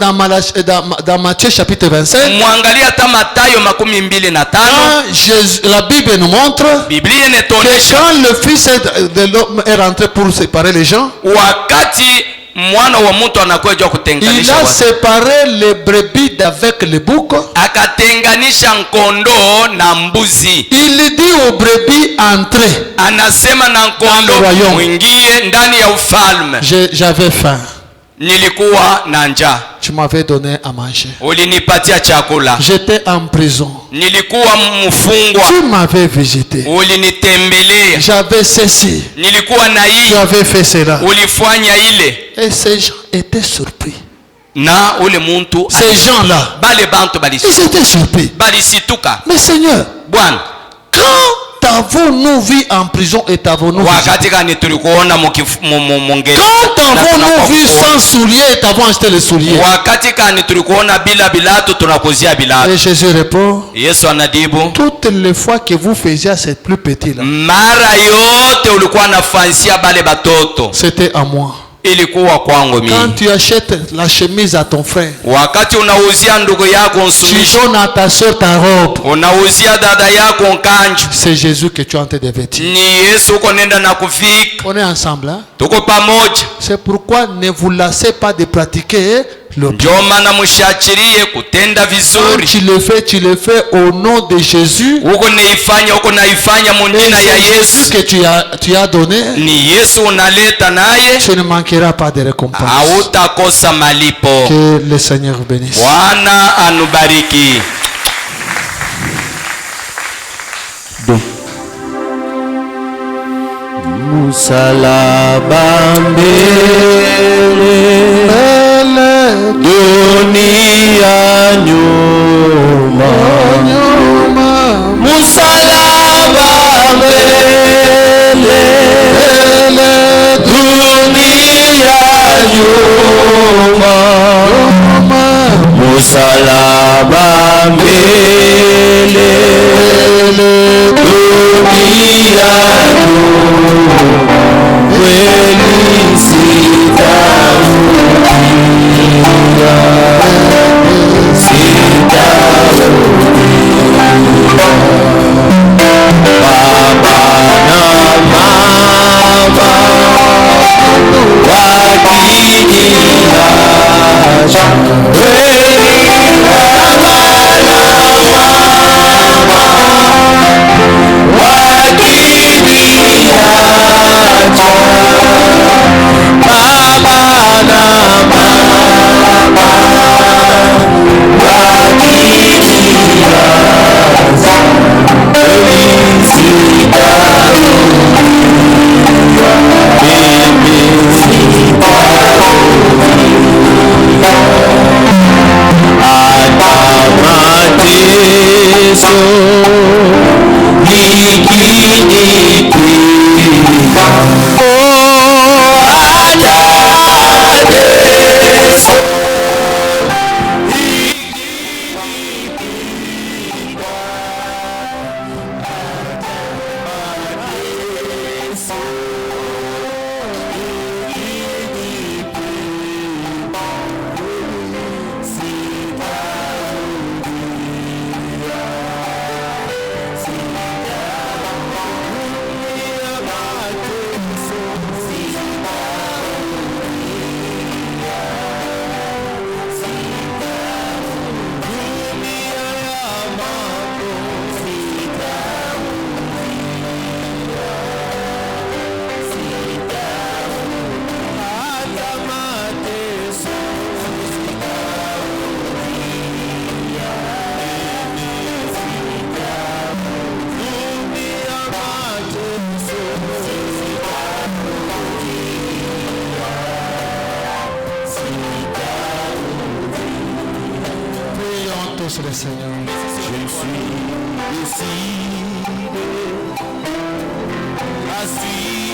dans Matthieu chapitre 25. Mwangalia hata Mathayo 25. Quand la Bible nous montre Biblia que inatuonesha quand le Fils de l'homme est rentré pour séparer les gens, wakati mwana wa mtu anakuja il kutenganisha a watu. séparé les brebis d'avec les boucs. Akatenganisha nkondoo na mbuzi. Il dit aux brebis, entrez. Anasema na Dans le nkondoo royaume. mwingie ndani ya ufalme. J'avais faim. Nilikuwa na njaa, Tu m'avais donné à manger. ulinipatia chakula. J'étais en prison. Nilikuwa mfungwa, Tu m'avais visité. ulinitembelea. J'avais ceci. Nilikuwa na hii, Tu avais fait cela. ulifanya ile. Et ces gens étaient surpris. Na ule muntu Ces gens-là, bale bantu ils étaient surpris. balisituka. Mais Seigneur, Bwana, quand avons-nous vu en prison et t'avons-nous visité? wakati gani tulikuona mungeni? Quand avons-nous vu sans souliers et t'avons acheté les souliers? Wakati gani tulikuona bila bilato tunakuzia bilato? Et Jésus répond, Yesu anajibu, toutes les fois que vous faisiez à cette plus petite là, mara yote ulikuwa nafansia bale batoto, c'était à moi. ilikuwa kwangu Quand mimi. tu achètes la chemise à ton frère, Wakati unauzia ndugu yako tu nsumisho, donnes à ta soeur ta robe, unauzia dada yako nkanju, c'est Jésus que tu es en train de vêtir. ni Yesu uko nenda na kufika. On est ensemble, hein? Tuko pamoja. C'est pourquoi ne vous lassez pas de pratiquer le bien. Ndio maana mushachirie kutenda Quand vizuri. tu le fais au nom de Jésus, Uko naifanya munjina ya c'est Jésus Yesu. que tu as donné, Ni Yesu unaleta naye, tu ne manqueras pas de récompense. hautakosa malipo. Que le Seigneur vous bénisse. Bwana anubariki. Musalaba mbele, dunia nyuma, musalaba mbele, dunia nyuma, musalaba mbele, dunia nyuma, kweli sitarudia, sitarudia. Baba na mama wakiniacha, kweli baba na mama wakiniacha, Acclame le Seigneur. Je suis décidé à suivre.